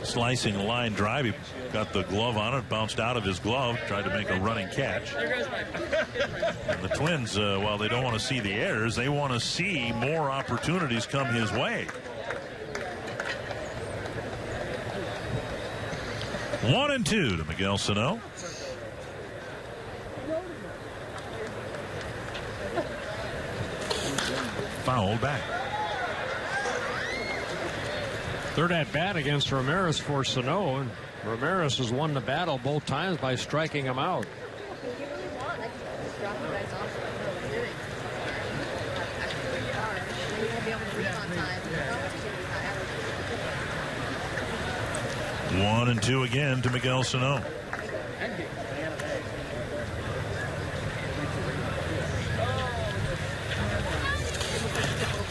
a slicing line drive. He got the glove on it, bounced out of his glove, tried to make a running catch. And the Twins, while they don't want to see the errors, they want to see more opportunities come his way. 1-2 to Miguel Sano. Foul back. Third at bat against Ramirez for Sano, and Ramirez has won the battle both times by striking him out. 1-2 again to Miguel Sano.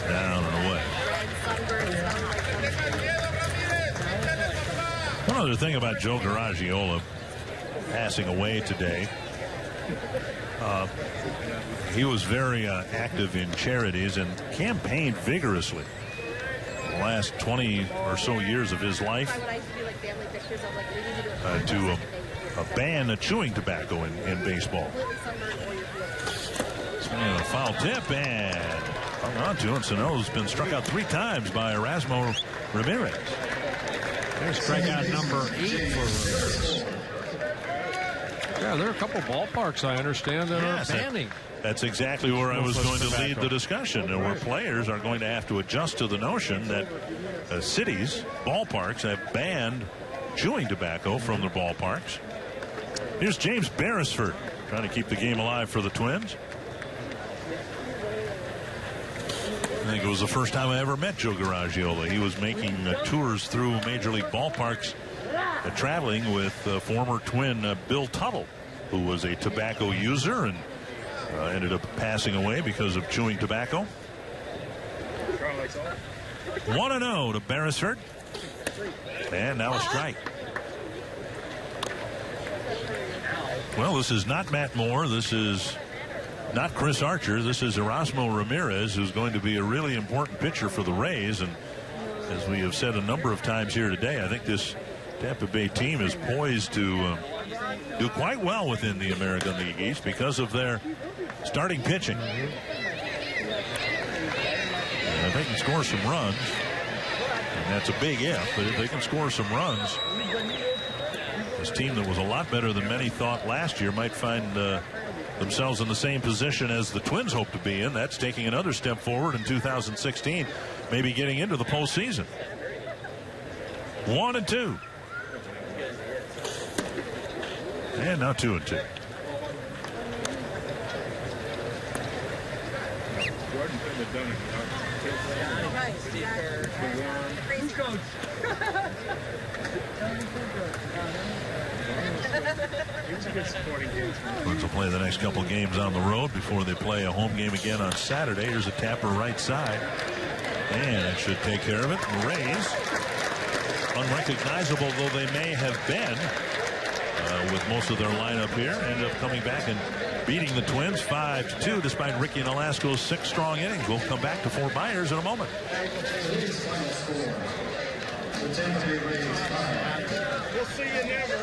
Down and away. One other thing about Joe Garagiola passing away today. He was very active in charities and campaigned vigorously the last 20 or so years of his life to ban chewing tobacco in baseball. Swinging a foul tip and hung on to it. Sano's been struck out 3 times by Erasmo Ramirez. There's strikeout number 8 for Ramirez. Yeah, there are a couple ballparks, I understand, that are banning. That's exactly where I was going to lead the discussion, where players are going to have to adjust to the notion that cities, ballparks, have banned chewing tobacco from their ballparks. Here's James Beresford trying to keep the game alive for the Twins. I think it was the first time I ever met Joe Garagiola. He was making tours through Major League ballparks, traveling with former Twin Bill Tuttle, who was a tobacco user and ended up passing away because of chewing tobacco. 1-0 to Beresford. And now a strike. Well, this is not Matt Moore. This is not Chris Archer. This is Erasmo Ramirez, who's going to be a really important pitcher for the Rays. And as we have said a number of times here today, I think this Tampa Bay team is poised to do quite well within the American League East because of their starting pitching. And if they can score some runs, and that's a big if, but if they can score some runs, this team that was a lot better than many thought last year might find themselves in the same position as the Twins hope to be in. That's taking another step forward in 2016, maybe getting into the postseason. 1-2. And now 2-2. Twins will play the next couple games on the road before they play a home game again on Saturday. Here's a tapper right side. And it should take care of it. The Rays, unrecognizable though they may have been with most of their lineup here, ended up coming back and beating the Twins 5-2 despite Ricky Nolasco's 6 strong innings. We'll come back to Fort Myers in a moment. We'll see you never.